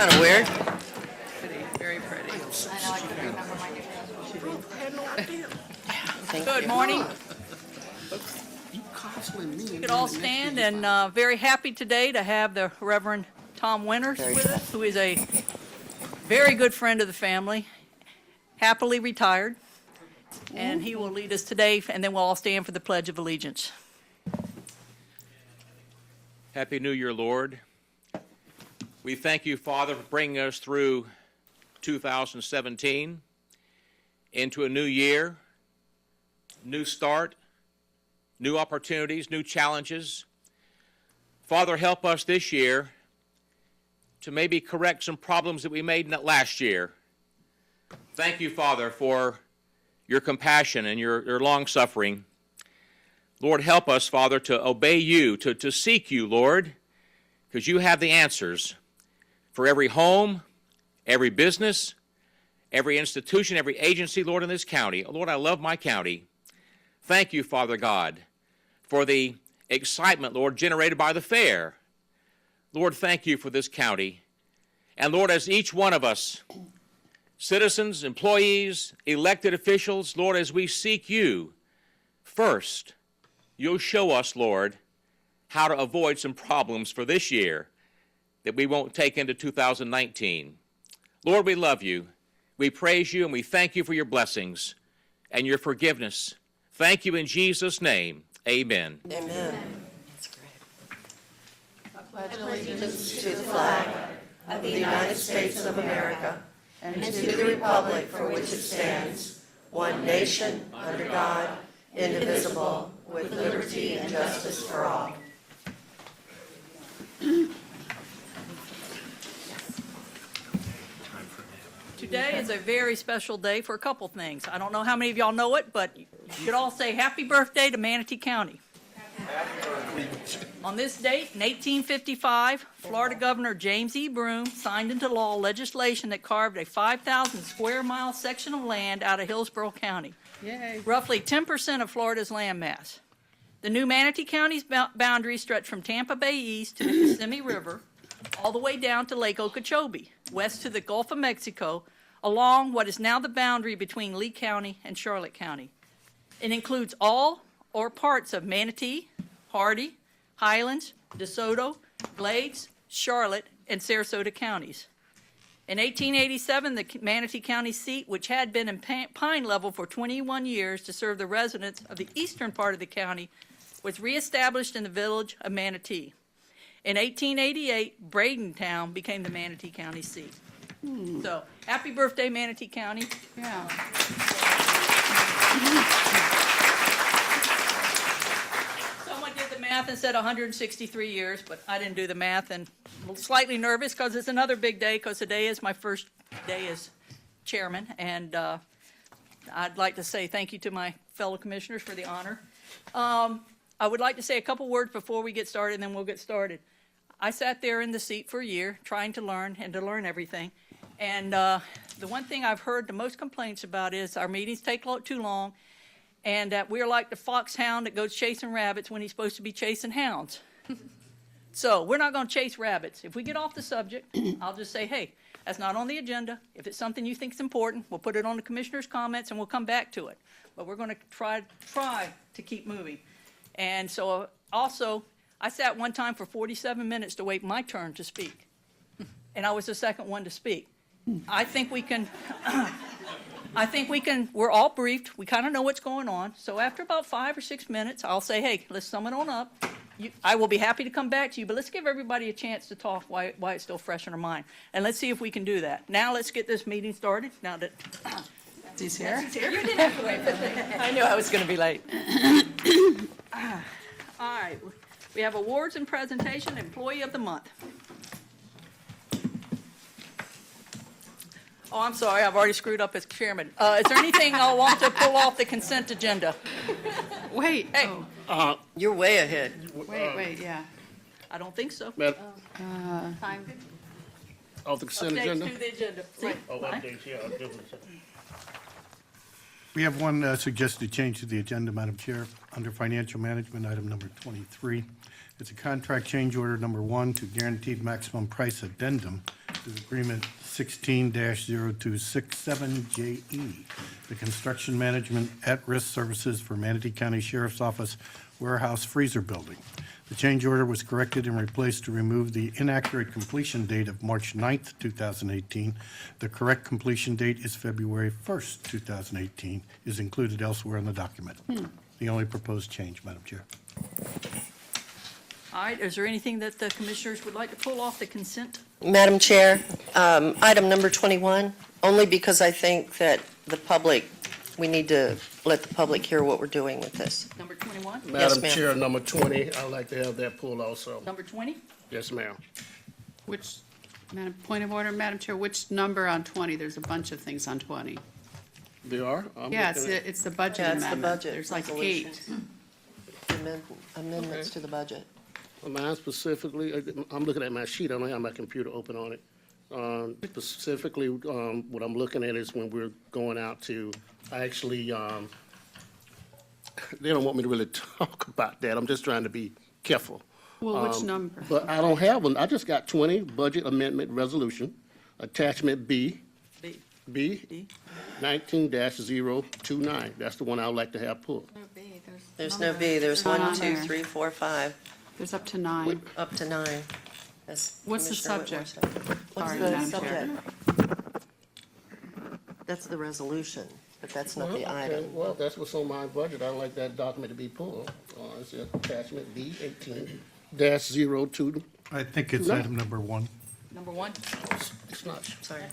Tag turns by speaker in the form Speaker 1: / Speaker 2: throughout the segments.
Speaker 1: kind of weird.
Speaker 2: Pretty, very pretty.
Speaker 3: I know I can remember my new
Speaker 1: Thank
Speaker 2: Good
Speaker 1: you.
Speaker 2: morning.
Speaker 4: You cosplaying me.
Speaker 2: You could all stand, and very happy today to have the Reverend Tom Winters with us, who is a very good friend of the family, happily retired, and he will lead us today, and then we'll all stand for the Pledge of Allegiance.
Speaker 5: Happy New Year, Lord. We thank you, Father, for bringing us through 2017 into a new year, new start, new opportunities, new challenges. Father, help us this year to maybe correct some problems that we made in that last year. Thank you, Father, for your compassion and your long-suffering. Lord, help us, Father, to obey you, to seek you, Lord, because you have the answers for every home, every business, every institution, every agency, Lord, in this county. Lord, I love my county. Thank you, Father God, for the excitement, Lord, generated by the fair. Lord, thank you for this county. And Lord, as each one of us, citizens, employees, elected officials, Lord, as we seek you first, you'll show us, Lord, how to avoid some problems for this year that we won't take into 2019. Lord, we love you. We praise you and we thank you for your blessings and your forgiveness. Thank you in Jesus' name. Amen.
Speaker 1: Amen.
Speaker 3: Pledge allegiance
Speaker 1: To the flag of the United States of America and to the republic for which it stands, one nation, under God, indivisible, with liberty and justice for all.
Speaker 2: Today is a very special day for a couple things. I don't know how many of y'all know it, but you could all say happy birthday to Manatee County. On this date, in 1855, Florida Governor James E. Broome signed into law legislation that carved a 5,000 square mile section of land out of Hillsborough County, Yay. roughly 10% of Florida's land mass. The new Manatee County's boundaries stretch from Tampa Bay east to the Kissimmee River, all the way down to Lake Okeechobee, west to the Gulf of Mexico, along what is now the boundary between Lee County and Charlotte County. It includes all or parts of Manatee, Hardy, Highlands, DeSoto, Glades, Charlotte, and Sarasota counties. In 1887, the Manatee County seat, which had been in Pine Level for 21 years to serve the residents of the eastern part of the county, was reestablished in the village of Manatee. In 1888, Bradentown became the Manatee County seat. So, happy birthday, Manatee County.
Speaker 3: Yeah.
Speaker 2: Someone did the math and said 163 years, but I didn't do the math, and I'm slightly nervous because it's another big day, because today is my first day as chairman, and I'd like to say thank you to my fellow commissioners for the honor. I would like to say a couple words before we get started, and then we'll get started. I sat there in the seat for a year trying to learn and to learn everything. And the one thing I've heard the most complaints about is our meetings take too long, and that we're like the foxhound that goes chasing rabbits when he's supposed to be chasing hounds. So we're not going to chase rabbits. If we get off the subject, I'll just say, hey, that's not on the agenda. If it's something you think is important, we'll put it on the commissioner's comments and we'll come back to it. But we're going to try to keep moving. And so also, I sat one time for 47 minutes to wait my turn to speak. And I was the second one to speak. I think we can, we're all briefed. We kind of know what's going on. So after about 5 or 6 minutes, I'll say, hey, let's sum it on up. I will be happy to come back to you, but let's give everybody a chance to talk why it's still fresh in our mind. And let's see if we can do that. Now let's get this meeting started. Now that
Speaker 3: He's here.
Speaker 2: you didn't have to wait for me.
Speaker 3: I knew I was going to be late.
Speaker 2: All right. We have awards and presentation, Employee of the Month. Oh, I'm sorry, I've already screwed up as chairman. Is there anything I want to pull off the consent agenda?
Speaker 3: Wait.
Speaker 2: Hey.
Speaker 3: Oh,
Speaker 1: You're way ahead.
Speaker 3: wait, yeah.
Speaker 2: I don't think so.
Speaker 4: Madam,
Speaker 3: Time.
Speaker 4: off the consent
Speaker 2: Updates
Speaker 4: agenda?
Speaker 2: to the agenda. See? Fine.
Speaker 6: We have one suggested change to the agenda, Madam Chair, under Financial Management, item number 23. It's a contract change order number 1 to guaranteed maximum price addendum is Agreement 16-0267JE, the Construction Management at-Risk Services for Manatee County Sheriff's Office Warehouse Freezer Building. The change order was corrected and replaced to remove the inaccurate completion date of March 9th, 2018. The correct completion date is February 1st, 2018, is included elsewhere in the document. The only proposed change, Madam Chair.
Speaker 2: All right, is there anything that the commissioners would like to pull off the consent?
Speaker 1: Madam Chair, item number 21, only because I think that the public, we need to let the public hear what we're doing with this.
Speaker 2: Number 21?
Speaker 1: Yes,
Speaker 4: Madam
Speaker 1: ma'am.
Speaker 4: Chair, number 20, I'd like to have that pulled also.
Speaker 2: Number 20?
Speaker 4: Yes, ma'am.
Speaker 3: Which, point of order, Madam Chair, which number on 20? There's a bunch of things on 20.
Speaker 4: They are? I'm
Speaker 3: Yeah,
Speaker 4: looking at-
Speaker 3: it's the budget
Speaker 1: Yeah, it's the
Speaker 3: amendment.
Speaker 1: budget
Speaker 3: There's like
Speaker 1: resolution.
Speaker 3: 8.
Speaker 1: Amendments to the budget.
Speaker 4: Mine specifically, I'm looking at my sheet, I don't have my computer open on it. Specifically, what I'm looking at is when we're going out to actually, they don't want me to really talk about that, I'm just trying to be careful.
Speaker 3: Well, which number?
Speaker 4: But I don't have one, I just got 20, Budget Amendment Resolution, Attachment
Speaker 2: B.
Speaker 4: B, 19-029, that's the one I would like to have pulled.
Speaker 1: There's no B, there's
Speaker 3: Not
Speaker 1: 1,
Speaker 3: on
Speaker 1: 2,
Speaker 3: there.
Speaker 1: 3, 4, 5,
Speaker 3: There's up to 9.
Speaker 1: up to 9. as
Speaker 3: What's the
Speaker 1: Commissioner Whitmore
Speaker 3: subject?
Speaker 1: said. What's
Speaker 3: Sorry,
Speaker 1: the
Speaker 3: Madam Chair.
Speaker 1: subject? That's the resolution, but that's not the
Speaker 4: Okay,
Speaker 1: item.
Speaker 4: well, that's what's on my budget, I'd like that document to be pulled. It's Attachment B, 18-02,
Speaker 6: I think it's
Speaker 4: No.
Speaker 6: item number 1.
Speaker 2: Number 1?
Speaker 4: it's not.
Speaker 1: Sorry.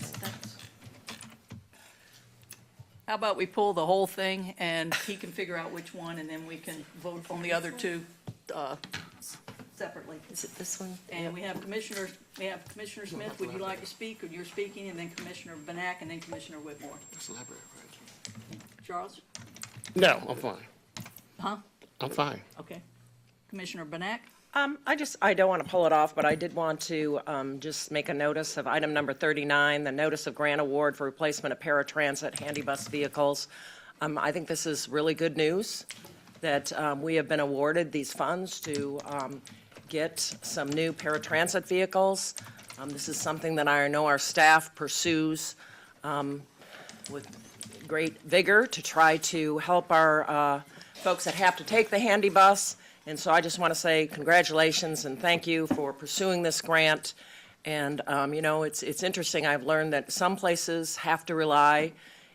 Speaker 2: How about we pull the whole thing, and he can figure out which one, and then we can vote on the other two separately.
Speaker 1: Is it this one?
Speaker 2: And we have Commissioner Smith, would you like to speak, or you're speaking, and then Commissioner Benak, and then Commissioner Whitmore. Charles?
Speaker 4: No, I'm fine,
Speaker 2: Huh?
Speaker 4: I'm fine.
Speaker 2: Okay. Commissioner Benak?
Speaker 7: I don't want to pull it off, but I did want to just make a notice of item number 39, the notice of grant award for replacement of paratransit handy bus vehicles. I think this is really good news that we have been awarded these funds to get some new paratransit vehicles. This is something that I know our staff pursues with great vigor to try to help our folks that have to take the handy bus. And so I just want to say congratulations and thank you for pursuing this grant. And, it's interesting. I've learned that some places have to rely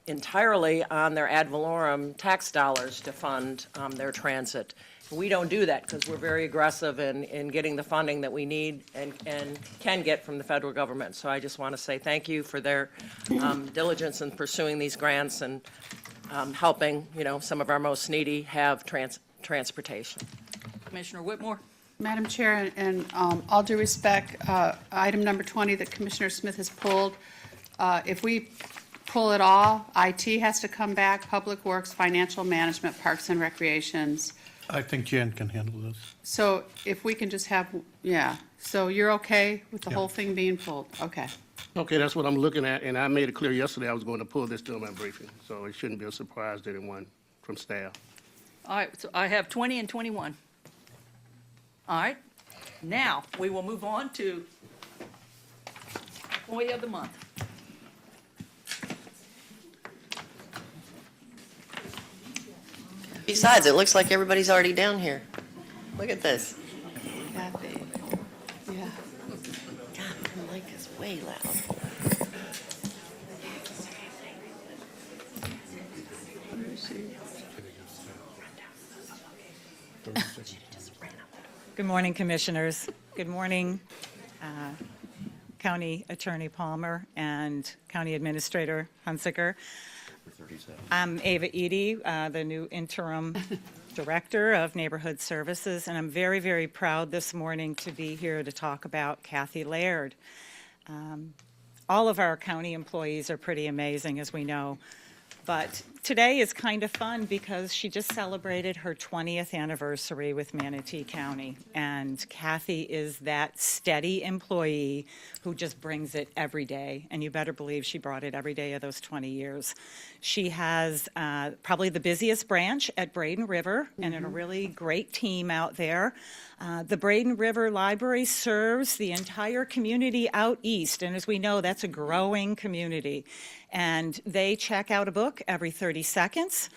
Speaker 7: entirely on their ad valorem tax dollars to fund their transit. We don't do that because we're very aggressive in getting the funding that we need and can get from the federal government. So I just want to say thank you for their diligence in pursuing these grants and helping, some of our most needy have transportation.
Speaker 2: Commissioner Whitmore?
Speaker 3: Madam Chair, and all due respect, item number 20 that Commissioner Smith has pulled, if we pull it all, IT has to come back, Public Works, Financial Management, Parks and Recreations.
Speaker 6: I think Jan can handle this.
Speaker 3: So if we can just have, so you're okay with the
Speaker 6: Yeah.
Speaker 3: whole thing being pulled? Okay.
Speaker 4: Okay, that's what I'm looking at, and I made it clear yesterday I was going to pull this during my briefing, so it shouldn't be a surprise to anyone from staff.
Speaker 2: All right, so I have 20 and 21. All right, now we will move on to Employee of the Month.
Speaker 1: Besides, it looks like everybody's already down here. Look at this.
Speaker 3: Kathy. Yeah.
Speaker 1: God, my mic is way loud.
Speaker 8: Good morning, Commissioners. Good morning, County Attorney Palmer and County Administrator Hunsaker. I'm Ava Eady, the new interim Director of Neighborhood Services, and I'm very, very proud this morning to be here to talk about Kathy Laird. All of our county employees are pretty amazing, as we know. But today is kind of fun because she just celebrated her 20th anniversary with Manatee County. And Kathy is that steady employee who just brings it every day. And you better believe she brought it every day of those 20 years. She has probably the busiest branch at Braden River and a really great team out there. The Braden River Library serves the entire community out east. And as we know, that's a growing community. And they check out a book every 30 seconds.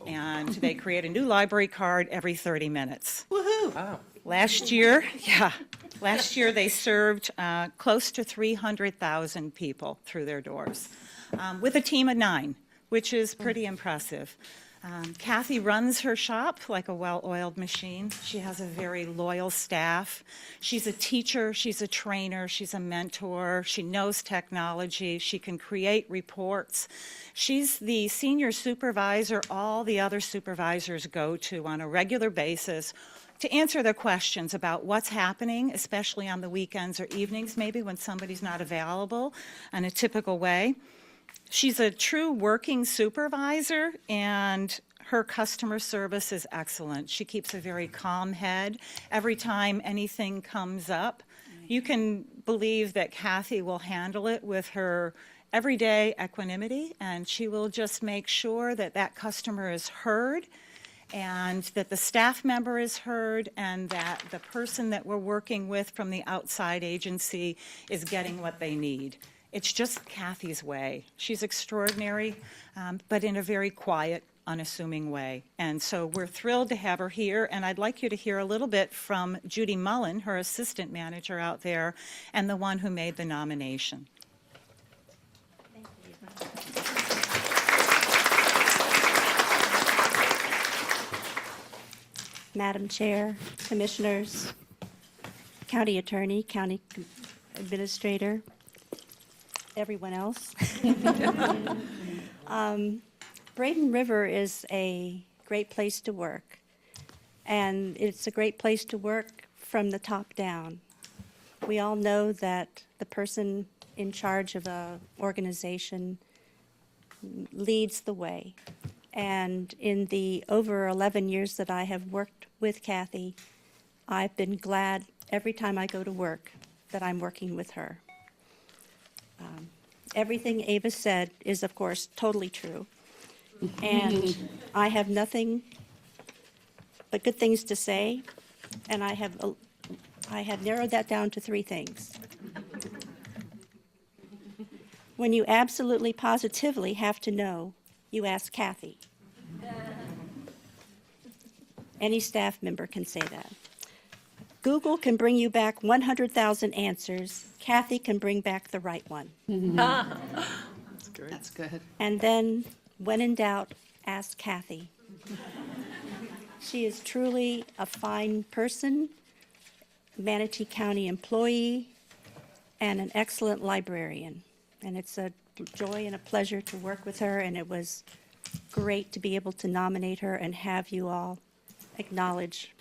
Speaker 8: And they create a new library card every 30 minutes.
Speaker 7: Wow.
Speaker 8: Last year they served close to 300,000 people through their doors with a team of 9, which is pretty impressive. Kathy runs her shop like a well-oiled machine. She has a very loyal staff. She's a teacher, she's a trainer, she's a mentor, she knows technology, she can create reports. She's the senior supervisor all the other supervisors go to on a regular basis to answer their questions about what's happening, especially on the weekends or evenings, maybe when somebody's not available in a typical way. She's a true working supervisor, and her customer service is excellent. She keeps a very calm head every time anything comes up. You can believe that Kathy will handle it with her everyday equanimity, and she will just make sure that that customer is heard and that the staff member is heard and that the person that we're working with from the outside agency is getting what they need. It's just Kathy's way. She's extraordinary, but in a very quiet, unassuming way. And so we're thrilled to have her here, and I'd like you to hear a little bit from Judy Mullen, her assistant manager out there, and the one who made the nomination.
Speaker 9: Madam Chair, Commissioners, County Attorney, County Administrator, everyone else. Braden River is a great place to work, and it's a great place to work from the top down. We all know that the person in charge of an organization leads the way. And in the over 11 years that I have worked with Kathy, I've been glad every time I go to work that I'm working with her. Everything Ava said is, of course, totally true. And I have nothing but good things to say, and I have narrowed that down to 3 things. When you absolutely positively have to know, you ask Kathy. Any staff member can say that. Google can bring you back 100,000 answers. Kathy can bring back the right one.
Speaker 3: That's good.
Speaker 9: And then, when in doubt, ask Kathy. She is truly a fine person, Manatee County employee, and an excellent librarian. And it's a joy and a pleasure to work with her, and it was great to be able to nominate her and have you all acknowledge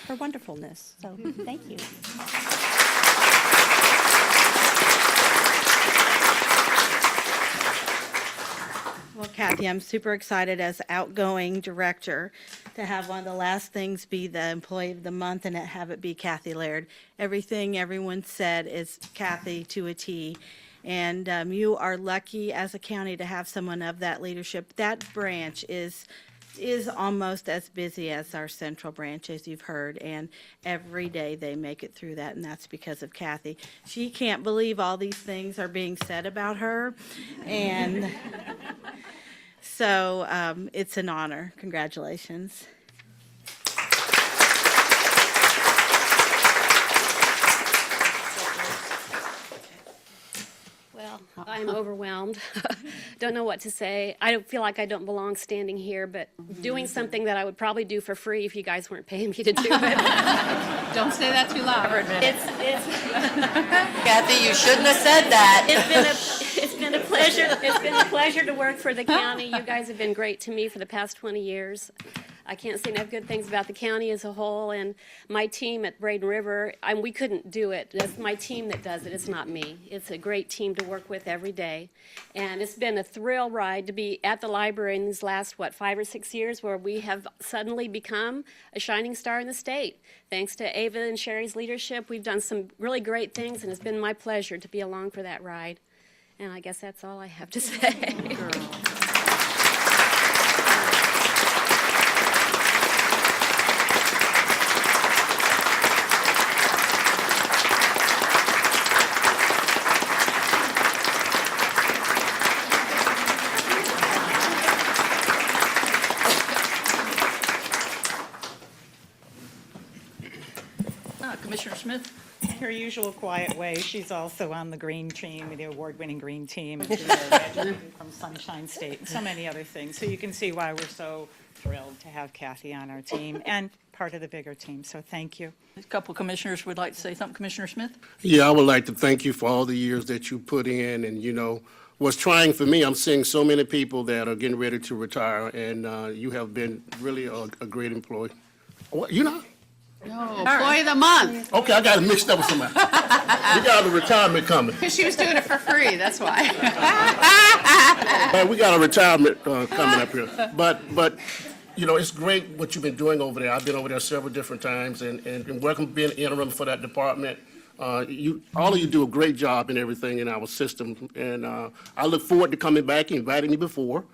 Speaker 9: her wonderfulness. So, thank you.
Speaker 10: Well, Kathy, I'm super excited as outgoing director to have one of the last things be the employee of the month and have it be Kathy Laird. Everything everyone said is Kathy to a T. And you are lucky as a county to have someone of that leadership. That branch is almost as busy as our central branch, as you've heard, and every day they make it through that, and that's because of Kathy. She can't believe all these things are being said about her, and so it's an honor. Congratulations.
Speaker 11: Well, I'm overwhelmed. Don't know what to say. I don't feel like I don't belong standing here, but doing something that I would probably do for free if you guys weren't paying me to do it.
Speaker 3: Don't say that too loud.
Speaker 11: It's
Speaker 1: Kathy, you shouldn't have said that.
Speaker 11: it's been a pleasure. It's been a pleasure to work for the county. You guys have been great to me for the past 20 years. I can't say enough good things about the county as a whole, and my team at Braden River. We couldn't do it. That's my team that does it. It's not me. It's a great team to work with every day, and it's been a thrill ride to be at the library in these last 5 or 6 years, where we have suddenly become a shining star in the state. Thanks to Ava and Sherry's leadership, we've done some really great things, and it's been my pleasure to be along for that ride. And I guess that's all I have to say.
Speaker 2: Commissioner Smith?
Speaker 8: Her usual quiet way, she's also on the green team, the award-winning green team, and she's graduated from Sunshine State, and so many other things. So you can see why we're so thrilled to have Kathy on our team and part of the bigger team. So thank you.
Speaker 2: A couple commissioners would like to say something. Commissioner Smith?
Speaker 4: Yeah, I would like to thank you for all the years that you put in, and, you know, what's trying for me, I'm seeing so many people that are getting ready to retire, and you have been really a great employee. What, you know?
Speaker 3: No, Employee of the Month,
Speaker 4: Okay, I got it mixed up with somebody. We got a retirement coming.
Speaker 3: because she was doing it for free, that's why.
Speaker 4: We got a retirement coming up here. But, you know, it's great what you've been doing over there. I've been over there several different times, and welcome being interim for that department. All of you do a great job in everything in our system, and I look forward to coming back and inviting you before.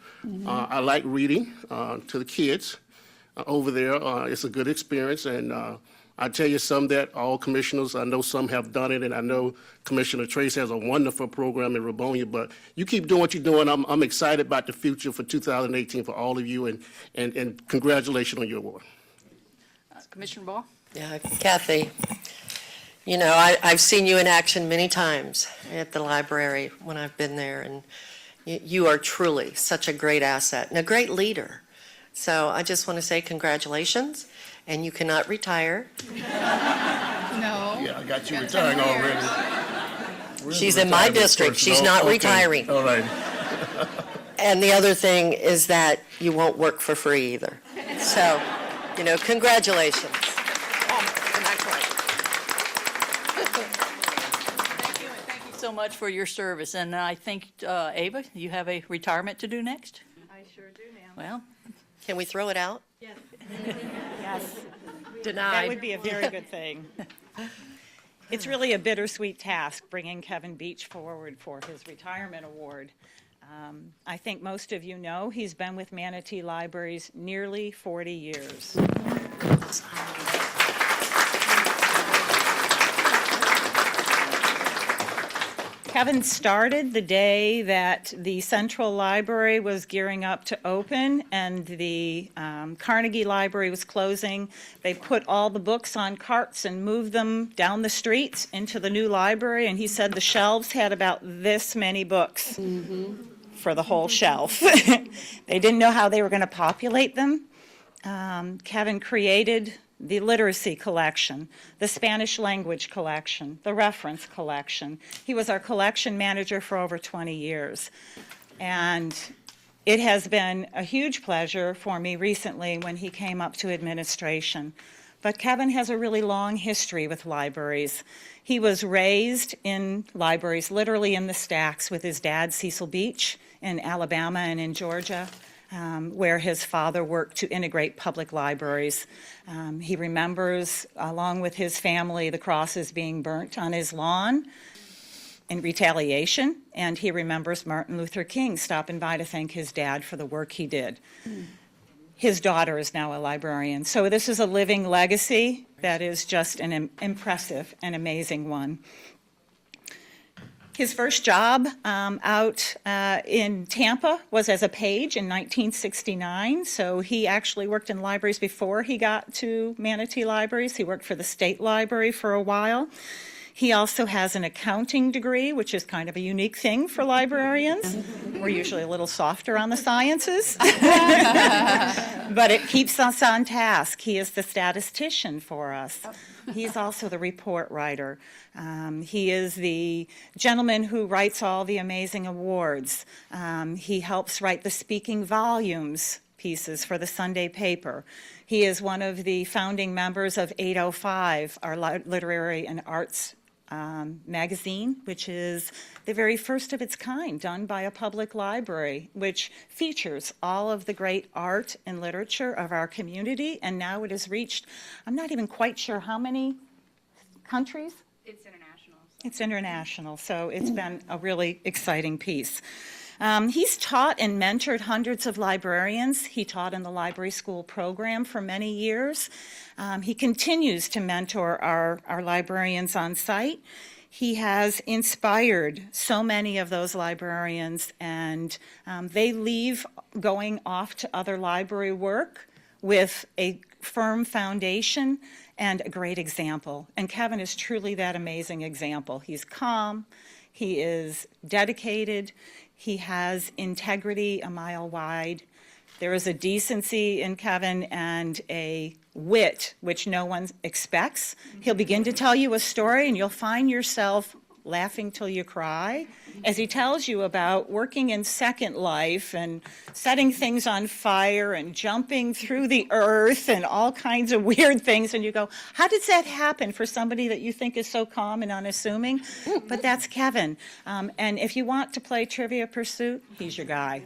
Speaker 4: I like reading to the kids over there. It's a good experience, and I tell you some that all commissioners, I know some have done it, and I know Commissioner Trace has a wonderful program in Rabonia, but you keep doing what you're doing. I'm excited about the future for 2018 for all of you, and congratulations on your award.
Speaker 2: Commissioner Ball?
Speaker 1: Yeah, Kathy, you know, I've seen you in action many times at the library when I've been there, and you are truly such a great asset and a great leader. So I just want to say congratulations, and you cannot retire.
Speaker 3: No.
Speaker 4: Yeah, I got you retiring already. Where's
Speaker 1: She's
Speaker 4: the
Speaker 1: in my
Speaker 4: retirement
Speaker 1: district.
Speaker 4: person?
Speaker 1: She's
Speaker 4: Oh,
Speaker 1: not
Speaker 4: okay.
Speaker 1: retiring.
Speaker 4: All right.
Speaker 1: And the other thing is that you won't work for free either. So, you know, congratulations.
Speaker 2: Thank you so much for your service. And I think, Ava, you have a retirement to do next?
Speaker 8: I sure do, ma'am.
Speaker 2: Well,
Speaker 1: Can we throw it out?
Speaker 8: Yes, that
Speaker 1: Denied.
Speaker 8: would be a very good thing. It's really a bittersweet task, bringing Kevin Beach forward for his retirement award. I think most of you know he's been with Manatee Libraries nearly 40 years. Kevin started the day that the Central Library was gearing up to open and the Carnegie Library was closing. They put all the books on carts and moved them down the streets into the new library, and he said the shelves had about this many books for the whole shelf. They didn't know how they were going to populate them. Kevin created the literacy collection, the Spanish language collection, the reference collection. He was our collection manager for over 20 years. And it has been a huge pleasure for me recently when he came up to administration. But Kevin has a really long history with libraries. He was raised in libraries, literally in the stacks with his dad, Cecil Beach, in Alabama and in Georgia. Where his father worked to integrate public libraries. He remembers, along with his family, the crosses being burnt on his lawn in retaliation, and he remembers Martin Luther King stopping by to thank his dad for the work he did. His daughter is now a librarian. So this is a living legacy that is just an impressive and amazing one. His first job out in Tampa was as a page in 1969, so he actually worked in libraries before he got to Manatee Libraries. He worked for the State Library for a while. He also has an accounting degree, which is kind of a unique thing for librarians. We're usually a little softer on the sciences, but it keeps us on task. He is the statistician for us. He's also the report writer. He is the gentleman who writes all the amazing awards. He helps write the speaking volumes pieces for the Sunday paper. He is one of the founding members of 805, our literary and arts magazine, which is the very first of its kind done by a public library, which features all of the great art and literature of our community. And now it has reached, I'm not even quite sure how many countries?
Speaker 12: It's international.
Speaker 8: It's international, so it's been a really exciting piece. He's taught and mentored hundreds of librarians. He taught in the library school program for many years. He continues to mentor our librarians on site. He has inspired so many of those librarians, and they leave going off to other library work with a firm foundation and a great example. And Kevin is truly that amazing example. He's calm, he is dedicated, he has integrity a mile wide. There is a decency in Kevin and a wit which no one expects. He'll begin to tell you a story and you'll find yourself laughing till you cry as he tells you about working in Second Life and setting things on fire and jumping through the earth and all kinds of weird things. And you go, how does that happen for somebody that you think is so calm and unassuming? But that's Kevin. And if you want to play Trivia Pursuit, he's your guy.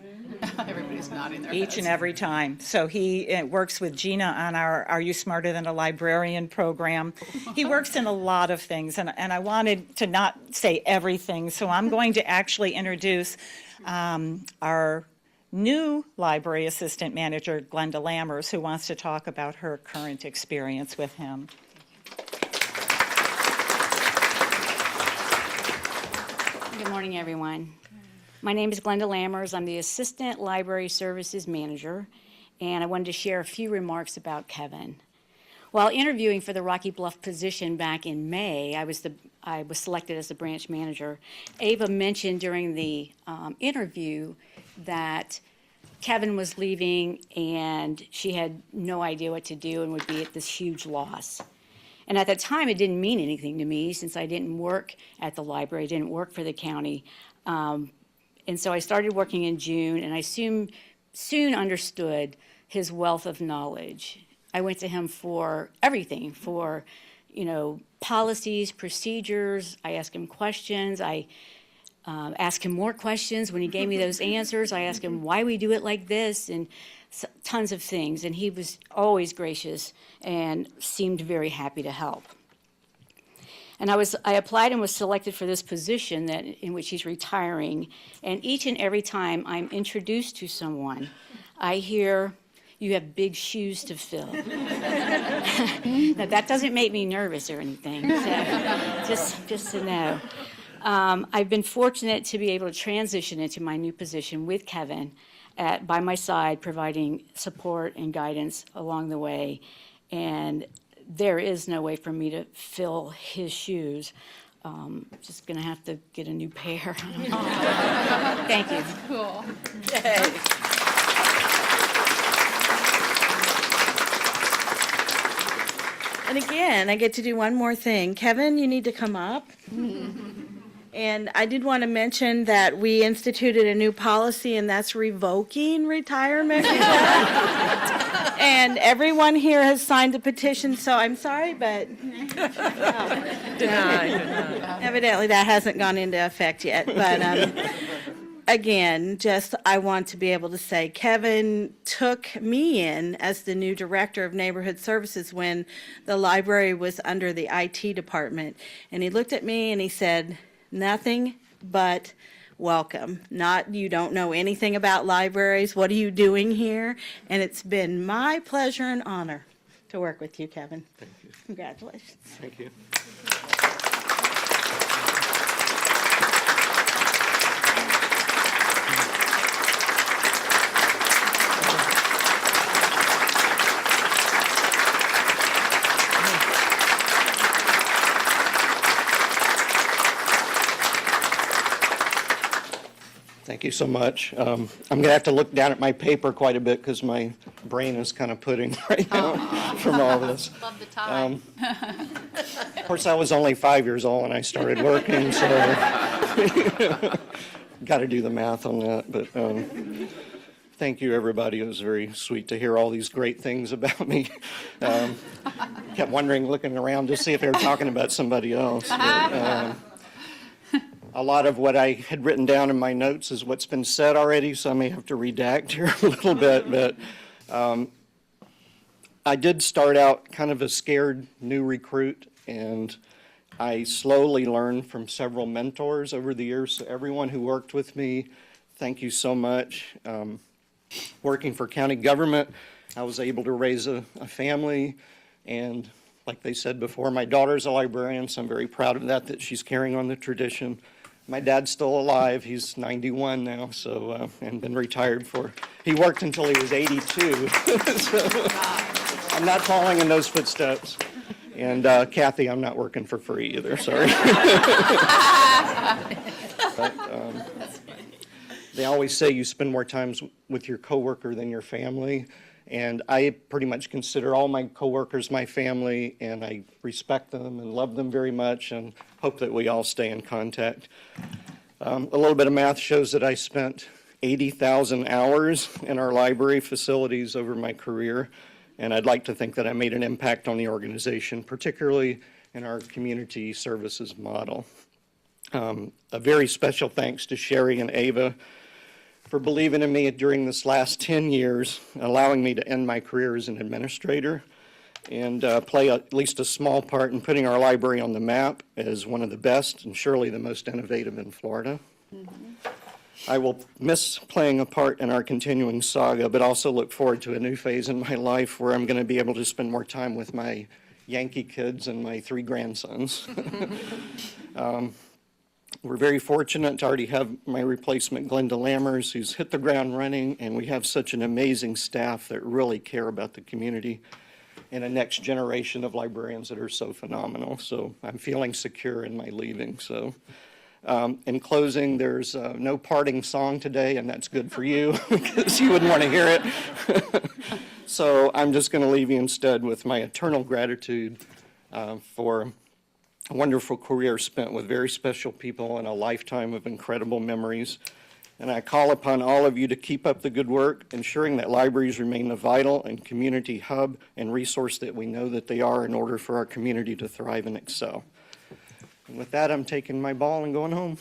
Speaker 3: Everybody's nodding their
Speaker 8: Each
Speaker 3: heads.
Speaker 8: and every time. So he works with Gina on our Are You Smarter Than a Librarian program. He works in a lot of things, and I wanted to not say everything, so I'm going to actually introduce our new library assistant manager, Glenda Lammers, who wants to talk about her current experience with him.
Speaker 12: Good morning, everyone. My name is Glenda Lammers. I'm the Assistant Library Services Manager, and I wanted to share a few remarks about Kevin. While interviewing for the Rocky Bluff position back in May, I was selected as the branch manager. Ava mentioned during the interview that Kevin was leaving and she had no idea what to do and would be at this huge loss. And at that time, it didn't mean anything to me since I didn't work at the library, didn't work for the county. And so I started working in June, and I soon understood his wealth of knowledge. I went to him for everything, for, policies, procedures. I asked him questions. I asked him more questions. When he gave me those answers, I asked him why we do it like this, and tons of things. And he was always gracious and seemed very happy to help. And I applied and was selected for this position in which he's retiring. And each and every time I'm introduced to someone, I hear, "You have big shoes to fill." Now, that doesn't make me nervous or anything, so just to know. I've been fortunate to be able to transition into my new position with Kevin by my side, providing support and guidance along the way. And there is no way for me to fill his shoes. Just going to have to get a new pair. Thank you.
Speaker 3: Cool.
Speaker 10: And again, I get to do one more thing. Kevin, you need to come up. And I did want to mention that we instituted a new policy, and that's revoking retirement. And everyone here has signed the petition, so I'm sorry, but evidently that hasn't gone into effect yet. But again, I want to be able to say Kevin took me in as the new director of neighborhood services when the library was under the IT department. And he looked at me and he said, "Nothing but welcome. Not, you don't know anything about libraries. What are you doing here?" And it's been my pleasure and honor to work with you, Kevin.
Speaker 5: Thank you.
Speaker 10: Congratulations.
Speaker 5: Thank you.
Speaker 13: Thank you so much. I'm going to have to look down at my paper quite a bit because my brain is kind of pudding right now from all this.
Speaker 12: Love the tie.
Speaker 13: Of course, I was only 5 years old when I started working, so got to do the math on that. But Thank you, everybody. It was very sweet to hear all these great things about me. Kept wondering, looking around to see if they were talking about somebody else. But, a lot of what I had written down in my notes is what's been said already, so I may have to redact here a little bit. But I did start out kind of a scared new recruit, and I slowly learned from several mentors over the years. So everyone who worked with me, thank you so much. Working for county government, I was able to raise a family, and like they said before, my daughter's a librarian, so I'm very proud of that she's carrying on the tradition. My dad's still alive. He's 91 now, so, and been retired he worked until he was 82. So I'm not following in those footsteps. And Kathy, I'm not working for free either, sorry. But, they always say you spend more time with your coworker than your family. And I pretty much consider all my coworkers my family, and I respect them and love them very much and hope that we all stay in contact. A little bit of math shows that I spent 80,000 hours in our library facilities over my career, and I'd like to think that I made an impact on the organization, particularly in our community services model. A very special thanks to Sherry and Ava for believing in me during this last 10 years, allowing me to end my career as an administrator and play at least a small part in putting our library on the map as one of the best and surely the most innovative in Florida. I will miss playing a part in our continuing saga, but also look forward to a new phase in my life where I'm going to be able to spend more time with my Yankee kids and my 3 grandsons. We're very fortunate to already have my replacement, Glenda Lammers, who's hit the ground running, and we have such an amazing staff that really care about the community and a next generation of librarians that are so phenomenal. So I'm feeling secure in my leaving. So in closing, there's no parting song today, and that's good for you because you wouldn't want to hear it. So I'm just going to leave you instead with my eternal gratitude for a wonderful career spent with very special people and a lifetime of incredible memories. And I call upon all of you to keep up the good work, ensuring that libraries remain the vital and community hub and resource that we know that they are in order for our community to thrive and excel. And with that, I'm taking my ball and going home.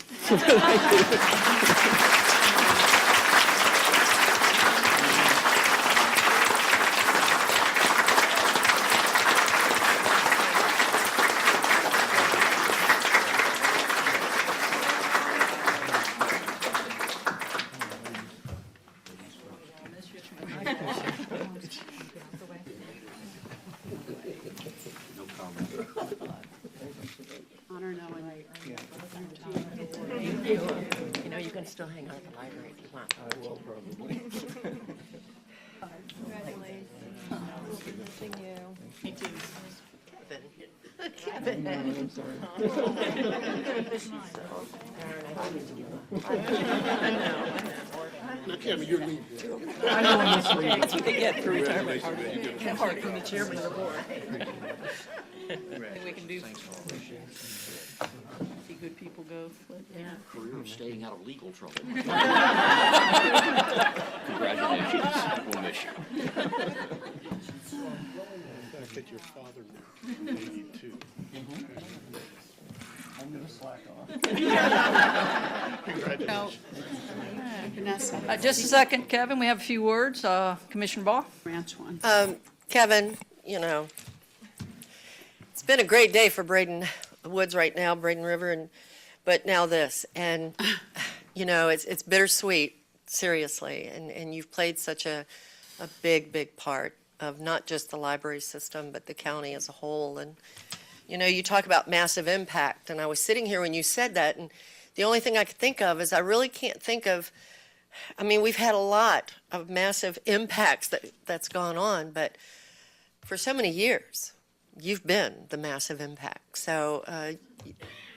Speaker 3: Honor knowing.
Speaker 7: You know, you can still hang out at the library if you want.
Speaker 13: I will probably.
Speaker 4: Kevin, you're leaving.
Speaker 7: That's what they get for retirement party from the chairman of the board.
Speaker 2: We can do. See good people go.
Speaker 14: Career of staying out of legal trouble. Congratulations. We'll miss you.
Speaker 6: Back at your father now, 82.
Speaker 13: I'm going to slack off.
Speaker 3: No. Vanessa,
Speaker 2: Just a second, Kevin, we have a few words. Commissioner Ball?
Speaker 3: ranch one.
Speaker 1: Kevin, you know, it's been a great day for Braden Woods right now, Braden River, but now this. And, you know, it's bittersweet, seriously. And you've played such a big, big part of not just the library system, but the county as a whole. And, you know, you talk about massive impact. And I was sitting here when you said that, and the only thing I could think of is I really can't think of, I mean, we've had a lot of massive impacts that's gone on, but for so many years, you've been the massive impact. So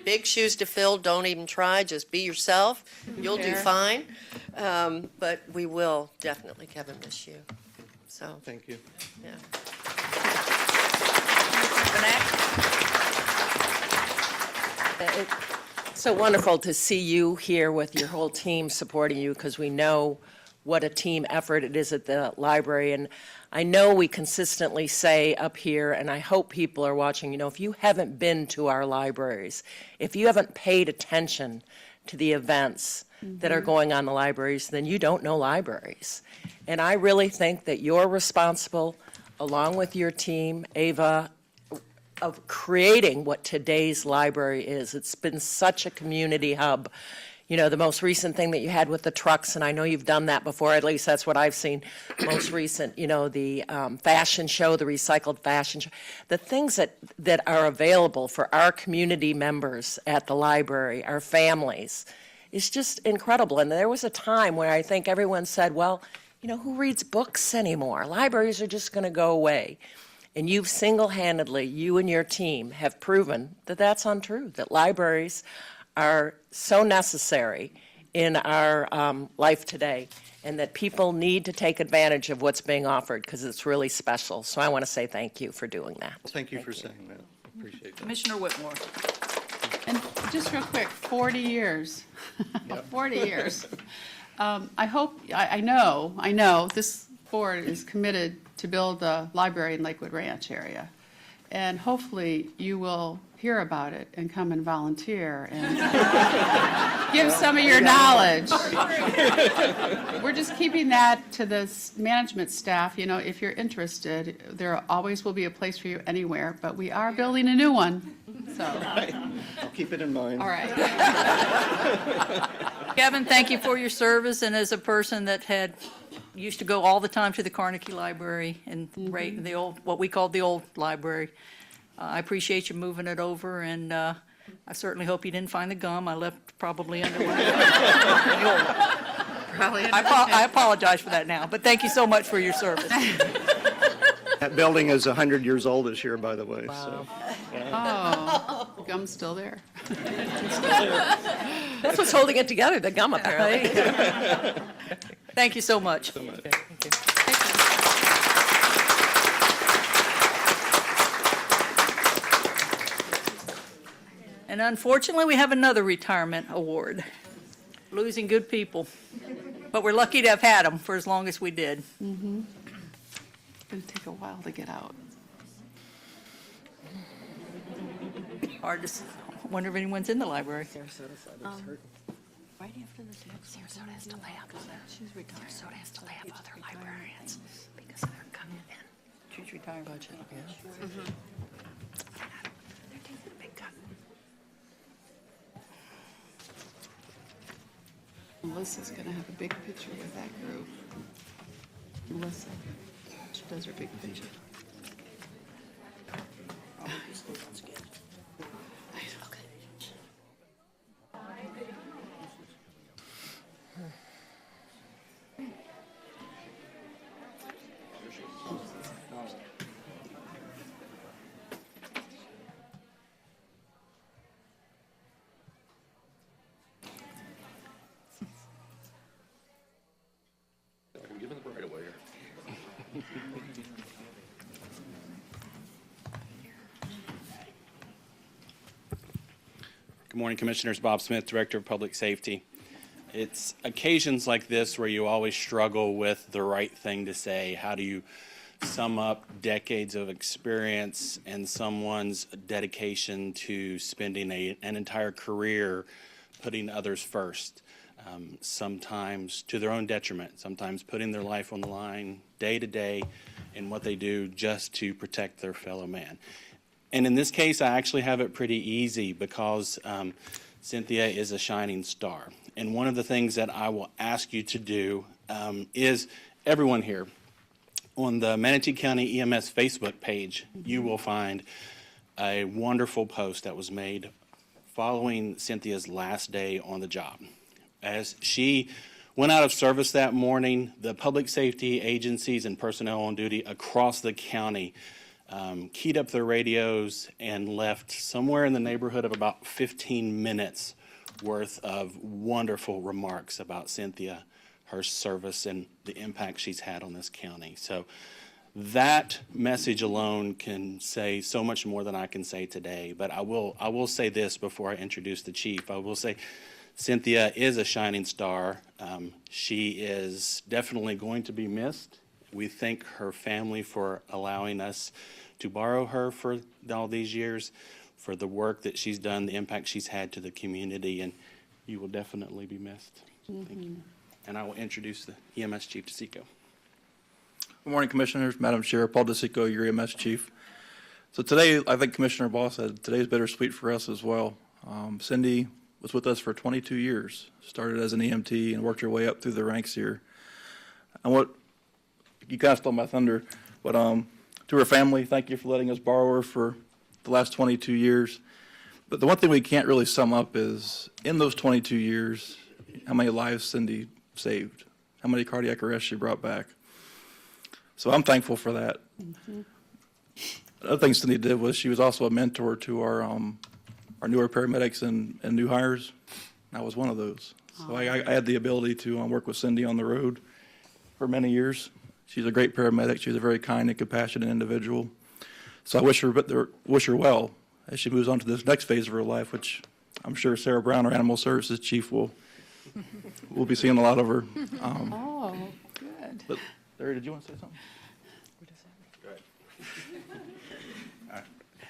Speaker 1: big shoes to fill. Don't even try. Just be yourself. You'll do fine. But we will definitely, Kevin, miss you. So
Speaker 13: Thank you.
Speaker 1: yeah.
Speaker 7: It's so wonderful to see you here with your whole team supporting you because we know what a team effort it is at the library. And I know we consistently say up here, and I hope people are watching, you know, if you haven't been to our libraries, if you haven't paid attention to the events that are going on in the libraries, then you don't know libraries. And I really think that you're responsible, along with your team, Ava, of creating what today's library is. It's been such a community hub. You know, the most recent thing that you had with the trucks, and I know you've done that before, at least that's what I've seen, most recent, you know, the fashion show, the recycled fashion show, the things that are available for our community members at the library, our families, is just incredible. And there was a time where I think everyone said, well, you know, who reads books anymore? Libraries are just going to go away. And you've single-handedly, you and your team, have proven that that's untrue, that libraries are so necessary in our life today, and that people need to take advantage of what's being offered because it's really special. So I want to say thank you for doing that.
Speaker 13: Thank you for saying that. Appreciate that.
Speaker 2: Commissioner Whitmore.
Speaker 3: And just real quick, 40 years. 40 years. I know this board is committed to build a library in Lakewood Ranch area. And hopefully you will hear about it and come and volunteer and give some of your knowledge. We're just keeping that to the management staff. You know, if you're interested, there always will be a place for you anywhere, but we are building a new one, so.
Speaker 13: I'll keep it in mind.
Speaker 3: All right.
Speaker 2: Kevin, thank you for your service, and as a person that used to go all the time to the Carnegie Library and the old, what we called the old library, I appreciate you moving it over, and I certainly hope you didn't find the gum. I left probably under one. I apologize for that now, but thank you so much for your service.
Speaker 13: That building is 100 years old this year, by the way, so.
Speaker 3: Oh, the gum's still there.
Speaker 7: That's what's holding it together, the gum apparently.
Speaker 2: Thank you so much. And unfortunately, we have another retirement award. Losing good people. But we're lucky to have had them for as long as we did.
Speaker 3: Mm-hmm. It's going to take a while to get out.
Speaker 2: Hard to wonder if anyone's in the library.
Speaker 12: Right after the text. Sarasota has to lay up Sarasota has to lay up other librarians because they're coming in.
Speaker 2: She's retired.
Speaker 12: Budget. Yeah. Mm-hmm. They're taking a big cut.
Speaker 3: Melissa's going to have a big picture with that group. Melissa, she does her big picture.
Speaker 14: I'm giving the bride away here.
Speaker 15: Good morning, Commissioners. Bob Smith, Director of Public Safety. It's occasions like this where you always struggle with the right thing to say. How do you sum up decades of experience and someone's dedication to spending an entire career putting others first, sometimes to their own detriment, sometimes putting their life on the line day to day in what they do just to protect their fellow man. And in this case, I actually have it pretty easy because Cynthia is a shining star. And one of the things that I will ask you to do is, everyone here, on the Manatee County EMS Facebook page, you will find a wonderful post that was made following Cynthia's last day on the job. As she went out of service that morning, the public safety agencies and personnel on duty across the county keyed up their radios and left somewhere in the neighborhood of about 15 minutes worth of wonderful remarks about Cynthia, her service, and the impact she's had on this county. So that message alone can say so much more than I can say today. But I will say this before I introduce the chief. I will say Cynthia is a shining star. She is definitely going to be missed. We thank her family for allowing us to borrow her for all these years, for the work that she's done, the impact she's had to the community, and you will definitely be missed. Thank you. And I will introduce the EMS Chief, DeSico.
Speaker 14: Good morning, Commissioners. Madam Chair, Paul DeSico, your EMS Chief. So today, I think Commissioner Ball said, today's bittersweet for us as well. Cindy was with us for 22 years, started as an EMT and worked her way up through the ranks here. And what, you kind of stole my thunder, but to her family, thank you for letting us borrow her for the last 22 years. But the one thing we can't really sum up is, in those 22 years, how many lives Cindy saved, how many cardiac arrests she brought back. So I'm thankful for that. Another thing Cindy did was she was also a mentor to our newer paramedics and new hires. I was one of those. So I had the ability to work with Cindy on the road for many years. She's a great paramedic. She's a very kind and compassionate individual. So I wish her well as she moves on to this next phase of her life, which I'm sure Sarah Brown, our Animal Services Chief, will be seeing a lot of her.
Speaker 3: Oh, good.
Speaker 14: But Larry, did you want to say something?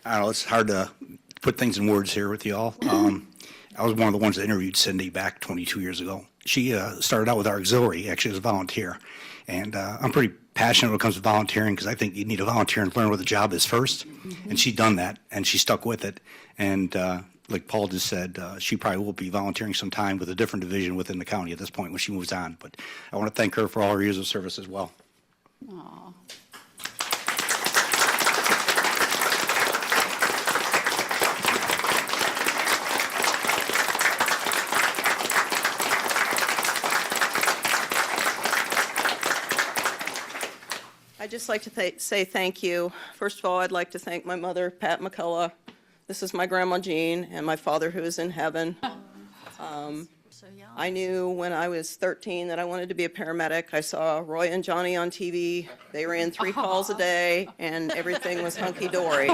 Speaker 16: I don't know, it's hard to put things in words here with you all. I was one of the ones that interviewed Cindy back 22 years ago. She started out with our auxiliary, actually as a volunteer. And I'm pretty passionate when it comes to volunteering because I think you need to volunteer and learn what the job is first. And she's done that, and she stuck with it. And like Paul just said, she probably will be volunteering sometime with a different division within the county at this point when she moves on. But I want to thank her for all her years of service as well.
Speaker 3: Aw.
Speaker 1: I'd just like to say thank you. First of all, I'd like to thank my mother, Pat McCullough. This is my grandma Jean, and my father who is in heaven. I knew when I was 13 that I wanted to be a paramedic. I saw Roy and Johnny on TV. They ran 3 calls a day, and everything was hunky-dory.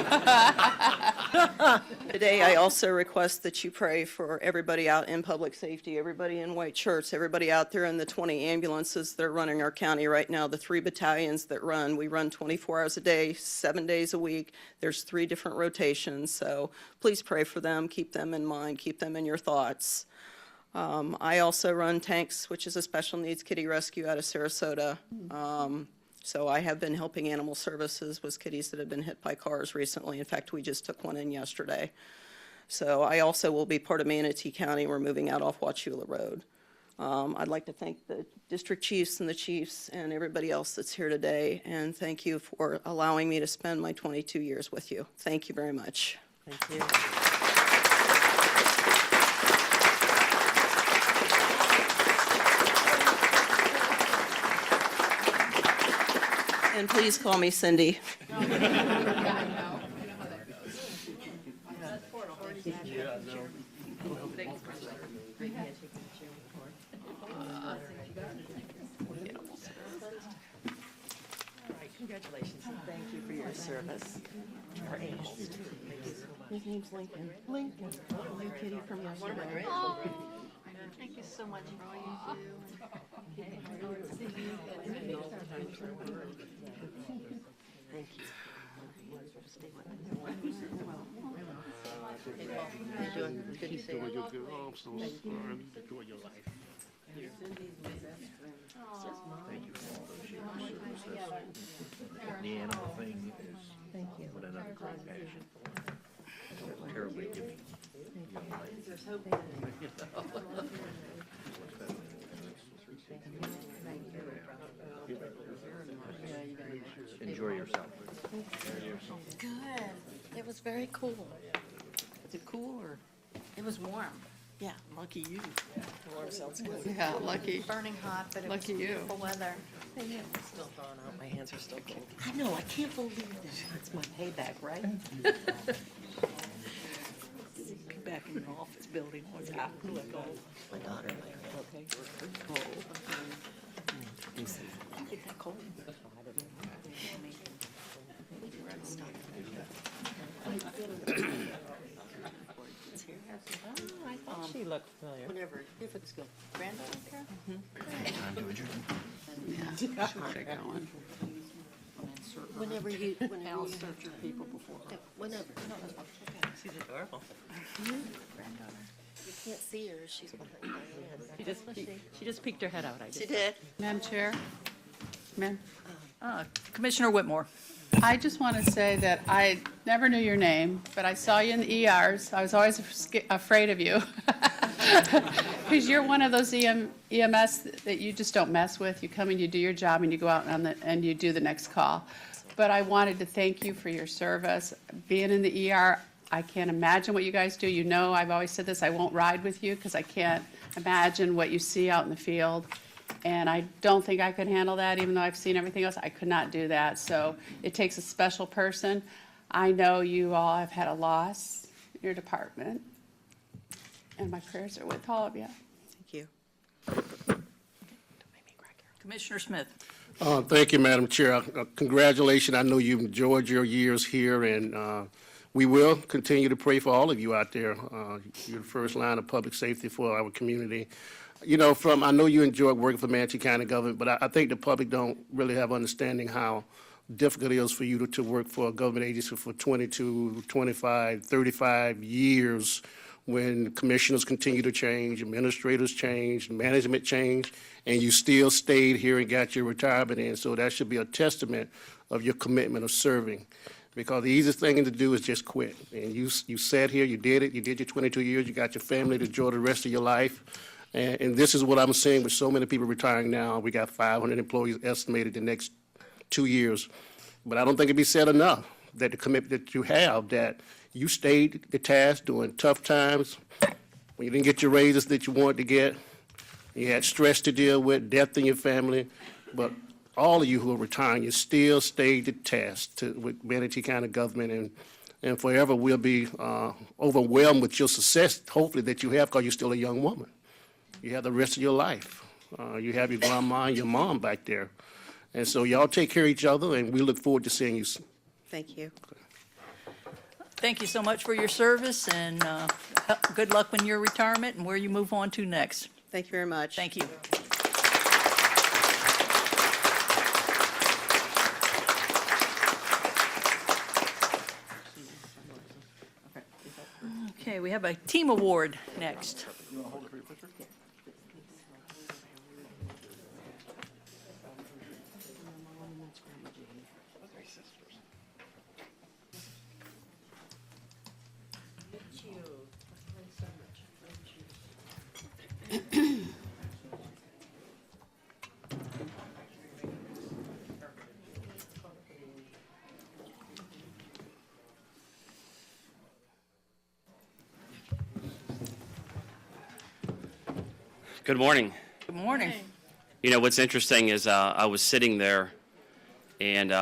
Speaker 1: Today, I also request that you pray for everybody out in public safety, everybody in white shirts, everybody out there in the 20 ambulances that are running our county right now, the 3 battalions that run. We run 24 hours a day, 7 days a week. There's 3 different rotations, so please pray for them. Keep them in mind. Keep them in your thoughts. I also run Tanks, which is a special needs kitty rescue out of Sarasota. So I have been helping Animal Services with kitties that have been hit by cars recently. In fact, we just took one in yesterday. So I also will be part of Manatee County. We're moving out off Wauchula Road. I'd like to thank the district chiefs and the chiefs and everybody else that's here today. And thank you for allowing me to spend my 22 years with you. Thank you very much.
Speaker 7: Thank you.
Speaker 1: And please call me Cindy.
Speaker 7: Congratulations, and thank you for your service. Our animals.
Speaker 1: His name's Lincoln. Lincoln, new kitty from yesterday.
Speaker 17: Thank you so much for all you do.
Speaker 1: Thank you. How you doing? Good to see you.
Speaker 4: Oh, I'm so sorry. Enjoy your life.
Speaker 17: Thank you for all those years of service.
Speaker 1: The animal thing
Speaker 17: is
Speaker 1: Thank you.
Speaker 17: what another great passion. Terribly giving young lady. Enjoy yourself.
Speaker 10: Good. It was very cool.
Speaker 1: Is it cool or?
Speaker 10: It was warm.
Speaker 1: Yeah, lucky you. Warm sounds good.
Speaker 3: Yeah, lucky.
Speaker 10: Burning hot, but it was
Speaker 3: Lucky you.
Speaker 10: beautiful weather.
Speaker 7: Still thawing out, my hands are still cold.
Speaker 1: I know, I can't believe that. That's my payback, right? Back in the office building one time. My daughter and I are okay. Oh. You get that cold?
Speaker 7: She looked look familiar.
Speaker 1: Whenever, if it's good. Granddaughter, Carol?
Speaker 3: Yeah, she'll get going.
Speaker 1: Whenever you served your people before her. Whenever.
Speaker 7: She's adorable.
Speaker 1: You can't see her, she's behind Diane.
Speaker 7: She just peeked her head out.
Speaker 1: She did.
Speaker 3: Madam Chair? Ma'am?
Speaker 2: Commissioner Whitmore.
Speaker 3: I just want to say that I never knew your name, but I saw you in the ERs. I was always afraid of you. Because you're one of those EMS that you just don't mess with. You come and you do your job and you go out and you do the next call. But I wanted to thank you for your service. Being in the ER, I can't imagine what you guys do. You know, I've always said this, I won't ride with you because I can't imagine what you see out in the field. And I don't think I could handle that, even though I've seen everything else. I could not do that. So it takes a special person. I know you all have had a loss in your department. And my prayers are with all of you.
Speaker 1: Thank you.
Speaker 2: Commissioner Smith.
Speaker 4: Thank you, Madam Chair. Congratulations. I know you've enjoyed your years here, and we will continue to pray for all of you out there. You're the first line of public safety for our community. You know, I know you enjoy working for Manatee County government, but I think the public don't really have understanding how difficult it is for you to work for a government agency for 22, 25, 35 years when commissioners continue to change, administrators change, management change, and you still stayed here and got your retirement in. So that should be a testament of your commitment of serving. Because the easiest thing to do is just quit. And you sat here, you did it, you did your 22 years, you got your family to enjoy the rest of your life. And this is what I'm seeing with so many people retiring now. We got 500 employees estimated the next 2 years. But I don't think it'd be said enough that the commitment that you have, that you stayed the task during tough times, when you didn't get your raises that you wanted to get, you had stress to deal with, death in your family, but all of you who are retiring, you still stayed the task with Manatee County government, and forever we'll be overwhelmed with your success, hopefully, that you have because you're still a young woman. You have the rest of your life. You have your grandma and your mom back there. And so y'all take care of each other, and we look forward to seeing you soon.
Speaker 1: Thank you.
Speaker 2: Thank you so much for your service, and good luck in your retirement and where you move on to next.
Speaker 1: Thank you very much.
Speaker 2: Thank you. Okay, we have a team award next.
Speaker 15: Good morning.
Speaker 2: Good morning.
Speaker 15: You know, what's interesting is I was sitting there, and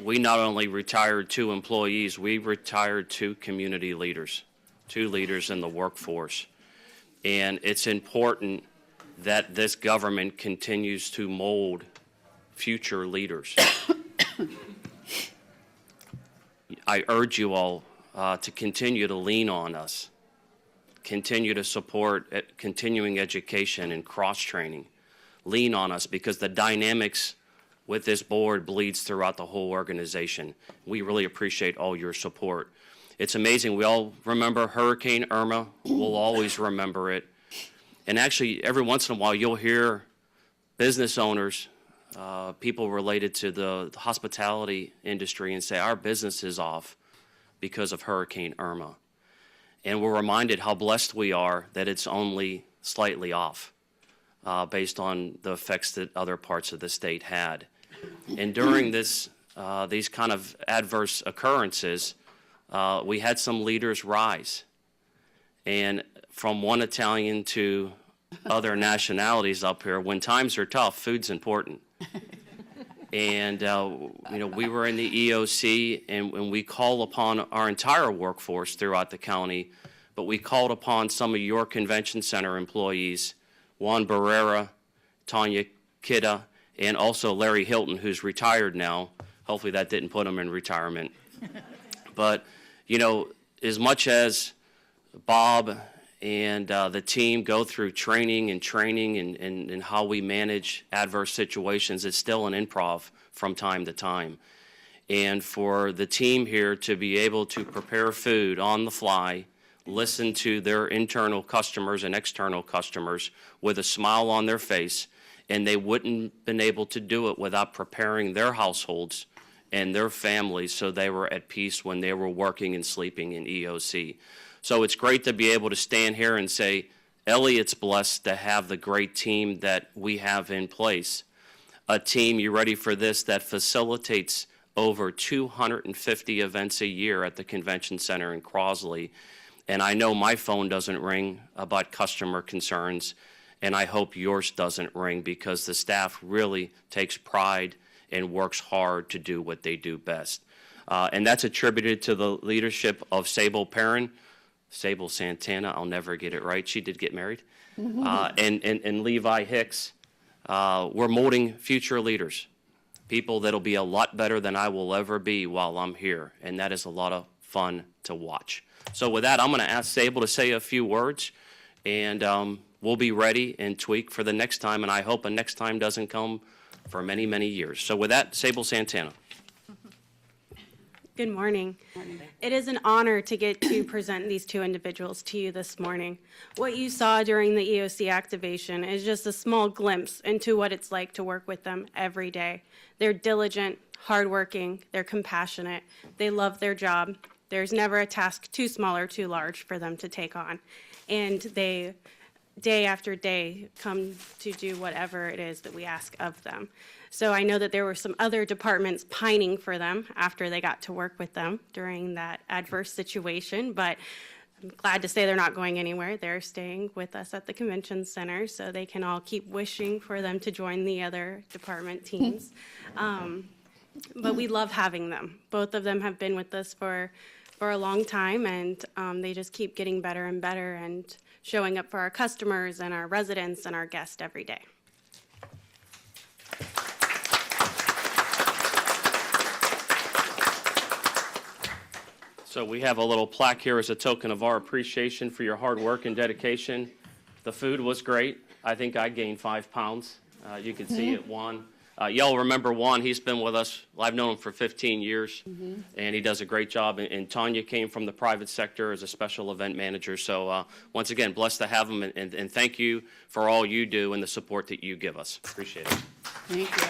Speaker 15: we not only retired 2 employees, we retired 2 community leaders, 2 leaders in the workforce. And it's important that this government continues to mold future leaders. I urge you all to continue to lean on us, continue to support continuing education and cross-training. Lean on us, because the dynamics with this board bleeds throughout the whole organization. We really appreciate all your support. It's amazing. We all remember Hurricane Irma. We'll always remember it. And actually, every once in a while, you'll hear business owners, people related to the hospitality industry, and say, our business is off because of Hurricane Irma. And we're reminded how blessed we are that it's only slightly off based on the effects that other parts of the state had. And during these kind of adverse occurrences, we had some leaders rise. And from one Italian to other nationalities up here, when times are tough, food's important. And, you know, we were in the EOC, and we call upon our entire workforce throughout the county, but we called upon some of your convention center employees, Juan Barrera, Tanya Kidda, and also Larry Hilton, who's retired now. Hopefully that didn't put him in retirement. But, you know, as much as Bob and the team go through training and how we manage adverse situations. It's still an improv from time to time. And for the team here to be able to prepare food on the fly, listen to their internal customers and external customers with a smile on their face, and they wouldn't been able to do it without preparing their households and their families so they were at peace when they were working and sleeping in EOC. So it's great to be able to stand here and say, Elliott's blessed to have the great team that we have in place. A team, you ready for this, that facilitates over 250 events a year at the convention center in Crosley. And I know my phone doesn't ring about customer concerns, and I hope yours doesn't ring, because the staff really takes pride and works hard to do what they do best. And that's attributed to the leadership of Sable Perrin, Sable Santana, I'll never get it right, she did get married, and Levi Hicks. We're molding future leaders, people that'll be a lot better than I will ever be while I'm here, and that is a lot of fun to watch. So with that, I'm going to ask Sable to say a few words, and we'll be ready and tweak for the next time, and I hope a next time doesn't come for many, many years. So with that, Sable Santana.
Speaker 18: Good morning. It is an honor to get to present these two individuals to you this morning. What you saw during the EOC activation is just a small glimpse into what it's like to work with them every day. They're diligent, hardworking, they're compassionate, they love their job. There's never a task too small or too large for them to take on. And they, day after day, come to do whatever it is that we ask of them. So I know that there were some other departments pining for them after they got to work with them during that adverse situation, but I'm glad to say they're not going anywhere. They're staying with us at the convention center, so they can all keep wishing for them to join the other department teams. But we love having them. Both of them have been with us for a long time, and they just keep getting better and better and showing up for our customers and our residents and our guests every day.
Speaker 15: So we have a little plaque here as a token of our appreciation for your hard work and dedication. The food was great. I think I gained 5 pounds. You can see it, Juan. Y'all remember Juan, he's been with us, I've known him for 15 years, and he does a great job. And Tanya came from the private sector as a special event manager. So once again, blessed to have him, and thank you for all you do and the support that you give us. Appreciate it.
Speaker 3: Thank you.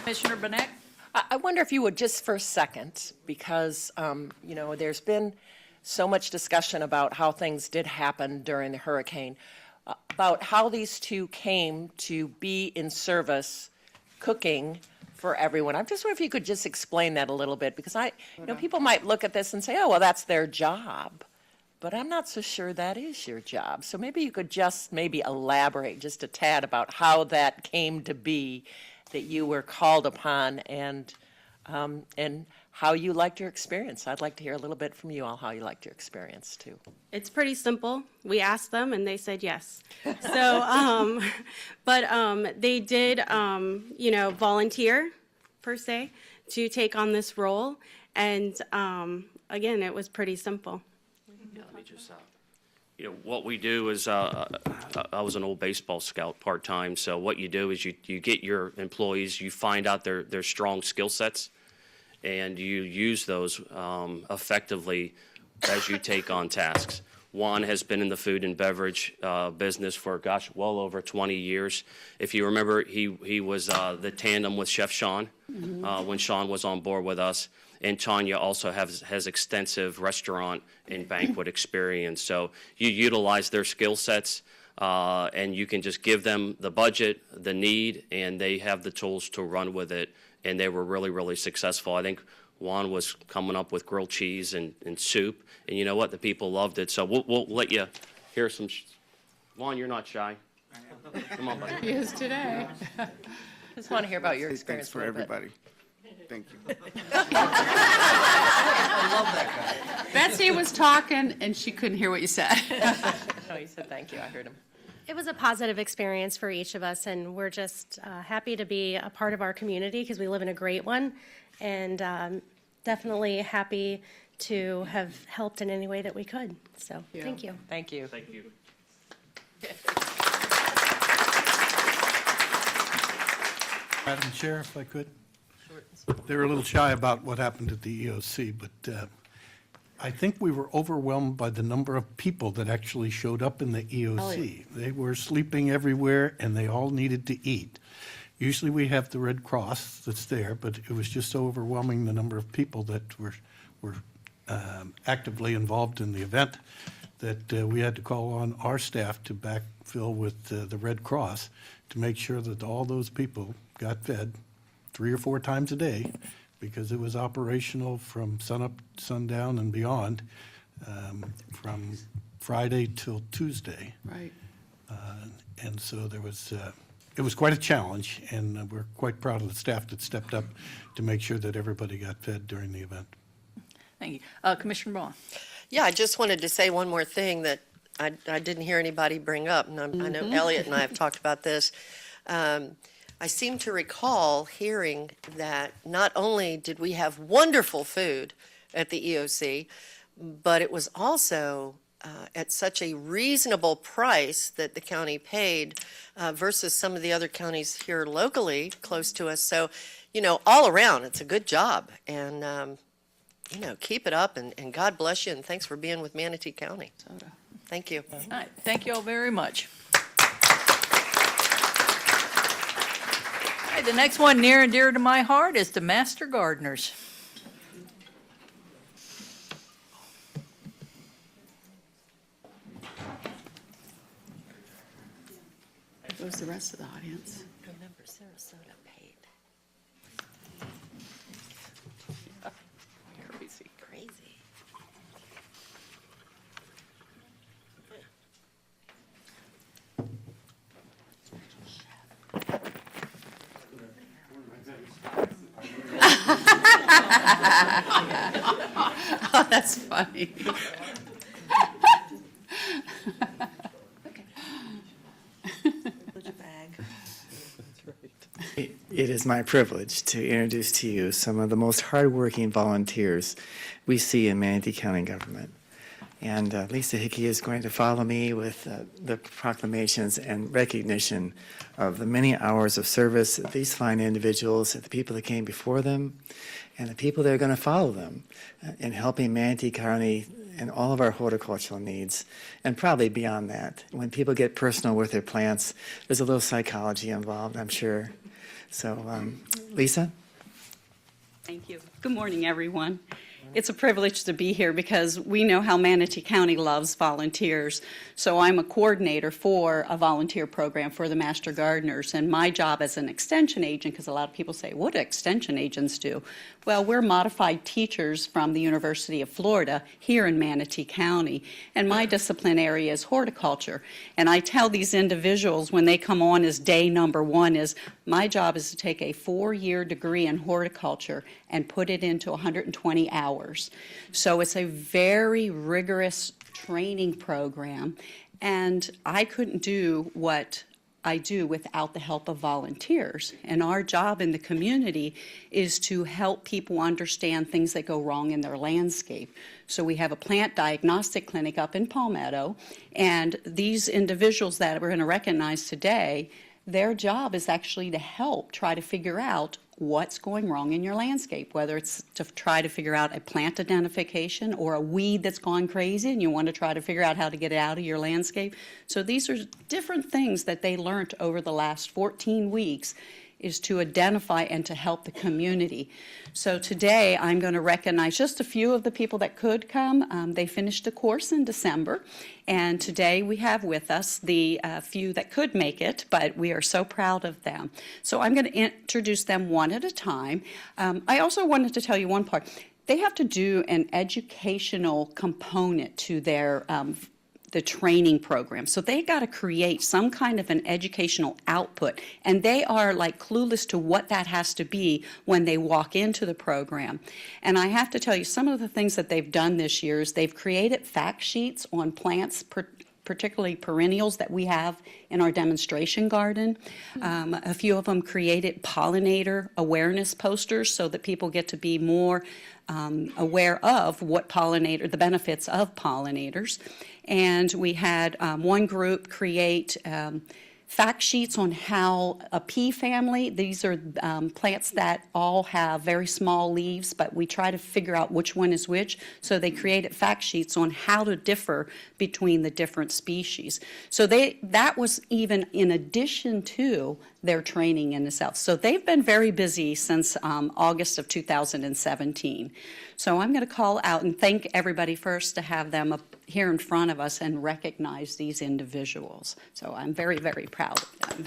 Speaker 2: Commissioner Bennett?
Speaker 7: I wonder if you would just for a second, because, you know, there's been so much discussion about how things did happen during the hurricane, about how these two came to be in service cooking for everyone. I just wonder if you could just explain that a little bit, because you know, people might look at this and say, oh, well, that's their job. But I'm not so sure that is your job. So maybe you could just maybe elaborate just a tad about how that came to be, that you were called upon, and how you liked your experience. I'd like to hear a little bit from you all how you liked your experience too.
Speaker 18: It's pretty simple. We asked them and they said yes. So, but they did, you know, volunteer per se to take on this role. And again, it was pretty simple.
Speaker 15: Yeah, let me just, you know, what we do is, I was an old baseball scout part-time, so what you do is you get your employees, you find out their strong skill sets, and you use those effectively as you take on tasks. Juan has been in the food and beverage business for, gosh, well over 20 years. If you remember, he was the tandem with Chef Sean when Sean was on board with us. And Tanya also has extensive restaurant and banquet experience. So you utilize their skill sets, and you can just give them the budget, the need, and they have the tools to run with it. And they were really, really successful. I think Juan was coming up with grilled cheese and soup. And you know what? The people loved it. So we'll let you hear some. Juan, you're not shy. Come on, buddy.
Speaker 3: He is today.
Speaker 7: Just want to hear about your experience.
Speaker 19: Thanks for everybody. Thank you.
Speaker 3: I love that guy. Betsy was talking and she couldn't hear what you said.
Speaker 7: No, you said thank you. I heard him.
Speaker 20: It was a positive experience for each of us, and we're just happy to be a part of our community because we live in a great one. And definitely happy to have helped in any way that we could. So, thank you.
Speaker 7: Thank you.
Speaker 5: Thank you.
Speaker 6: Madam Chair, if I could. They were a little shy about what happened at the EOC, but I think we were overwhelmed by the number of people that actually showed up in the EOC. They were sleeping everywhere, and they all needed to eat. Usually we have the Red Cross that's there, but it was just so overwhelming, the number of people that were actively involved in the event, that we had to call on our staff to backfill with the Red Cross to make sure that all those people got fed 3 or 4 times a day, because it was operational from sunup to sundown and beyond, from Friday till Tuesday.
Speaker 3: Right.
Speaker 6: And so there was, it was quite a challenge, and we're quite proud of the staff that stepped up to make sure that everybody got fed during the event.
Speaker 2: Thank you. Commissioner Braun.
Speaker 1: Yeah, I just wanted to say one more thing that I didn't hear anybody bring up, and I know Elliot and I have talked about this. I seem to recall hearing that not only did we have wonderful food at the EOC, but it was also at such a reasonable price that the county paid versus some of the other counties here locally close to us. So, all around, it's a good job. And, keep it up, and God bless you, and thanks for being with Manatee County. Thank you.
Speaker 2: All right, thank you all very much. All right, the next one near and dear to my heart is the Master Gardeners.
Speaker 3: Where's the rest of the audience?
Speaker 1: Remember, Sarasota paid.
Speaker 2: Crazy.
Speaker 1: Crazy.
Speaker 3: Oh, that's funny.
Speaker 21: It is my privilege to introduce to you some of the most hardworking volunteers we see in Manatee County government. And Lisa Hickey is going to follow me with the proclamations and recognition of the many hours of service that these fine individuals, the people that came before them, and the people that are going to follow them in helping Manatee County and all of our horticultural needs, and probably beyond that. When people get personal with their plants, there's a little psychology involved, I'm sure. So, Lisa?
Speaker 22: Thank you. Good morning, everyone. It's a privilege to be here because we know how Manatee County loves volunteers. So I'm a coordinator for a volunteer program for the Master Gardeners, and my job as an extension agent, because a lot of people say, what do extension agents do? Well, we're modified teachers from the University of Florida here in Manatee County, and my discipline area is horticulture. And I tell these individuals when they come on as day number 1 is, my job is to take a 4-year degree in horticulture and put it into 120 hours. So it's a very rigorous training program, and I couldn't do what I do without the help of volunteers. And our job in the community is to help people understand things that go wrong in their landscape. So we have a plant diagnostic clinic up in Palmetto, and these individuals that we're going to recognize today, their job is actually to help try to figure out what's going wrong in your landscape, whether it's to try to figure out a plant identification or a weed that's gone crazy and you want to try to figure out how to get it out of your landscape. So these are different things that they learned over the last 14 weeks is to identify and to help the community. So today I'm going to recognize just a few of the people that could come. They finished the course in December, and today we have with us the few that could make it, but we are so proud of them. So I'm going to introduce them one at a time. I also wanted to tell you one part. They have to do an educational component to their the training program. So they got to create some kind of an educational output, and they are like clueless to what that has to be when they walk into the program. And I have to tell you, some of the things that they've done this year is they've created fact sheets on plants particularly perennials that we have in our demonstration garden. A few of them created pollinator awareness posters so that people get to be more aware of the benefits of pollinators. And we had one group create fact sheets on how a pea family, these are plants that all have very small leaves, but we try to figure out which one is which. So they created fact sheets on how to differ between the different species. So that was even in addition to their training in itself. So they've been very busy since August of 2017. So I'm going to call out and thank everybody first to have them up here in front of us and recognize these individuals. So I'm very, very proud of them.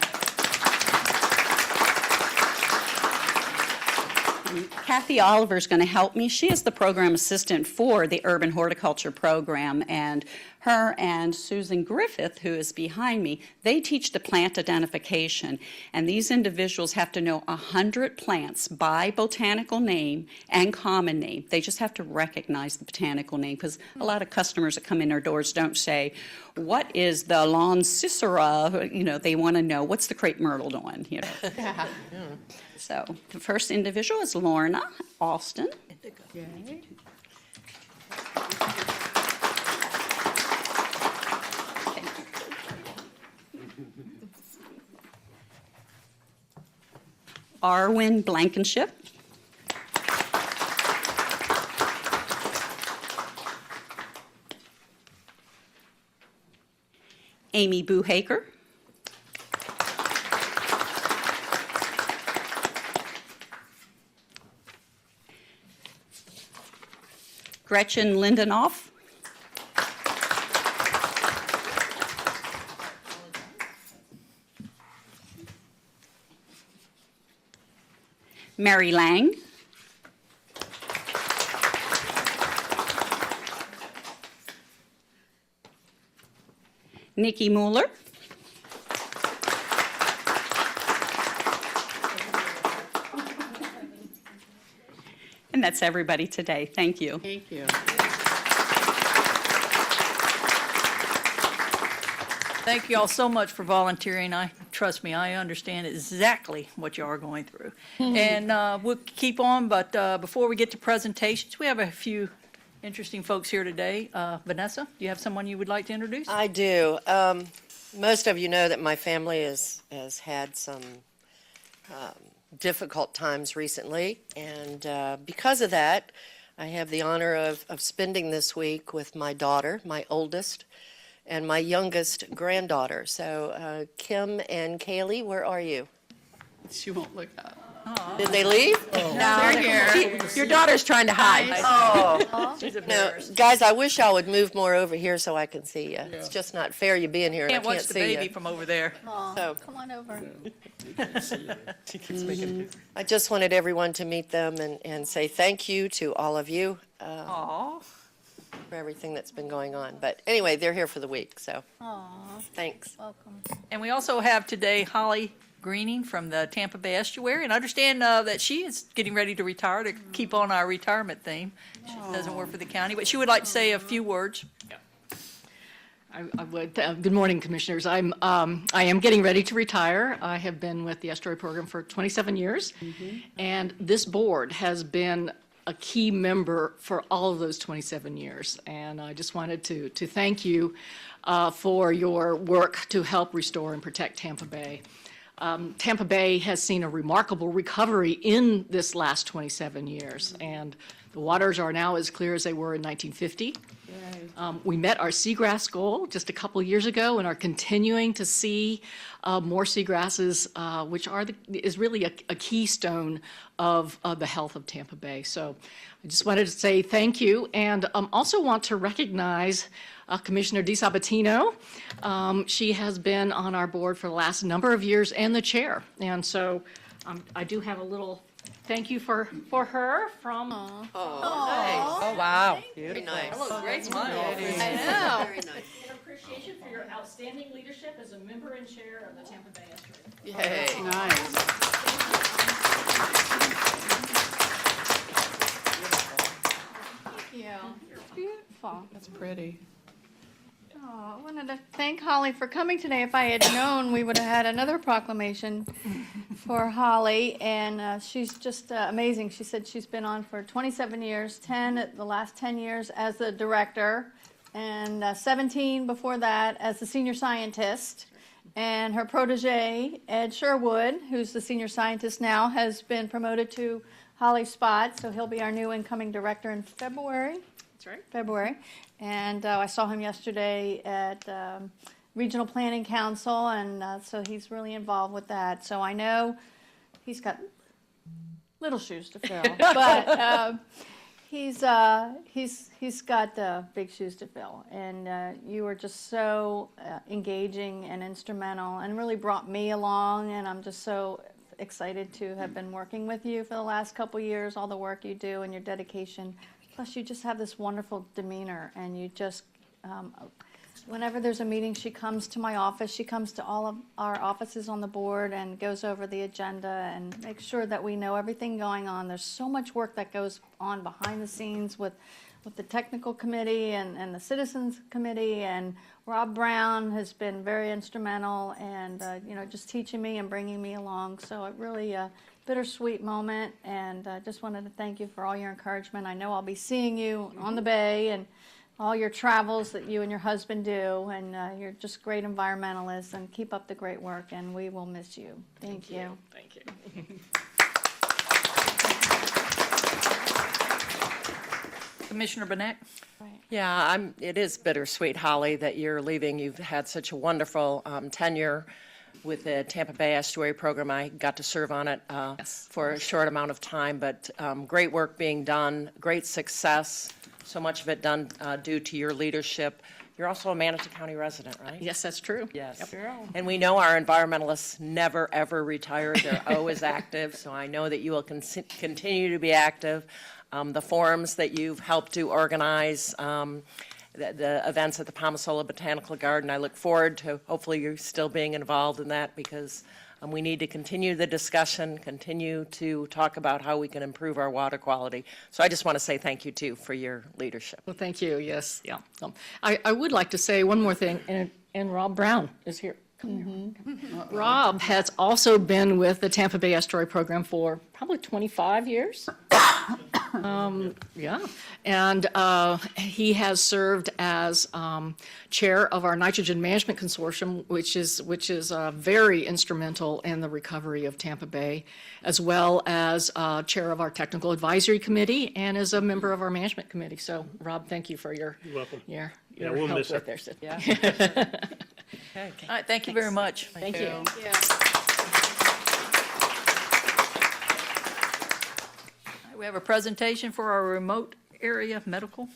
Speaker 22: Kathy Oliver is going to help me. She is the program assistant for the Urban Horticulture Program, and her and Susan Griffith, who is behind me, they teach the plant identification, and these individuals have to know 100 plants by botanical name and common name. They just have to recognize the botanical name, because a lot of customers that come in our doors don't say, what is the Loncicera? You know, they want to know, what's the crepe myrtle doing? You know.
Speaker 3: Yeah.
Speaker 22: So the first individual is Lorna Austin.
Speaker 3: Yay.
Speaker 22: Arwen Blankenship. Amy Buhaker. Gretchen Lindenoff. Mary Lang. Nikki Mueller. And that's everybody today. Thank you.
Speaker 3: Thank you.
Speaker 2: Thank you all so much for volunteering. Trust me, I understand exactly what you are going through. And we'll keep on, but before we get to presentations, we have a few interesting folks here today. Vanessa, do you have someone you would like to introduce?
Speaker 1: I do. Most of you know that my family has had some difficult times recently, and because of that, I have the honor of spending this week with my daughter, my oldest, and my youngest granddaughter. So Kim and Kaylee, where are you?
Speaker 3: She won't look up.
Speaker 1: Did they leave?
Speaker 3: They're here.
Speaker 7: Your daughter's trying to hide.
Speaker 1: Oh, no, guys, I wish y'all would move more over here so I can see you. It's just not fair you being here and I
Speaker 2: Can't
Speaker 1: can't
Speaker 2: watch the
Speaker 1: see
Speaker 2: baby
Speaker 1: you.
Speaker 2: from over there.
Speaker 1: So
Speaker 10: Come on over.
Speaker 1: I just wanted everyone to meet them and say thank you to all of you
Speaker 2: Aw.
Speaker 1: for everything that's been going on. But anyway, they're here for the week, so
Speaker 10: Aw,
Speaker 1: thanks.
Speaker 10: welcome.
Speaker 2: And we also have today Holly Greening from the Tampa Bay Estuary, and I understand that she is getting ready to retire to keep on our retirement theme. She doesn't work for the county, but she would like to say a few words.
Speaker 9: I would. Good morning, Commissioners. I am getting ready to retire. I have been with the Estuary Program for 27 years, and this board has been a key member for all of those 27 years. And I just wanted to thank you for your work to help restore and protect Tampa Bay. Tampa Bay has seen a remarkable recovery in this last 27 years, and the waters are now as clear as they were in 1950. We met our seagrass goal just a couple years ago and are continuing to see more seagrasses, which is really a keystone of the health of Tampa Bay. So I just wanted to say thank you, and also want to recognize Commissioner DiSabatino. She has been on our board for the last number of years and the chair. And so I do have a little thank you for her from.
Speaker 7: Oh, wow.
Speaker 1: Very nice.
Speaker 2: Great smile.
Speaker 10: I know.
Speaker 1: Very nice.
Speaker 9: In appreciation for your outstanding leadership as a member and chair of the Tampa Bay Estuary.
Speaker 1: Yay.
Speaker 3: Nice.
Speaker 10: Thank you. Beautiful.
Speaker 3: That's pretty.
Speaker 8: Oh, I wanted to thank Holly for coming today. If I had known, we would have had another proclamation for Holly, and she's just amazing. She said she's been on for 27 years, the last 10 years as the director, and 17 before that as the senior scientist. And her protege, Ed Sherwood, who's the senior scientist now, has been promoted to Holly's spot, so he'll be our new incoming director in February.
Speaker 9: That's right.
Speaker 8: February. And I saw him yesterday at Regional Planning Council, and so he's really involved with that. So I know he's got little shoes to fill, but he's got big shoes to fill. And you were just so engaging and instrumental, and really brought me along. And I'm just so excited to have been working with you for the last couple years. All the work you do and your dedication. Plus, you just have this wonderful demeanor, and you just, whenever there's a meeting, she comes to my office. She comes to all of our offices on the board and goes over the agenda and makes sure that we know everything going on. There's so much work that goes on behind the scenes with the technical committee and the citizens committee, and Rob Brown has been very instrumental and just teaching me and bringing me along. So it really bittersweet moment, and just wanted to thank you for all your encouragement. I know I'll be seeing you on the Bay and all your travels that you and your husband do, and you're just great environmentalists, and keep up the great work, and we will miss you. Thank you.
Speaker 9: Thank you.
Speaker 2: Commissioner Burnett?
Speaker 7: Yeah, it is bittersweet, Holly, that you're leaving. You've had such a wonderful tenure with the Tampa Bay Estuary Program. I got to serve on it for a short amount of time, but great work being done, great success, so much of it done due to your leadership. You're also a Manatee County resident, right?
Speaker 9: Yes, that's true.
Speaker 7: Yes. And we know our environmentalists never, ever retire. They're always active, so I know that you will continue to be active. The forums that you've helped to organize, the events at the Palmasola Botanical Garden. I look forward to hopefully you still being involved in that, because we need to continue the discussion, continue to talk about how we can improve our water quality. So I just want to say thank you, too, for your leadership.
Speaker 9: Well, thank you. Yes, yeah. I would like to say one more thing, and Rob Brown is here. Rob has also been with the Tampa Bay Estuary Program for probably 25 years. Yeah, and he has served as chair of our Nitrogen Management Consortium, which is very instrumental in the recovery of Tampa Bay, as well as chair of our Technical Advisory Committee, and as a member of our Management Committee. So, Rob, thank you for your
Speaker 6: we'll
Speaker 9: help
Speaker 6: miss her.
Speaker 9: with there. So.
Speaker 7: Yeah.
Speaker 2: All right, thank you very much.
Speaker 9: Thank you.
Speaker 2: We have a presentation for our remote area medical.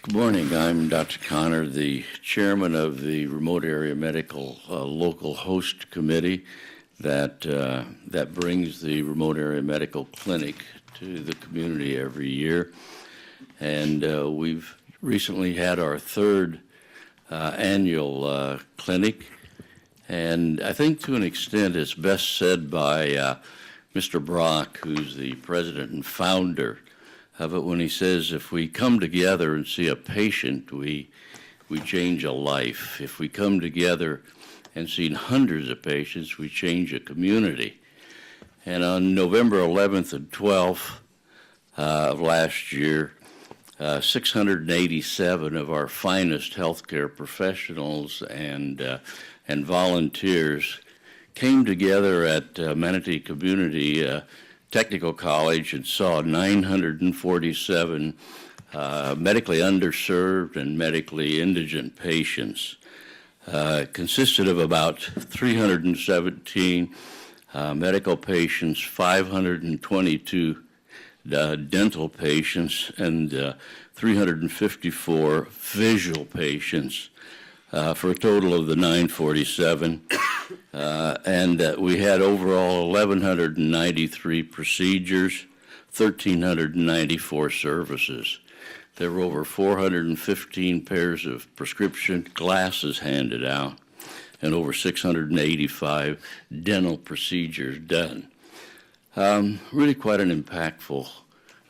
Speaker 11: Good morning. I'm Dr. Connor, the chairman of the Remote Area Medical Local Host Committee that brings the Remote Area Medical Clinic to the community every year. And we've recently had our third annual clinic. And I think to an extent it's best said by Mr. Brock, who's the president and founder of it, when he says, if we come together and see a patient, we change a life. If we come together and see hundreds of patients, we change a community. And on November 11th and 12th of last year, 687 of our finest healthcare professionals and volunteers came together at Manatee Community Technical College and saw 947 medically underserved and medically indigent patients. Consisted of about 317 medical patients, 522 dental patients, and 354 visual patients, for a total of the 947. And we had overall 1,193 procedures, 1,394 services. There were over 415 pairs of prescription glasses handed out and over 685 dental procedures done. Really quite an impactful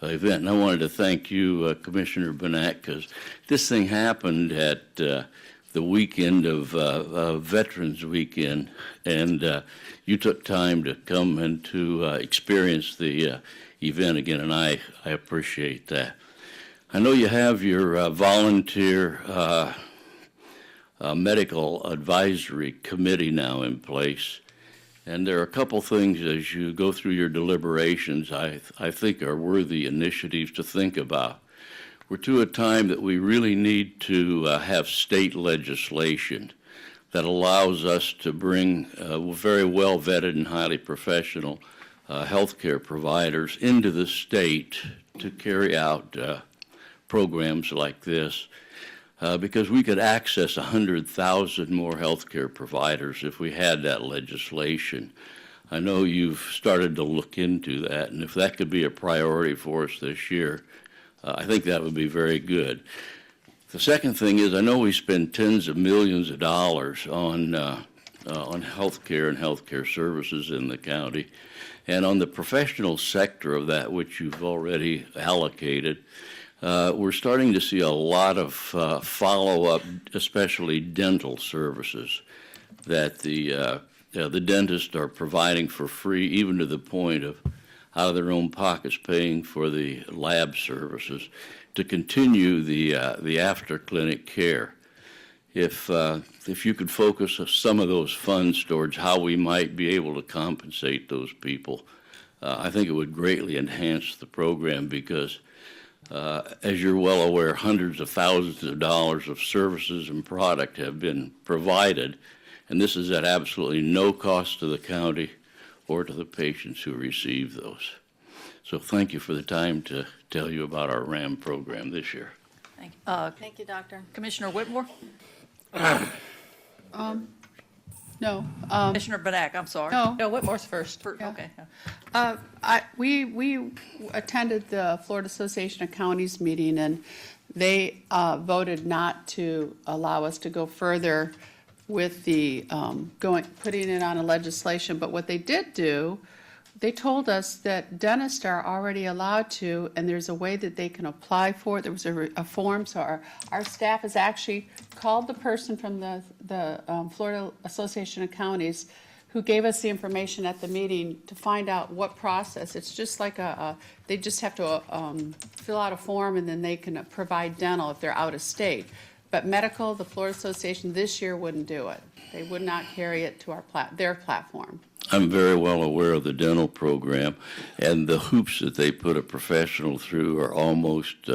Speaker 11: event. And I wanted to thank you, Commissioner Benak, because this thing happened at the weekend of Veterans Weekend, and you took time to come and to experience the event again, and I appreciate that. I know you have your volunteer medical advisory committee now in place, and there are a couple things as you go through your deliberations I think are worthy initiatives to think about. We're to a time that we really need to have state legislation that allows us to bring very well vetted and highly professional healthcare providers into the state to carry out programs like this, because we could access 100,000 more healthcare providers if we had that legislation. I know you've started to look into that, and if that could be a priority for us this year, I think that would be very good. The second thing is, I know we spend tens of millions of dollars on healthcare and healthcare services in the county, and on the professional sector of that, which you've already allocated, we're starting to see a lot of follow-up, especially dental services, that the dentists are providing for free, even to the point of out of their own pockets paying for the lab services to continue the after-clinic care. If you could focus some of those funds towards how we might be able to compensate those people, I think it would greatly enhance the program, because as you're well aware, hundreds of thousands of dollars of services and product have been provided, and this is at absolutely no cost to the county or to the patients who receive those. So thank you for the time to tell you about our RAM program this year.
Speaker 2: Thank you.
Speaker 8: Thank you, Doctor.
Speaker 2: Commissioner Whitmore?
Speaker 3: No.
Speaker 2: Commissioner Benak, I'm sorry.
Speaker 3: No.
Speaker 2: Whitmore's first. Okay.
Speaker 3: We attended the Florida Association of Counties meeting, and they voted not to allow us to go further with the putting it on a legislation. But what they did do, they told us that dentists are already allowed to, and there's a way that they can apply for it. There was a form, so our staff has actually called the person from the Florida Association of Counties who gave us the information at the meeting to find out what process. It's just like they just have to fill out a form, and then they can provide dental if they're out of state. But medical, the Florida Association this year wouldn't do it. They would not carry it to their platform.
Speaker 11: I'm very well aware of the dental program, and the hoops that they put a professional through are almost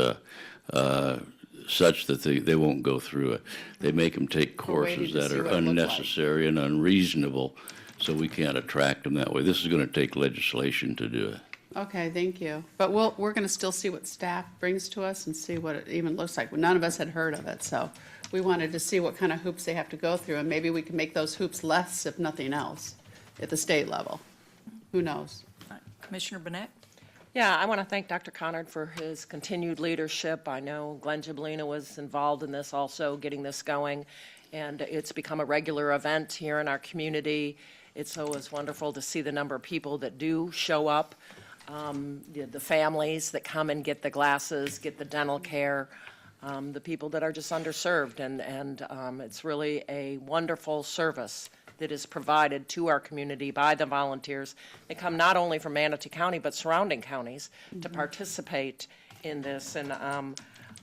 Speaker 11: such that they won't go through it. They make them take courses that are unnecessary and unreasonable, so we can't attract them that way. This is going to take legislation to do it.
Speaker 3: Okay, thank you. But we're going to still see what staff brings to us and see what it even looks like. None of us had heard of it, so we wanted to see what kind of hoops they have to go through, and maybe we can make those hoops less, if nothing else, at the state level. Who knows?
Speaker 2: Commissioner Benak?
Speaker 7: Yeah, I want to thank Dr. Conard for his continued leadership. I know Glenn Gibolina was involved in this also, getting this going, and it's become a regular event here in our community. It's always wonderful to see the number of people that do show up, the families that come and get the glasses, get the dental care, the people that are just underserved, and it's really a wonderful service that is provided to our community by the volunteers. They come not only from Manatee County, but surrounding counties to participate in this. And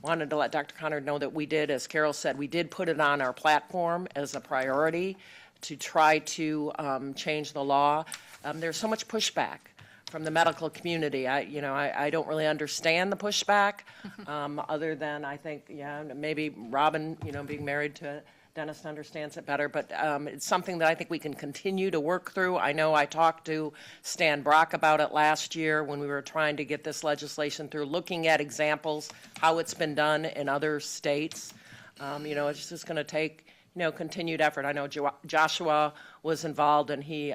Speaker 7: wanted to let Dr. Conard know that we did, as Carol said, we did put it on our platform as a priority to try to change the law. There's so much pushback from the medical community. I don't really understand the pushback, other than I think, maybe Robin, being married to a dentist understands it better, but it's something that I think we can continue to work through. I know I talked to Stan Brock about it last year when we were trying to get this legislation through, looking at examples, how it's been done in other states. It's just going to take, continued effort. I know Joshua was involved, and he,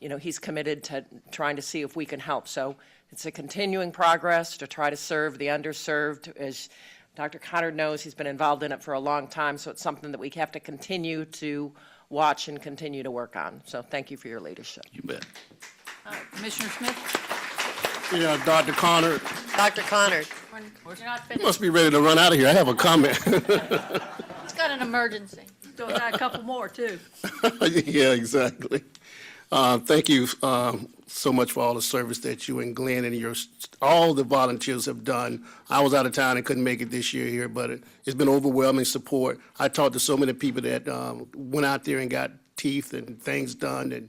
Speaker 7: he's committed to trying to see if we can help. So It's a continuing progress to try to serve the underserved. As Dr. Connor knows, he's been involved in it for a long time, so it's something that we have to continue to watch and continue to work on. So thank you for your leadership.
Speaker 11: You bet.
Speaker 2: All right, Commissioner Smith?
Speaker 4: Yeah, Dr. Connor,
Speaker 1: Dr. Connor.
Speaker 2: You're not
Speaker 4: you
Speaker 2: finished.
Speaker 4: must be ready to run out of here. I have a comment.
Speaker 8: It's got an emergency.
Speaker 2: Still got a couple more, too.
Speaker 4: Yeah, exactly. Thank you so much for all the service that you and Glenn and all the volunteers have done. I was out of town and couldn't make it this year here, but it's been overwhelming support. I talked to so many people that went out there and got teeth and things done and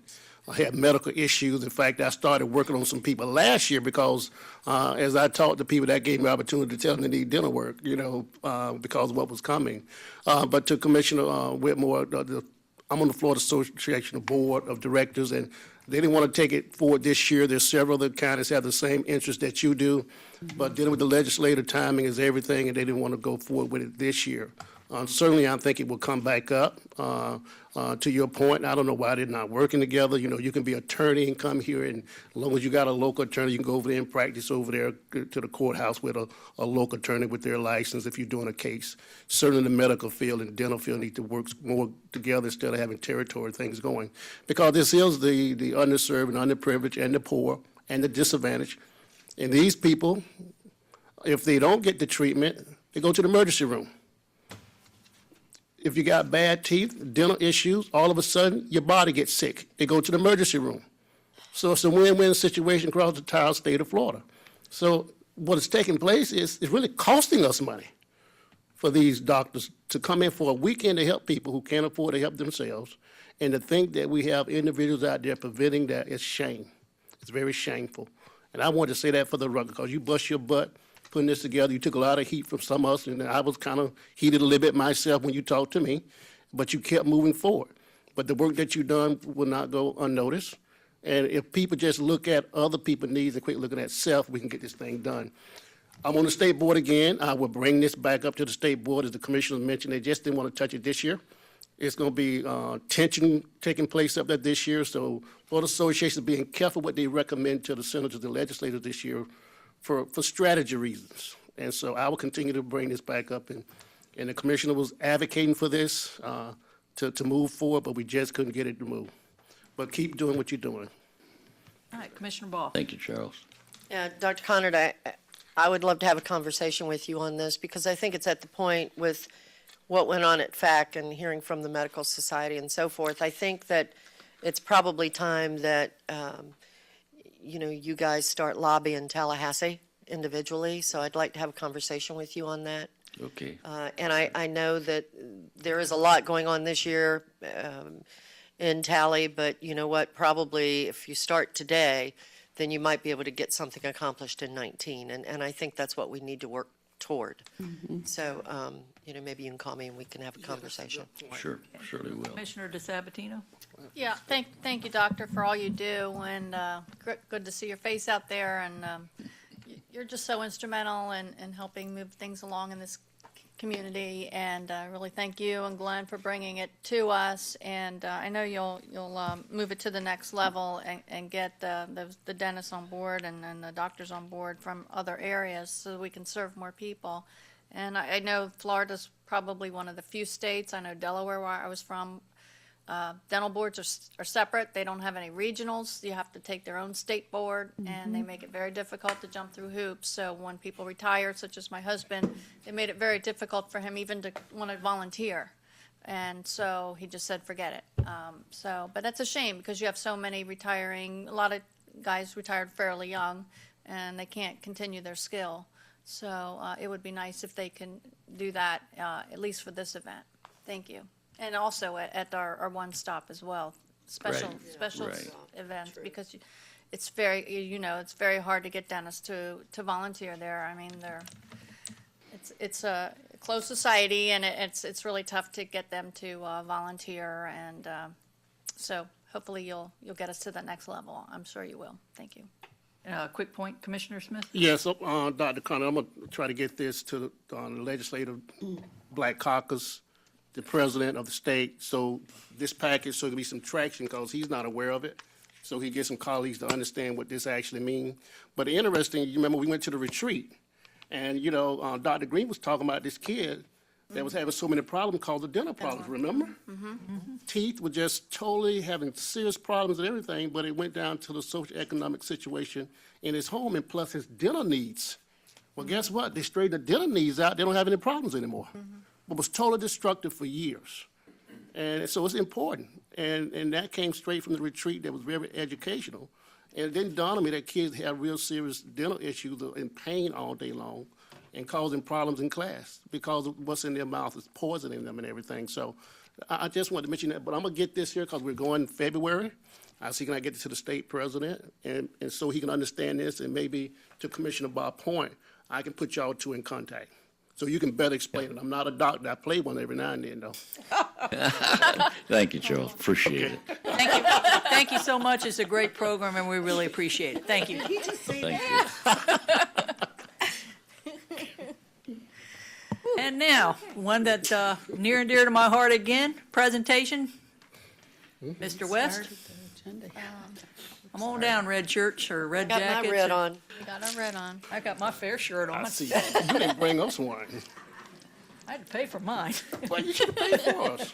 Speaker 4: had medical issues. In fact, I started working on some people last year because as I talked to people, that gave me opportunity to tell them they need dental work, because of what was coming. But to Commissioner Whitmore, I'm on the Florida Association Board of Directors, and they didn't want to take it forward this year. There's several other counties have the same interest that you do, but dealing with the legislative timing is everything, and they didn't want to go forward with it this year. Certainly, I think it will come back up. To your point, I don't know why they're not working together. You can be attorney and come here, and as long as you got a local attorney, you can go over there and practice over there to the courthouse with a local attorney with their license if you're doing a case. Certainly, the medical field and dental field need to work more together instead of having territory things going, because this is the underserved and underprivileged and the poor and the disadvantaged. And these people, if they don't get the treatment, they go to the emergency room. If you got bad teeth, dental issues, all of a sudden your body gets sick. They go to the emergency room. So it's a win-win situation across the entire state of Florida. So what is taking place is it's really costing us money for these doctors to come in for a weekend to help people who can't afford to help themselves. And to think that we have individuals out there preventing that is shame. It's very shameful. And I want to say that for the record, because you bust your butt putting this together. You took a lot of heat from some of us, and I was kind of heated a little bit myself when you talked to me, but you kept moving forward. But the work that you've done will not go unnoticed. And if people just look at other people's needs and quit looking at self, we can get this thing done. I'm on the state board again. I will bring this back up to the state board. As the commissioners mentioned, they just didn't want to touch it this year. It's going to be tension taking place up there this year. So Florida Association is being careful what they recommend to the senators and legislators this year for strategy reasons. And so I will continue to bring this back up. And the commissioner was advocating for this to move forward, but we just couldn't get it to move. But keep doing what you're doing.
Speaker 2: All right, Commissioner Ball.
Speaker 11: Thank you, Charles.
Speaker 1: Yeah, Dr. Conard, I would love to have a conversation with you on this, because I think it's at the point with what went on at FAC and hearing from the Medical Society and so forth. I think that it's probably time that you guys start lobbying Tallahassee individually, so I'd like to have a conversation with you on that.
Speaker 11: Okay.
Speaker 1: And I know that there is a lot going on this year in Tally, but you know what, probably if you start today, then you might be able to get something accomplished in 19, and I think that's what we need to work toward. So, maybe you can call me and we can have a conversation.
Speaker 11: Sure, surely will.
Speaker 2: Commissioner DeSabatino?
Speaker 8: Yeah, thank you, Doctor, for all you do, and good to see your face out there, and you're just so instrumental in helping move things along in this community, and really thank you and Glenn for bringing it to us, and I know you'll move it to the next level and get the dentists on board and the doctors on board from other areas so we can serve more people. And I know Florida's probably one of the few states, I know Delaware, where I was from, dental boards are separate. They don't have any regionals. You have to take their own state board, and they make it very difficult to jump through hoops. So when people retire, such as my husband, it made it very difficult for him even to want to volunteer. And so he just said, forget it. But that's a shame, because you have so many retiring. A lot of guys retired fairly young, and they can't continue their skill. So it would be nice if they can do that, at least for this event. Thank you. And also at our one stop as well, special
Speaker 11: Right.
Speaker 8: events, because it's very, it's very hard to get dentists to volunteer there. I mean, it's a closed society, and it's really tough to get them to volunteer, and so hopefully you'll get us to the next level. I'm sure you will. Thank you.
Speaker 2: Quick point, Commissioner Smith?
Speaker 4: Yes, Dr. Conner, I'm going to try to get this to the legislative Black Caucus, the president of the state, so this package, so there'll be some traction, because he's not aware of it. so he gets some colleagues to understand what this actually means. But interesting, you remember we went to the retreat, and, you know, Dr. Green was talking about this kid that was having so many problems called the dental problems, remember? Teeth were just totally having serious problems and everything, but it went down to the socioeconomic situation in his home and plus his dental needs. Well, guess what? They straightened the dental needs out. They don't have any problems anymore. But was totally destructive for years. And so it's important. And that came straight from the retreat that was very educational. And it didn't dawn on me that kids have real serious dental issues in pain all day long and causing problems in class because of what's in their mouth is poisoning them and everything. So I just wanted to mention that, but I'm gonna get this here because we're going February. I see, can I get it to the state president? And so he can understand this, and maybe to Commissioner Bob Point, I can put y'all two in contact. So you can better explain it. I'm not a doctor. I play one every now and then, though.
Speaker 11: Thank you, Charles. Appreciate it.
Speaker 2: Thank you. Thank you so much. It's a great program, and we really appreciate it. Thank you.
Speaker 11: Thank you.
Speaker 2: And now, one that near and dear to my heart again, presentation. Mr. West. Come on down, red shirts or red jackets.
Speaker 1: Got my red on.
Speaker 8: We got our red on.
Speaker 2: I got my fair shirt on.
Speaker 4: I see. You didn't bring us one.
Speaker 2: I had to pay for mine.
Speaker 4: Well, you should have paid for us.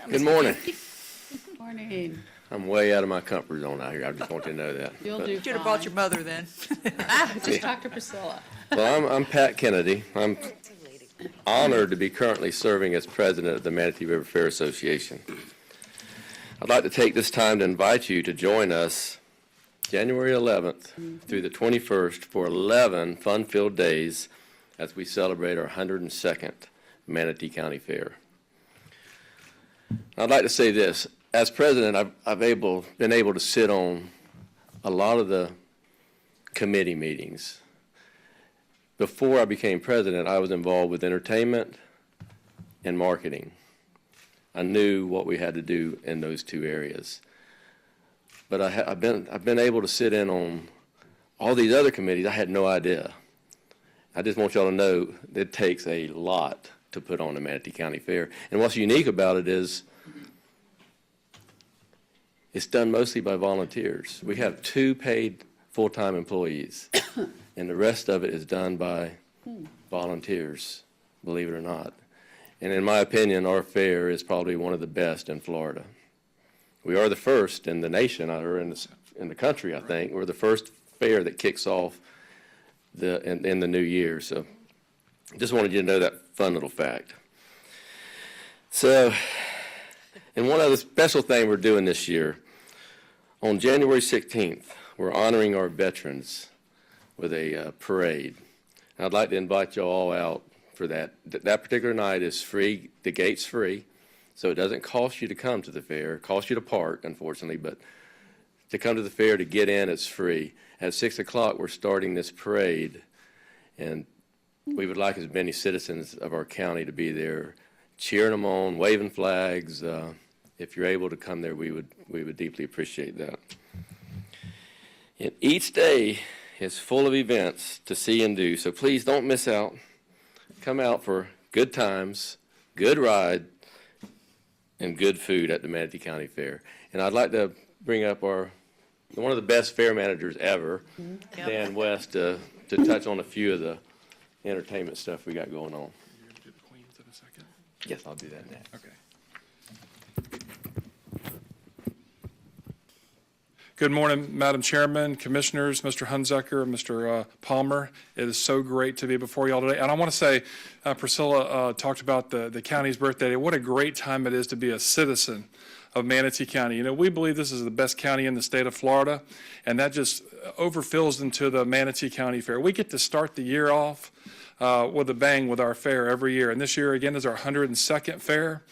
Speaker 12: Good morning.
Speaker 3: Morning.
Speaker 12: I'm way out of my comfort zone out here. I just want you to know that.
Speaker 3: You'll
Speaker 12: But-
Speaker 3: do
Speaker 2: Should have brought your mother then.
Speaker 3: Just talk to Priscilla.
Speaker 12: Well, I'm Pat Kennedy. I'm honored to be currently serving as president of the Manatee River Fair Association. I'd like to take this time to invite you to join us January 11th through the 21st for 11 fun-filled days as we celebrate our 102nd Manatee County Fair. I'd like to say this. As president, I've been able to sit on a lot of the committee meetings. Before I became president, I was involved with entertainment and marketing. I knew what we had to do in those two areas. But I've been able to sit in on all these other committees. I had no idea. I just want y'all to know that it takes a lot to put on the Manatee County Fair. And what's unique about it is it's done mostly by volunteers. We have 2 paid full-time employees, and the rest of it is done by volunteers, believe it or not. And in my opinion, our fair is probably one of the best in Florida. We are the first in the nation, or in the country, I think. We're the first fair that kicks off in the new year. So just wanted you to know that fun little fact. So, and one other special thing we're doing this year, on January 16th, we're honoring our veterans with a parade. And I'd like to invite you all out for that. That particular night is free, the gate's free, so it doesn't cost you to come to the fair. It costs you to park, unfortunately, but to come to the fair, to get in, it's free. At 6 o'clock, we're starting this parade, and we would like as many citizens of our county to be there, cheering them on, waving flags. If you're able to come there, we would deeply appreciate that. And each day is full of events to see and do, so please don't miss out. Come out for good times, good ride, and good food at the Manatee County Fair. And I'd like to bring up one of the best fair managers ever, Dan West, to touch on a few of the entertainment stuff we got going on. Yes, I'll do that next.
Speaker 13: Okay. Good morning, Madam Chairman, Commissioners, Mr. Hunzeker, Mr. Palmer. It is so great to be before you all today. And I want to say, Priscilla talked about the county's birthday. What a great time it is to be a citizen of Manatee County. You know, we believe this is the best county in the state of Florida, and that just overfills into the Manatee County Fair. We get to start the year off with a bang with our fair every year. And this year, again, is our 102nd fair.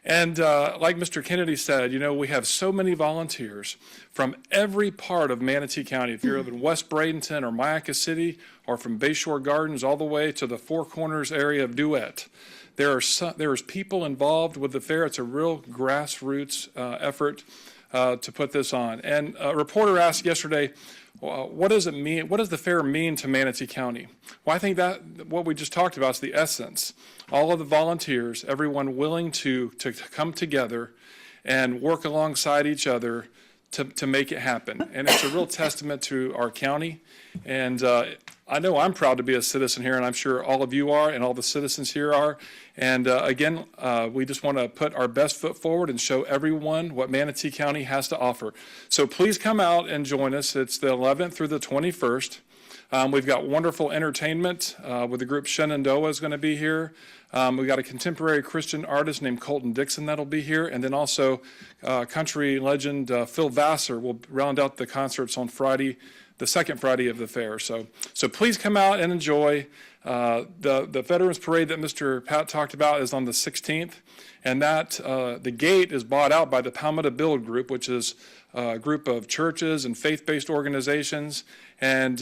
Speaker 13: And like Mr. Kennedy said, you know, we have so many volunteers from every part of Manatee County. If you're in West Bradenton or Mayaca City, or from Bayshore Gardens all the way to the Four Corners area of Duet, there's people involved with the fair. It's a real grassroots effort to put this on. And a reporter asked yesterday, what does it mean? What does the fair mean to Manatee County? Well, I think that what we just talked about is the essence. All of the volunteers, everyone willing to come together and work alongside each other to make it happen. And it's a real testament to our county. And I know I'm proud to be a citizen here, and I'm sure all of you are, and all the citizens here are. And again, we just want to put our best foot forward and show everyone what Manatee County has to offer. So please come out and join us. It's the 11th through the 21st. We've got wonderful entertainment with the group Shenandoah is going to be here. We've got a contemporary Christian artist named Colton Dixon that'll be here. And then also country legend Phil Vassar will round out the concerts on Friday, the second Friday of the fair. So please come out and enjoy. The Veterans Parade that Mr. Pat talked about is on the 16th. And that the gate is bought out by the Palmetto Build Group, which is a group of churches and faith-based organizations. And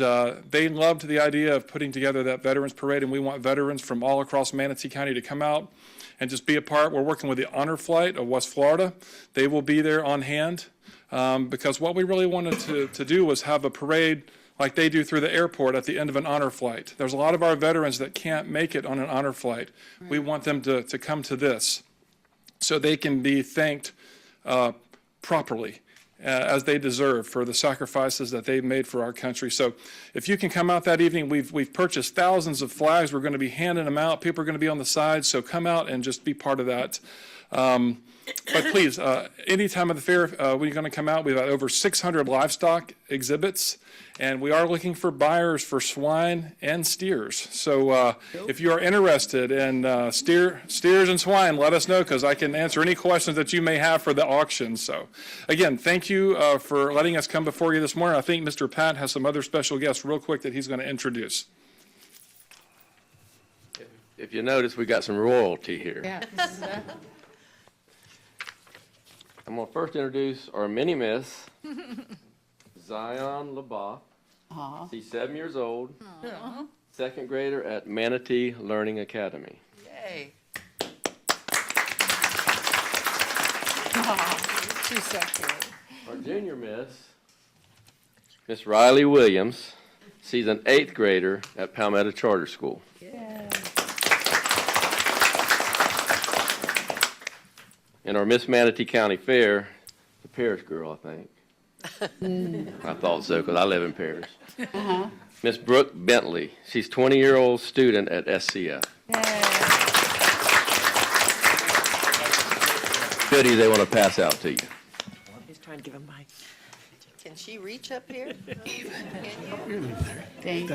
Speaker 13: they loved the idea of putting together that Veterans Parade, and we want veterans from all across Manatee County to come out and just be a part. We're working with the Honor Flight of West Florida. They will be there on hand because what we really wanted to do was have a parade like they do through the airport at the end of an honor flight. There's a lot of our veterans that can't make it on an honor flight. Right. We want them to come to this so they can be thanked properly as they deserve for the sacrifices that they've made for our country. So if you can come out that evening, we've purchased thousands of flags. We're going to be handing them out. People are going to be on the side, so come out and just be part of that. But please, any time of the fair, when you're going to come out, we've got over 600 livestock exhibits, and we are looking for buyers for swine and steers. So if you are interested in steers and swine, let us know, because I can answer any questions that you may have for the auction. So again, thank you for letting us come before you this morning. I think Mr. Pat has some other special guests real quick that he's going to introduce.
Speaker 12: If you notice, we got some royalty here.
Speaker 3: Yeah.
Speaker 12: I'm going to first introduce our mini miss, Zion LaBeouf. She's 7 years old, second grader at Manatee Learning Academy.
Speaker 2: Yay.
Speaker 3: She's so cute.
Speaker 12: Our junior Miss Riley Williams. She's an 8th grader at Palmetto Charter School. And our Miss Manatee County Fair, the Paris girl, I think. I thought so, because I live in Paris. Miss Brooke Bentley. She's a 20-year-old student at SCF. Goodies they want to pass out to you.
Speaker 7: He's trying to give him my.
Speaker 1: Can she reach up here?
Speaker 3: Thank you.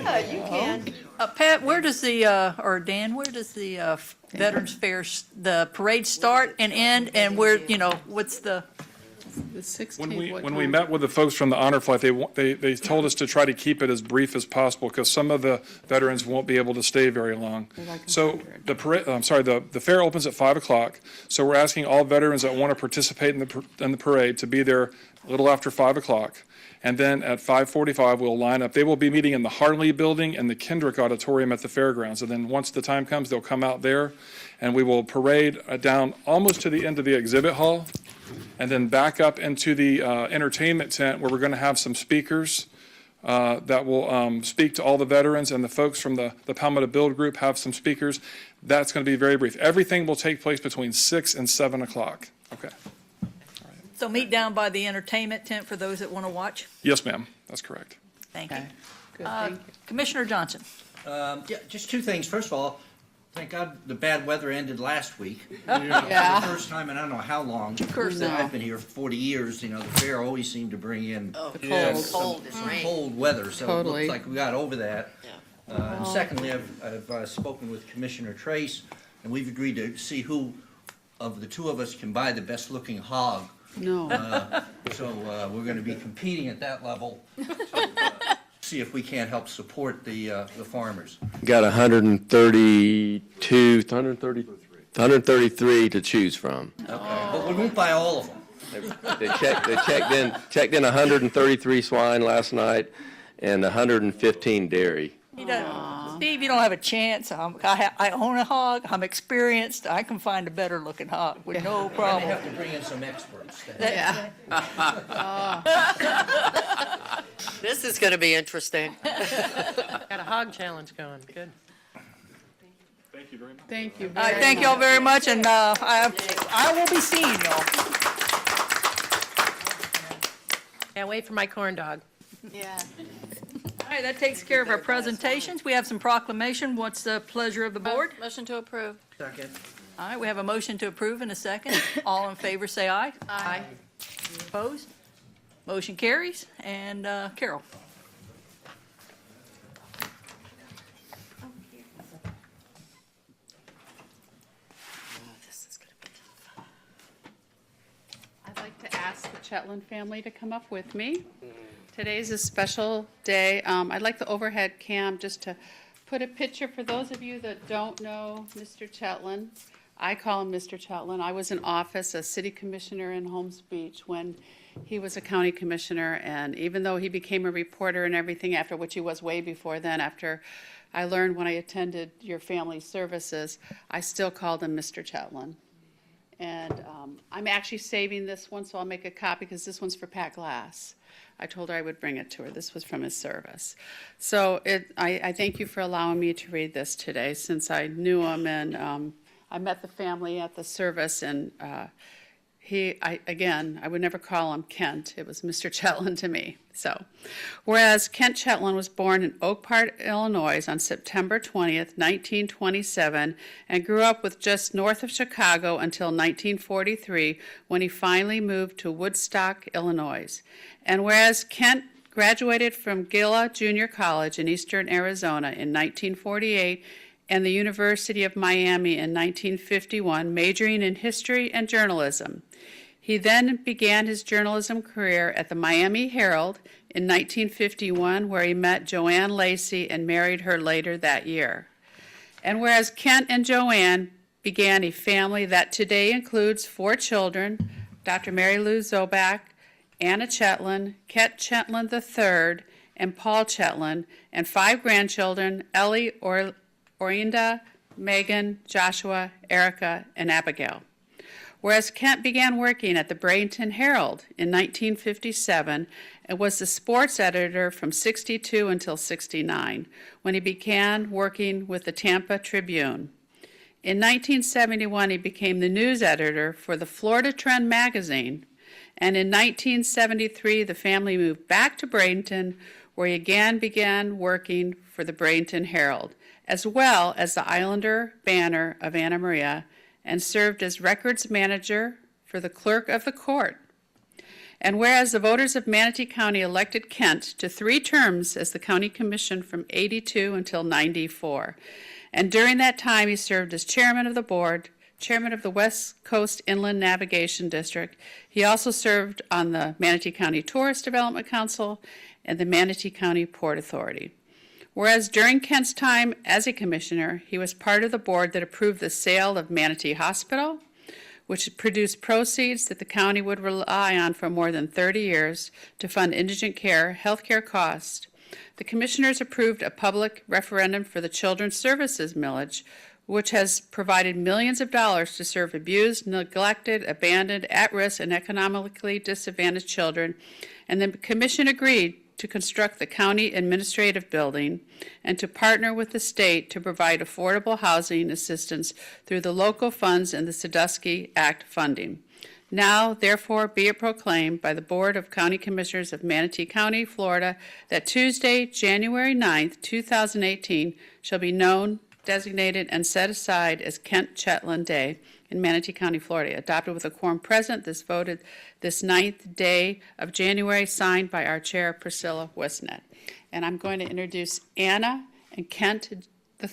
Speaker 1: Yeah, you can.
Speaker 2: Pat, where does the, or Dan, where does the Veterans Fair, the parade start and end, and where, what's the?
Speaker 3: The 16th.
Speaker 13: When we met with the folks from the Honor Flight, they told us to try to keep it as brief as possible because some of the veterans won't be able to stay very long. So the parade, the fair opens at 5 o'clock. So we're asking all veterans that want to participate in the parade to be there a little after 5 o'clock. And then at 5:45, we'll line up. They will be meeting in the Harley Building and the Kendrick Auditorium at the fairgrounds. And then once the time comes, they'll come out there, and we will parade down almost to the end of the exhibit hall, and then back up into the entertainment tent where we're going to have some speakers that will speak to all the veterans, and the folks from the Palmetto Build Group have some speakers. That's going to be very brief. Everything will take place between 6 and 7 o'clock. Okay.
Speaker 2: So meet down by the entertainment tent for those that want to watch?
Speaker 13: Yes, ma'am. That's correct.
Speaker 2: Thank you.
Speaker 3: Good, thank you.
Speaker 2: Commissioner Johnson.
Speaker 14: Yeah, just two things. First of all, thank God the bad weather ended last week.
Speaker 3: Yeah.
Speaker 14: For the first time in I don't know how long. Of
Speaker 2: course.
Speaker 14: I've been here for 40 years. The fair always seemed to bring in
Speaker 1: Cold
Speaker 14: weather. So
Speaker 3: Totally.
Speaker 14: it looks like we got over that. And secondly, I've spoken with Commissioner Trace, and we've agreed to see who of the two of us can buy the best looking hog.
Speaker 3: No.
Speaker 14: So we're going to be competing at that level to see if we can't help support the farmers.
Speaker 12: Got 133 to choose from.
Speaker 14: Okay, but we won't buy all of them.
Speaker 12: They checked in 133 swine last night and 115 dairy.
Speaker 2: Steve, you don't have a chance. I own a hog. I'm experienced. I can find a better looking hog with no
Speaker 14: And they
Speaker 2: problem.
Speaker 14: have to bring in some experts.
Speaker 3: Yeah.
Speaker 1: This is going to be interesting.
Speaker 16: Got a hog challenge going. Good.
Speaker 13: Thank you very much.
Speaker 3: Thank you.
Speaker 2: All right, thank y'all very much, and I will be seeing y'all.
Speaker 16: Can't wait for my corn dog.
Speaker 8: Yeah.
Speaker 2: All right, that takes care of our presentations. We have some proclamation. What's the pleasure of the board?
Speaker 8: Motion to approve.
Speaker 14: Second.
Speaker 2: All right, we have a motion to approve in a second. All in favor, say aye.
Speaker 8: Aye.
Speaker 2: Opposed? Motion carries. And Carol.
Speaker 3: I'd like to ask the Chetland family to come up with me. Today's a special day. I'd like the overhead cam just to put a picture for those of you that don't know Mr. Chetland. I call him Mr. Chetland. I was in office as city commissioner in Holmes Beach when he was a county commissioner, and even though he became a reporter and everything after, which he was way before then, after I learned when I attended your family services, I still called him Mr. Chetland. And I'm actually saving this one, so I'll make a copy because this one's for Pat Glass. I told her I would bring it to her. This was from his service. So I thank you for allowing me to read this today, since I knew him, and I met the family at the service, and I would never call him Kent. It was Mr. Chetland to me. So, whereas Kent Chetland was born in Oak Park, Illinois on September 20th, 1927, and grew up with just north of Chicago until 1943, when he finally moved to Woodstock, Illinois. And whereas Kent graduated from Gila Junior College in eastern Arizona in 1948, and the University of Miami in 1951, majoring in history and journalism. He then began his journalism career at the Miami Herald in 1951, where he met Joanne Lacey and married her later that year. And whereas Kent and Joanne began a family that today includes 4 children, Dr. Mary Lou Zobak, Anna Chetland, Kent Chetland III, and Paul Chetland, and 5 grandchildren, Ellie Orinda, Megan, Joshua, Erica, and Abigail. Whereas Kent began working at the Bradenton Herald in 1957 and was the sports editor from 62 until 69, when he began working with the Tampa Tribune. In 1971, he became the news editor for the Florida Trend magazine, and in 1973, the family moved back to Bradenton, where he again began working for the Bradenton Herald, as well as the Islander Banner of Anna Maria, and served as records manager for the clerk of the court. And whereas the voters of Manatee County elected Kent to 3 terms as the county commission from 82 until 94, and during that time he served as chairman of the board, chairman of the West Coast Inland Navigation District. He also served on the Manatee County Tourist Development Council and the Manatee County Port Authority. Whereas during Kent's time as a commissioner, he was part of the board that approved the sale of Manatee Hospital, which produced proceeds that the county would rely on for more than 30 years to fund indigent care, health care costs. The commissioners approved a public referendum for the Children's Services millage, which has provided millions of dollars to serve abused, neglected, abandoned, at-risk, and economically disadvantaged children. And the commission agreed to construct the county administrative building and to partner with the state to provide affordable housing assistance through the local funds and the Sandusky Act funding. Now, therefore, be it proclaimed by the Board of County Commissioners of Manatee County, Florida, that Tuesday, January 9th, 2018, shall be known, designated, and set aside as Kent Chetland Day in Manatee County, Florida. Adopted with a quorum present, this voted this 9th day of January, signed by our chair, Priscilla Wisnet. And I'm going to introduce Anna and Kent the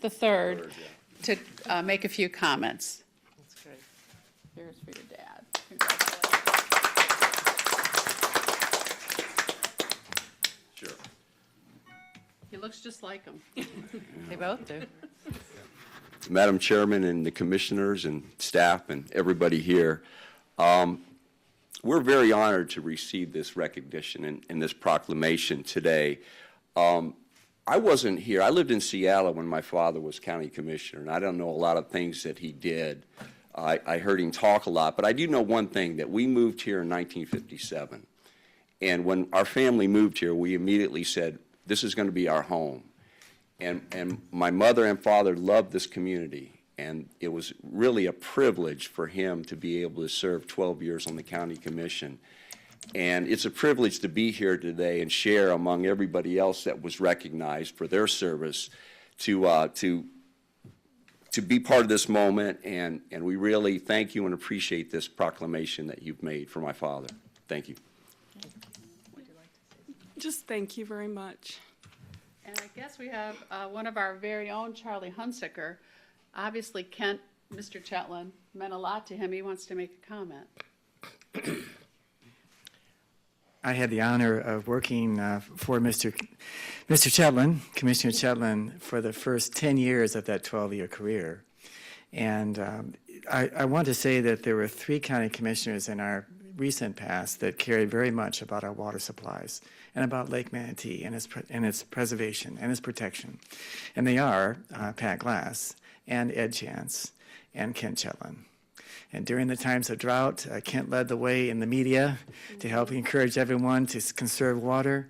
Speaker 3: third to make a few comments. That's great. Here's for your dad.
Speaker 17: Sure.
Speaker 3: He looks just like him.
Speaker 16: They both do.
Speaker 17: Madam Chairman and the commissioners and staff and everybody here, we're very honored to receive this recognition and this proclamation today. I wasn't here. I lived in Seattle when my father was county commissioner, and I don't know a lot of things that he did. I heard him talk a lot, but I do know one thing, that we moved here in 1957. And when our family moved here, we immediately said, this is going to be our home. And my mother and father loved this community, and it was really a privilege for him to be able to serve 12 years on the county commission. And it's a privilege to be here today and share among everybody else that was recognized for their service to be part of this moment, and we really thank you and appreciate this proclamation that you've made for my father. Thank you.
Speaker 15: Just thank you very much.
Speaker 3: And I guess we have one of our very own, Charlie Hunziker. Obviously, Kent, Mr. Chetland, meant a lot to him. He wants to make a comment.
Speaker 21: I had the honor of working for Mr. Chetland, Commissioner Chetland, for the first 10 years of that 12-year career. And I want to say that there were 3 county commissioners in our recent past that cared very much about our water supplies and about Lake Manatee and its preservation and its protection. And they are Pat Glass and Ed Chance and Kent Chetland. And during the times of drought, Kent led the way in the media to help encourage everyone to conserve water.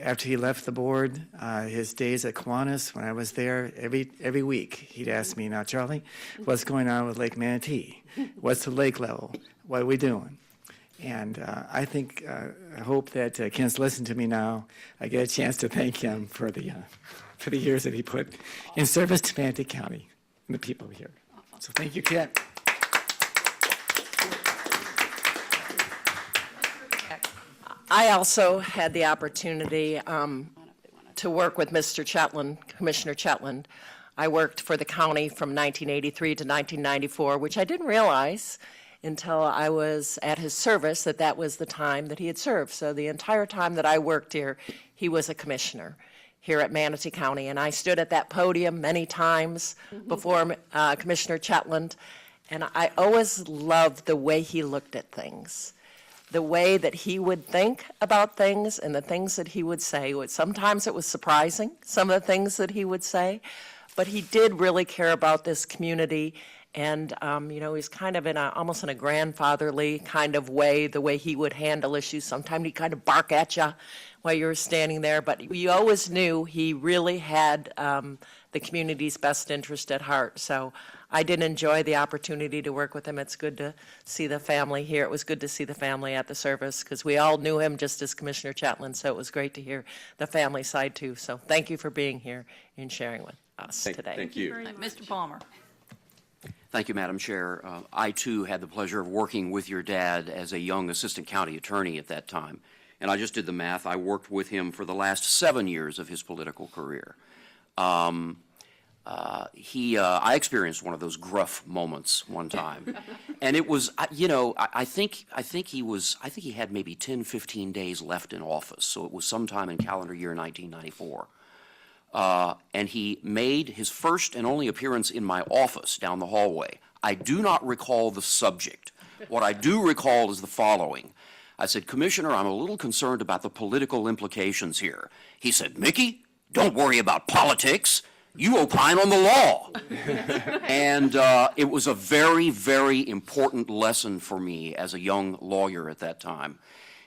Speaker 21: After he left the board, his days at Kiwanis, when I was there, every week, he'd ask me, now, Charlie, what's going on with Lake Manatee? What's the lake level? What are we doing? And I think, I hope that Kent's listened to me now. I get a chance to thank him for the years that he put in service to Manatee County and the people here. So thank you, Kent.
Speaker 7: I also had the opportunity to work with Mr. Chetland, Commissioner Chetland. I worked for the county from 1983 to 1994, which I didn't realize until I was at his service that was the time that he had served. So the entire time that I worked here, he was a commissioner here at Manatee County. And I stood at that podium many times before Commissioner Chetland, and I always loved the way he looked at things, the way that he would think about things and the things that he would say. Sometimes it was surprising, some of the things that he would say, but he did really care about this community. And, he's kind of almost in a grandfatherly kind of way, the way he would handle issues. Sometimes he'd kind of bark at you while you were standing there, but you always knew he really had the community's best interest at heart. So I did enjoy the opportunity to work with him. It's good to see the family here. It was good to see the family at the service because we all knew him just as Commissioner Chetland, so it was great to hear the family side too. So thank you for being here and sharing with us today.
Speaker 17: Thank you.
Speaker 2: Mr. Palmer.
Speaker 18: Thank you, Madam Chair. I, too, had the pleasure of working with your dad as a young assistant county attorney at that time. And I just did the math. I worked with him for the last 7 years of his political career. I experienced one of those gruff moments one time. And it was, I think he had maybe 10, 15 days left in office. So it was sometime in calendar year 1994. And he made his first and only appearance in my office down the hallway. I do not recall the subject. What I do recall is the following. I said, Commissioner, I'm a little concerned about the political implications here. He said, Mickey, don't worry about politics. You opine on the law. And it was a very, very important lesson for me as a young lawyer at that time.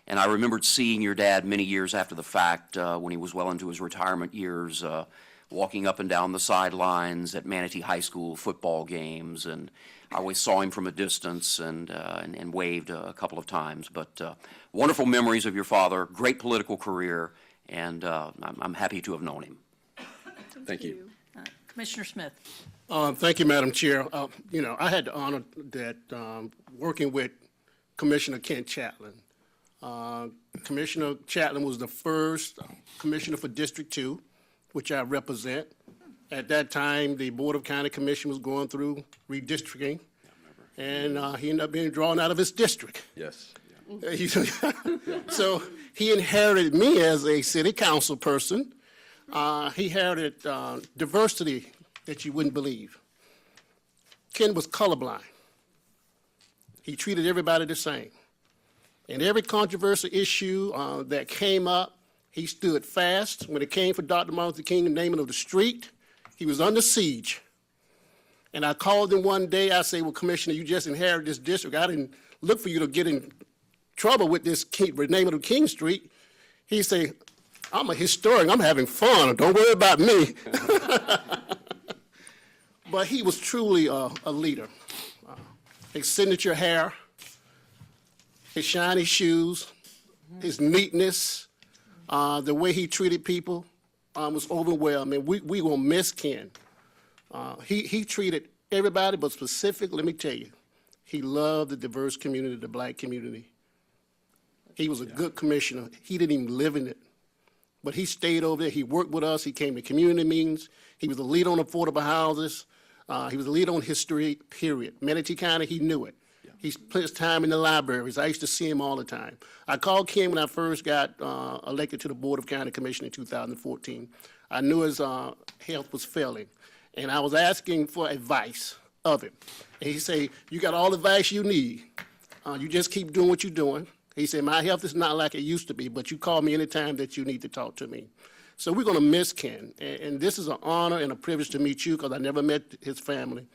Speaker 18: And I remembered seeing your dad many years after the fact when he was well into his retirement years, walking up and down the sidelines at Manatee High School football games. And I always saw him from a distance and waved a couple of times. But wonderful memories of your father, great political career, and I'm happy to have known him.
Speaker 17: Thank you.
Speaker 2: Commissioner Smith.
Speaker 4: Thank you, Madam Chair. I had the honor that working with Commissioner Kent Chetland. Commissioner Chetland was the first commissioner for District 2, which I represent. At that time, the Board of County Commission was going through redistricting, and he ended up being drawn out of his district.
Speaker 17: Yes.
Speaker 4: So he inherited me as a city council person. He inherited diversity that you wouldn't believe. Ken was colorblind. He treated everybody the same. And every controversial issue that came up, he stood fast. When it came for Dr. Martin Luther King, the naming of the street, he was under siege. And I called him one day. I said, well, Commissioner, you just inherited this district. I didn't look for you to get trouble with this name of King Street. He say, I'm a historian, I'm having fun, don't worry about me. But he was truly a leader. His signature hair, his shiny shoes, his neatness, the way he treated people was overwhelming. We will miss Ken. He treated everybody, but specifically, let me tell you, he loved the diverse community, the black community. He was a good commissioner. He didn't even live in it. But he stayed over there. He worked with us. He came to community meetings. He was a leader on affordable houses. He was a leader on history, period. Manatee County, he knew it. He spent his time in the libraries. I used to see him all the time. I called Ken when I first got elected to the Board of County Commission in 2014. I knew his health was failing, and I was asking for advice of him. And he said, you got all the advice you need. You just keep doing what you're doing. He said, my health is not like it used to be, but you call me anytime that you need to talk to me. So we're going to miss Ken, and this is an honor and a privilege to meet you because I never met his family.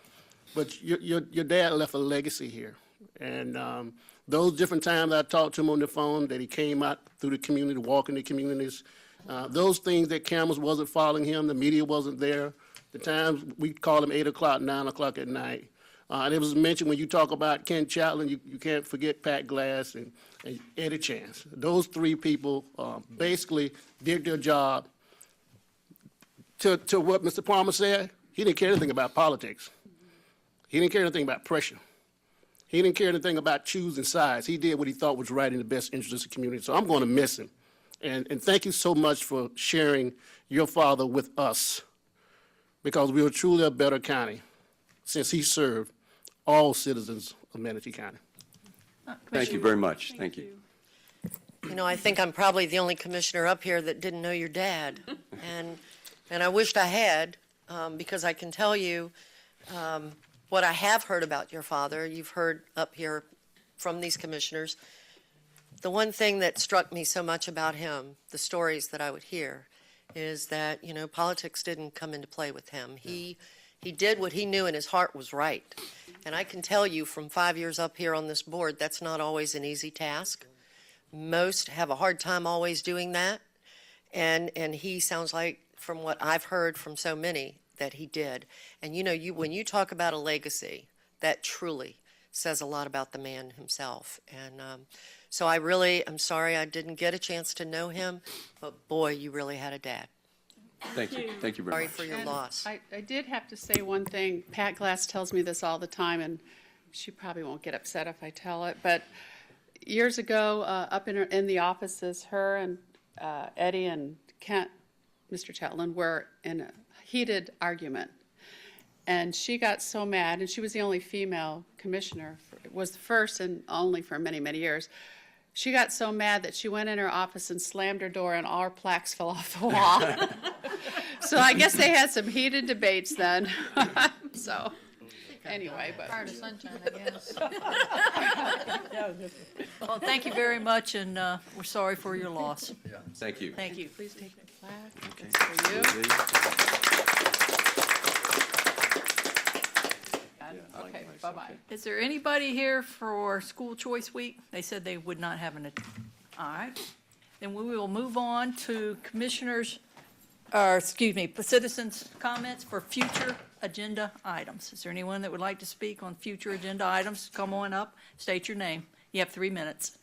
Speaker 4: But your dad left a legacy here. And those different times I talked to him on the phone, that he came out through the community, walking the communities, those things that cameras wasn't following him, the media wasn't there, the times we called him 8 o'clock, 9 o'clock at night. And it was mentioned when you talk about Ken Chaplin, you can't forget Pat Glass and Eddie Chance. Those three people basically did their job. To what Mr. Palmer said, he didn't care anything about politics. He didn't care anything about pressure. He didn't care anything about choosing sides. He did what he thought was right in the best interest of the community. So I'm going to miss him. And thank you so much for sharing your father with us, because we are truly a better county since he served all citizens of Manatee County.
Speaker 17: Thank you very much. Thank you.
Speaker 1: You know, I think I'm probably the only commissioner up here that didn't know your dad. And I wished I had, because I can tell you what I have heard about your father. You've heard up here from these commissioners. The one thing that struck me so much about him, the stories that I would hear, is that, you know, politics didn't come into play with him. He did what he knew in his heart was right. And I can tell you from 5 years up here on this board, that's not always an easy task. Most have a hard time always doing that. And he sounds like, from what I've heard from so many, that he did. And you know, when you talk about a legacy, that truly says a lot about the man himself. And so I really am sorry I didn't get a chance to know him, but boy, you really had a dad.
Speaker 17: Thank you. Thank you very much.
Speaker 1: Sorry for your loss.
Speaker 3: I did have to say one thing. Pat Glass tells me this all the time, and she probably won't get upset if I tell it, but years ago, up in the offices, her and Eddie and Kent, Mr. Chetland, were in a heated argument. And she got so mad, and she was the only female commissioner, was the first and only for many, many years. She got so mad that she went in her office and slammed her door, and all her plaques fell off the wall. So I guess they had some heated debates then. So anyway, but.
Speaker 2: Part of sunshine, I guess. Well, thank you very much, and we're sorry for your loss.
Speaker 17: Thank you.
Speaker 2: Thank you.
Speaker 3: Please take the plaque. It's for you. Okay, bye-bye.
Speaker 2: Is there anybody here for School Choice Week? They said they would not have an, all right. Then we will move on to commissioners, or excuse me, citizens' comments for future agenda items. Is there anyone that would like to speak on future agenda items? Come on up, state your name. You have 3 minutes.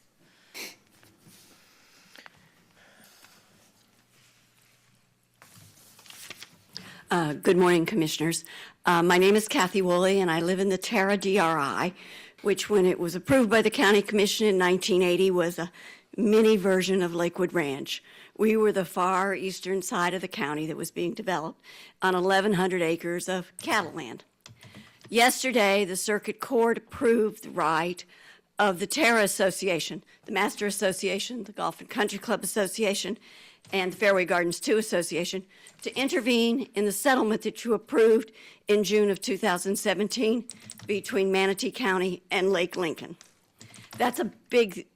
Speaker 19: Good morning, Commissioners. My name is Kathy Woolley, and I live in the Terra DRI, which, when it was approved by the County Commission in 1980, was a mini version of Lakewood Ranch. We were the far eastern side of the county that was being developed on 1,100 acres of cattle land. Yesterday, the Circuit Court approved the right of the Terra Association, the Master Association, the Golf and Country Club Association, and the Fairway Gardens 2 Association to intervene in the settlement that you approved in June of 2017 between Manatee County and Lake Lincoln. That's a big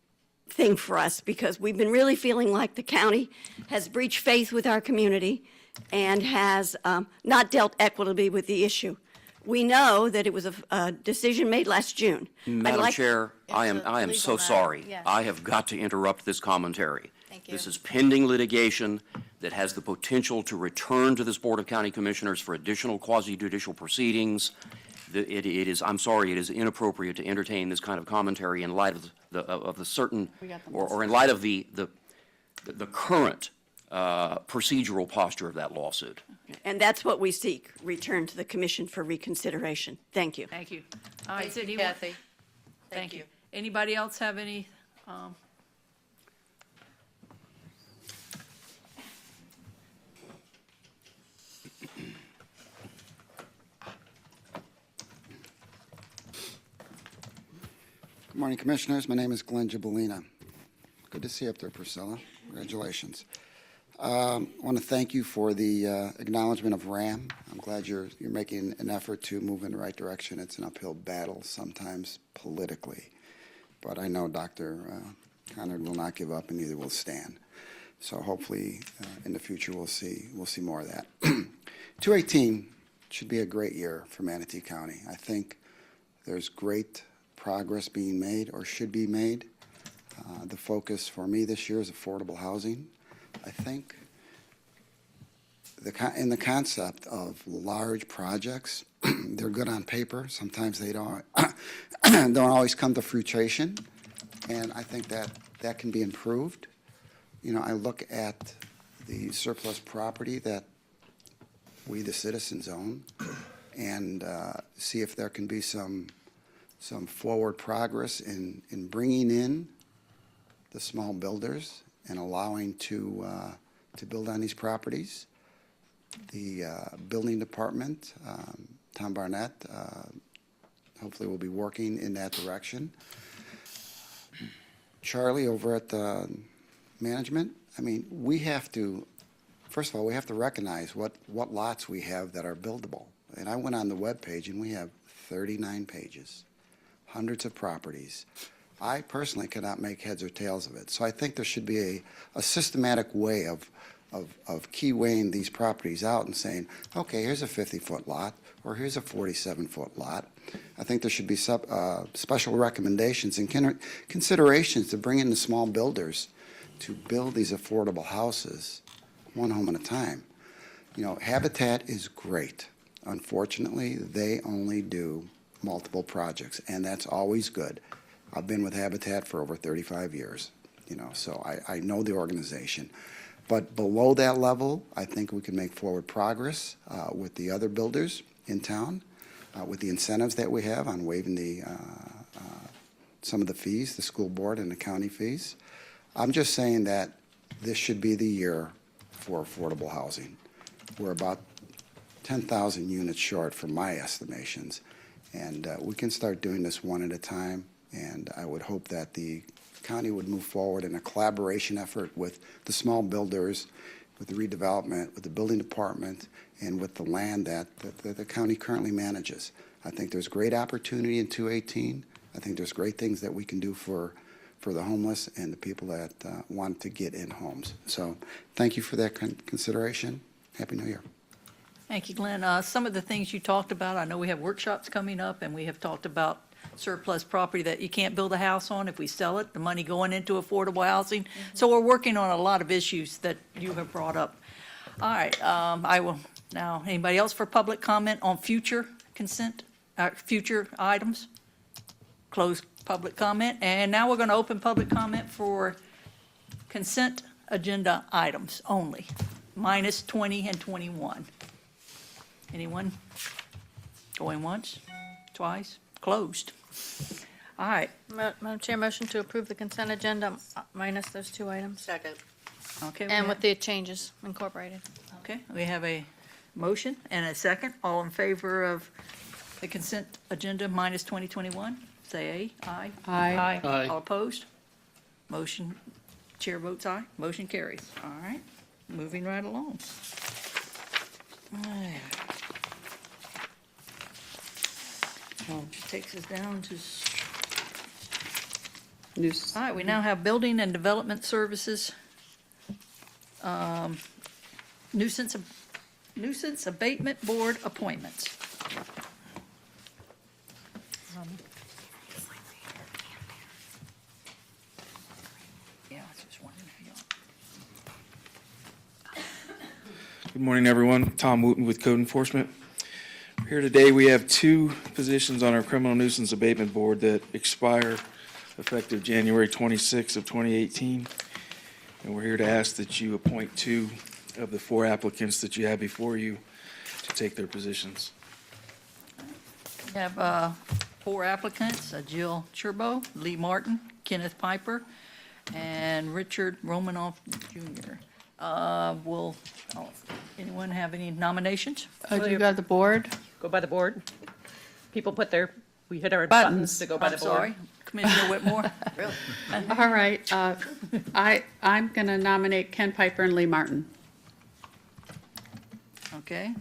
Speaker 19: thing for us because we've been really feeling like the county has breached faith with our community and has not dealt equitably with the issue. We know that it was a decision made last June.
Speaker 18: Madam Chair, I am
Speaker 8: legal
Speaker 18: so
Speaker 8: matter,
Speaker 18: sorry.
Speaker 8: yes.
Speaker 18: I have got to interrupt this commentary.
Speaker 8: Thank you.
Speaker 18: This is pending litigation that has the potential to return to this Board of County Commissioners for additional quasi-judicial proceedings. It is, I'm sorry, it is inappropriate to entertain this kind of commentary in light of the certain, or in light of the current procedural posture of that lawsuit.
Speaker 19: And that's what we seek, return to the commission for reconsideration. Thank you.
Speaker 2: Thank you. All right,
Speaker 16: Thank you,
Speaker 2: anyone-
Speaker 16: Kathy.
Speaker 2: Thank you. Anybody else have any?
Speaker 5: Good morning, Commissioners. My name is Glenn Gibolina. Good to see you up there, Priscilla. Congratulations. I want to thank you for the acknowledgement of RAM. I'm glad you're making an effort to move in the right direction. It's an uphill battle sometimes politically, but I know Dr. Conard will not give up, and neither will Stan. So hopefully, in the future, we'll see more of that. 2018 should be a great year for Manatee County. I think there's great progress being made or should be made. The focus for me this year is affordable housing. I think in the concept of large projects, they're good on paper. Sometimes they don't always come to fruition, and I think that can be improved. You know, I look at the surplus property that we, the citizens, own, and see if there can be some forward progress in bringing in the small builders and allowing to build on these properties. The building department, Tom Barnett, hopefully will be working in that direction. Charlie over at the management, I mean, we have to, first of all, we have to recognize what lots we have that are buildable. And I went on the webpage and we have 39 pages, hundreds of properties. I personally cannot make heads or tails of it. So I think there should be a systematic way of key-weighing these properties out and saying, okay, here's a 50-foot lot, or here's a 47-foot lot. I think there should be special recommendations and considerations to bring in the small builders to build these affordable houses one home at a time. You know, Habitat is great. Unfortunately, they only do multiple projects, and that's always good. I've been with Habitat for over 35 years, you know, so I know the organization. But below that level, I think we can make forward progress with the other builders in town, with the incentives that we have on waiving some of the fees, the school board and the county fees. I'm just saying that this should be the year for affordable housing. We're about 10,000 units short from my estimations, and we can start doing this one at a time. And I would hope that the county would move forward in a collaboration effort with the small builders, with the redevelopment, with the building department, and with the land that the county currently manages. I think there's great opportunity in 2018. I think there's great things that we can do for the homeless and the people that want to get in homes. So thank you for that consideration. Happy New Year.
Speaker 2: Thank you, Glenn. Some of the things you talked about, I know we have workshops coming up, and we have talked about surplus property that you can't build a house on if we sell it, the money going into affordable housing. So we're working on a lot of issues that you have brought up. All right, I will now, anybody else for public comment on future consent, future items? Close public comment, and now we're going to open public comment for consent agenda items only, minus 20 and 21. Anyone? Going once, twice, closed. All right.
Speaker 8: Madam Chair, motion to approve the consent agenda minus those two items.
Speaker 16: Second.
Speaker 2: Okay.
Speaker 8: And with the changes incorporated.
Speaker 2: Okay, we have a motion and a second. All in favor of the consent agenda minus 2021, say aye. Aye.
Speaker 3: Aye.
Speaker 2: All opposed? Motion, chair votes aye. Motion carries. All right, moving right along. Takes us down to, all right, we now have Building and Development Services, nuisance abatement board appointments. Yeah, I was just wondering if you
Speaker 20: Good morning, everyone. Tom Wooten with Code Enforcement. Here today, we have two positions on our Criminal Nuisance Abatement Board that expire effective January 26 of 2018. And we're here to ask that you appoint two of the four applicants that you have before you to take their positions.
Speaker 2: We have four applicants, Jill Cherbo, Lee Martin, Kenneth Piper, and Richard Romanoff Jr. Will anyone have any nominations?
Speaker 3: Do you got the board?
Speaker 7: Go by the board. People we hit our
Speaker 3: Buttons.
Speaker 7: buttons to go by
Speaker 2: I'm
Speaker 7: the board.
Speaker 2: sorry, Commissioner Whitmore.
Speaker 3: All right, I'm going to nominate Ken Piper and Lee Martin.
Speaker 2: Okay.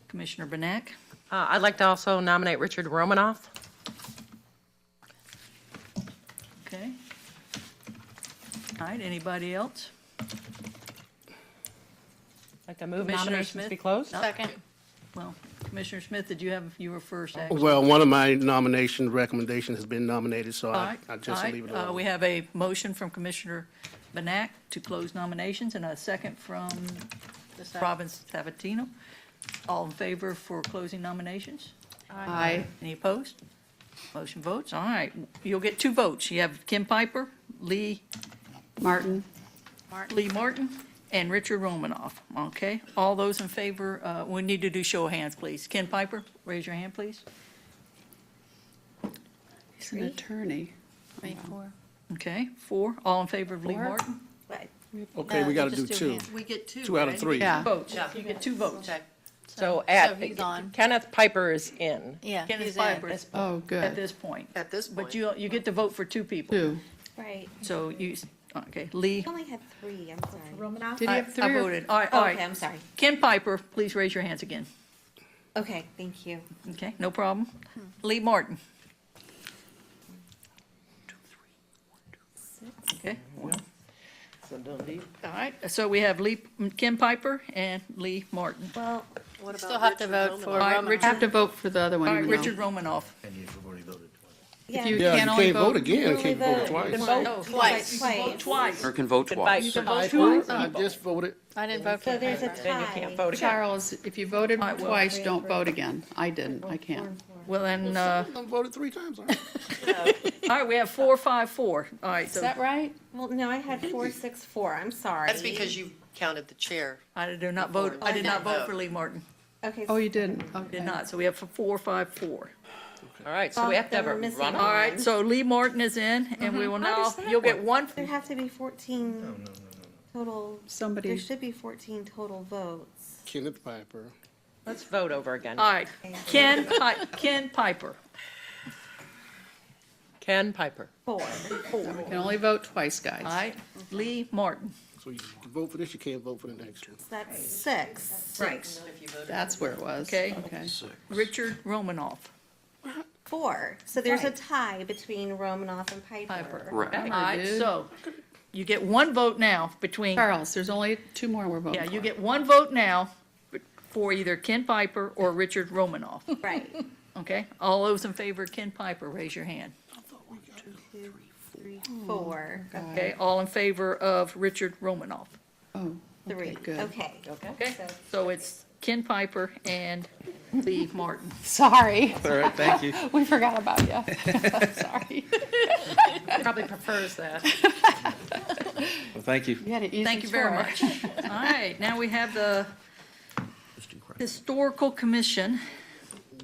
Speaker 2: Commissioner Benak.
Speaker 7: I'd like to also nominate Richard Romanoff.
Speaker 2: Okay. All right, anybody else?
Speaker 7: Like to move
Speaker 2: Commissioner
Speaker 7: nominations
Speaker 2: Smith?
Speaker 7: be closed?
Speaker 2: Second. Well, Commissioner Smith, you were first, actually.
Speaker 4: Well, one of my nomination recommendations has been nominated, so
Speaker 2: All
Speaker 4: I
Speaker 2: right,
Speaker 4: I just
Speaker 2: all right.
Speaker 4: leave it alone.
Speaker 2: We have a motion from Commissioner Benak to close nominations and a second from Robin Sabatino. All in favor for closing nominations?
Speaker 3: Aye.
Speaker 2: Any opposed? Motion votes. All right, you'll get two votes. You have Kim Piper, Lee
Speaker 3: Martin.
Speaker 2: Lee Martin, and Richard Romanoff. Okay, all those in favor, we need to do show of hands, please. Ken Piper, raise your hand, please.
Speaker 3: He's an attorney.
Speaker 2: Okay, four. All in favor of Lee
Speaker 3: Four?
Speaker 2: Martin?
Speaker 4: Okay, we got to do two.
Speaker 2: We get two.
Speaker 4: Two out of
Speaker 2: right?
Speaker 4: three.
Speaker 3: Yeah.
Speaker 2: Votes. You get two votes.
Speaker 7: So
Speaker 8: he's on.
Speaker 7: Kenneth Piper is in.
Speaker 8: Yeah,
Speaker 2: Kenneth
Speaker 8: he's
Speaker 2: Piper
Speaker 8: in.
Speaker 2: is
Speaker 3: Oh,
Speaker 2: at
Speaker 3: good.
Speaker 2: this point.
Speaker 1: At this point.
Speaker 2: But you get to vote for two people.
Speaker 3: Two.
Speaker 10: Right.
Speaker 2: So you, okay, Lee.
Speaker 10: I only had three, I'm sorry.
Speaker 8: Romanoff?
Speaker 3: Did he have three?
Speaker 2: I
Speaker 3: or-
Speaker 2: voted. All right,
Speaker 10: Oh,
Speaker 2: all
Speaker 10: okay,
Speaker 2: right.
Speaker 10: I'm sorry.
Speaker 2: Ken Piper, please raise your hands again.
Speaker 10: Okay, thank you.
Speaker 2: Okay, no problem. Lee Martin. Okay. All right, so we have Ken Piper and Lee Martin.
Speaker 10: Well,
Speaker 8: Still have to vote for
Speaker 2: All right,
Speaker 8: Romanoff.
Speaker 2: Richard.
Speaker 3: Have to vote for the other one.
Speaker 2: All right,
Speaker 3: even though-
Speaker 2: Richard Romanoff.
Speaker 10: yeah.
Speaker 3: you
Speaker 4: Yeah,
Speaker 3: can
Speaker 4: you
Speaker 3: only
Speaker 4: can't vote
Speaker 3: vote-
Speaker 4: again,
Speaker 10: You
Speaker 4: you can't vote
Speaker 10: only
Speaker 4: twice.
Speaker 10: vote
Speaker 2: No,
Speaker 10: twice.
Speaker 2: Twice.
Speaker 18: Or can vote twice.
Speaker 7: You can vote
Speaker 2: vote
Speaker 7: twice.
Speaker 4: I just voted.
Speaker 8: I didn't vote for
Speaker 10: So there's a
Speaker 8: Piper.
Speaker 7: Then you can't
Speaker 10: tie.
Speaker 7: vote again.
Speaker 3: Charles, if you voted
Speaker 2: All right, well-
Speaker 3: twice, don't vote again. I didn't. I can't.
Speaker 2: Well, then,
Speaker 4: I voted three times. All right.
Speaker 2: all right, we have 4-5-4. All right,
Speaker 3: Is
Speaker 2: so
Speaker 3: that right?
Speaker 10: Well, no, I had 4-6-4, I'm sorry.
Speaker 1: That's because you counted the chair.
Speaker 2: I did not vote, I did not vote for Lee Martin.
Speaker 10: Okay.
Speaker 3: Oh, you didn't? Okay.
Speaker 2: Did not, so we have 4-5-4.
Speaker 7: All right, so we have to have a
Speaker 10: Then we're missing
Speaker 7: run.
Speaker 2: All right, so Lee Martin is in, and we will now, you'll get one.
Speaker 10: There have to be 14 total,
Speaker 3: Somebody.
Speaker 10: there should be 14 total votes.
Speaker 4: Kenneth Piper.
Speaker 7: Let's vote over again.
Speaker 2: All right, Ken Piper.
Speaker 7: Ken Piper.
Speaker 10: Four.
Speaker 3: We can only vote twice, guys.
Speaker 2: All right, Lee Martin.
Speaker 4: So you can vote for this, you can't vote for the next one.
Speaker 10: So that's six.
Speaker 2: Right.
Speaker 3: That's where it was.
Speaker 2: Okay.
Speaker 3: Okay.
Speaker 2: Richard Romanoff.
Speaker 10: Four. So there's a tie between Romanoff and Piper.
Speaker 2: Piper.
Speaker 18: Right.
Speaker 2: All right, so you get one vote now between,
Speaker 3: Charles, there's only two more we're voting
Speaker 2: yeah,
Speaker 3: for.
Speaker 2: you get one vote now for either Ken Piper or Richard Romanoff.
Speaker 10: Right.
Speaker 2: Okay, all those in favor of Ken Piper, raise your hand.
Speaker 10: 2, 3, 4.
Speaker 2: Okay, all in favor of Richard Romanoff.
Speaker 3: Oh,
Speaker 10: Three.
Speaker 3: okay, good.
Speaker 10: Okay.
Speaker 2: Okay, so it's Ken Piper and Lee Martin.
Speaker 3: Sorry.
Speaker 20: All right, thank you.
Speaker 3: We forgot about you. Sorry.
Speaker 7: Probably prefers that.
Speaker 20: Well, thank you.
Speaker 3: You had an easy
Speaker 2: Thank you very
Speaker 3: chore.
Speaker 2: much. All right, now we have the Historical Commission.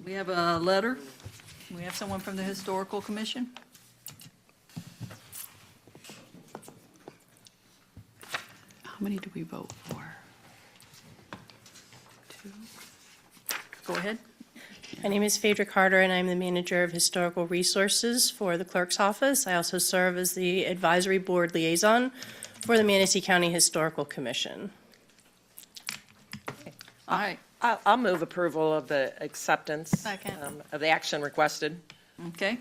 Speaker 2: We have a letter. We have someone from the Historical Commission.
Speaker 3: How many do we vote for? Two.
Speaker 2: Go ahead.
Speaker 22: My name is Phaedra Carter, and I'm the Manager of Historical Resources for the Clerk's Office. I also serve as the Advisory Board Liaison for the Manatee County Historical Commission.
Speaker 2: All right,
Speaker 7: I'll move approval of the acceptance.
Speaker 8: Second.
Speaker 7: Of the action requested.
Speaker 2: okay.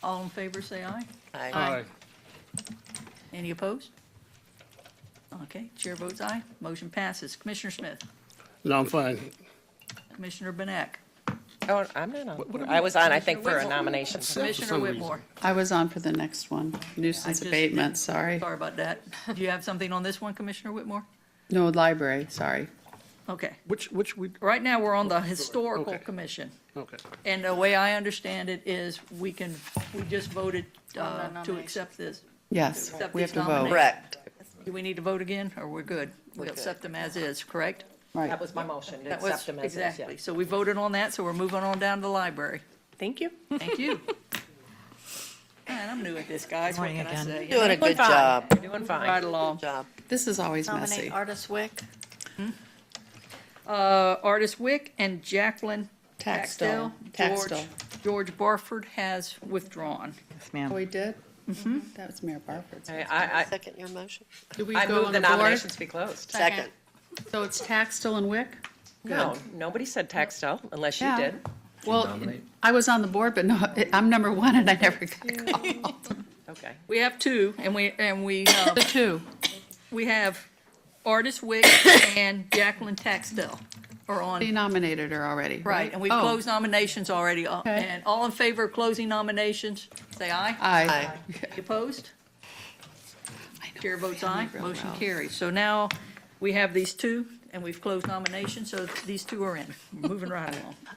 Speaker 2: All in favor, say aye.
Speaker 4: Aye.
Speaker 2: Any opposed? Okay, chair votes aye. Motion passes. Commissioner Smith,
Speaker 4: No, I'm fine.
Speaker 2: Commissioner Benak,
Speaker 7: Oh, I'm not on. I was on, I think, for a nomination.
Speaker 2: Commissioner Whitmore.
Speaker 3: I was on for the next one, nuisance
Speaker 2: just-
Speaker 3: abatement, sorry.
Speaker 2: Sorry about that. Do you have something on this one, Commissioner Whitmore?
Speaker 3: No, library, sorry.
Speaker 2: Okay.
Speaker 4: Which we,
Speaker 2: Right now, we're on the Historical
Speaker 4: Okay.
Speaker 2: Commission.
Speaker 4: okay.
Speaker 2: And the way I understand it is we just voted
Speaker 8: On the
Speaker 2: to
Speaker 8: nomination.
Speaker 2: accept this.
Speaker 3: Yes,
Speaker 2: Accept
Speaker 3: we have
Speaker 2: these
Speaker 3: to vote.
Speaker 2: nominations.
Speaker 1: Correct.
Speaker 2: Do we need to vote again, or we're good? We'll accept them as is, correct?
Speaker 3: Right.
Speaker 7: That was my motion, to
Speaker 2: That was-
Speaker 7: accept them as is, yeah.
Speaker 2: Exactly. So we voted on that, so we're moving on down to the library.
Speaker 22: Thank you.
Speaker 2: Thank you. Man, I'm new at this, guys. What can I say?
Speaker 1: Doing a good
Speaker 7: fine.
Speaker 1: job.
Speaker 7: You're doing fine.
Speaker 2: Right along.
Speaker 1: Job.
Speaker 3: This is always
Speaker 8: Nominate
Speaker 3: messy.
Speaker 8: Artis Wick.
Speaker 2: Artist Wick and Jacqueline
Speaker 3: Taxtell. Taxtell.
Speaker 2: George Barford has withdrawn.
Speaker 21: Yes, ma'am.
Speaker 3: Oh, we did? Mm-hmm. That was Mayor Barford's.
Speaker 7: I
Speaker 1: Second your motion?
Speaker 3: Do we
Speaker 7: I
Speaker 3: go
Speaker 7: move
Speaker 3: on
Speaker 7: the
Speaker 3: the board?
Speaker 7: nominations be closed.
Speaker 1: Second.
Speaker 3: So it's Taxtell and Wick?
Speaker 7: No, nobody said Taxtell, unless you
Speaker 3: Yeah.
Speaker 7: did.
Speaker 3: Well, I was on the board, but no, I'm number one and I never got called.
Speaker 7: Okay.
Speaker 2: We have two, and we
Speaker 3: The two.
Speaker 2: we have Artist Wick and Jacqueline Taxtell are on.
Speaker 3: They nominated her already, right?
Speaker 2: Right, and we've
Speaker 3: Oh,
Speaker 2: closed nominations already.
Speaker 3: Okay.
Speaker 2: And all in favor of closing nominations, say aye.
Speaker 3: Aye.
Speaker 2: Any Opposed? Chair votes aye,
Speaker 3: real
Speaker 2: motion
Speaker 3: well.
Speaker 2: carries. So now we have these two, and we've closed nominations, so these two are in. We're moving right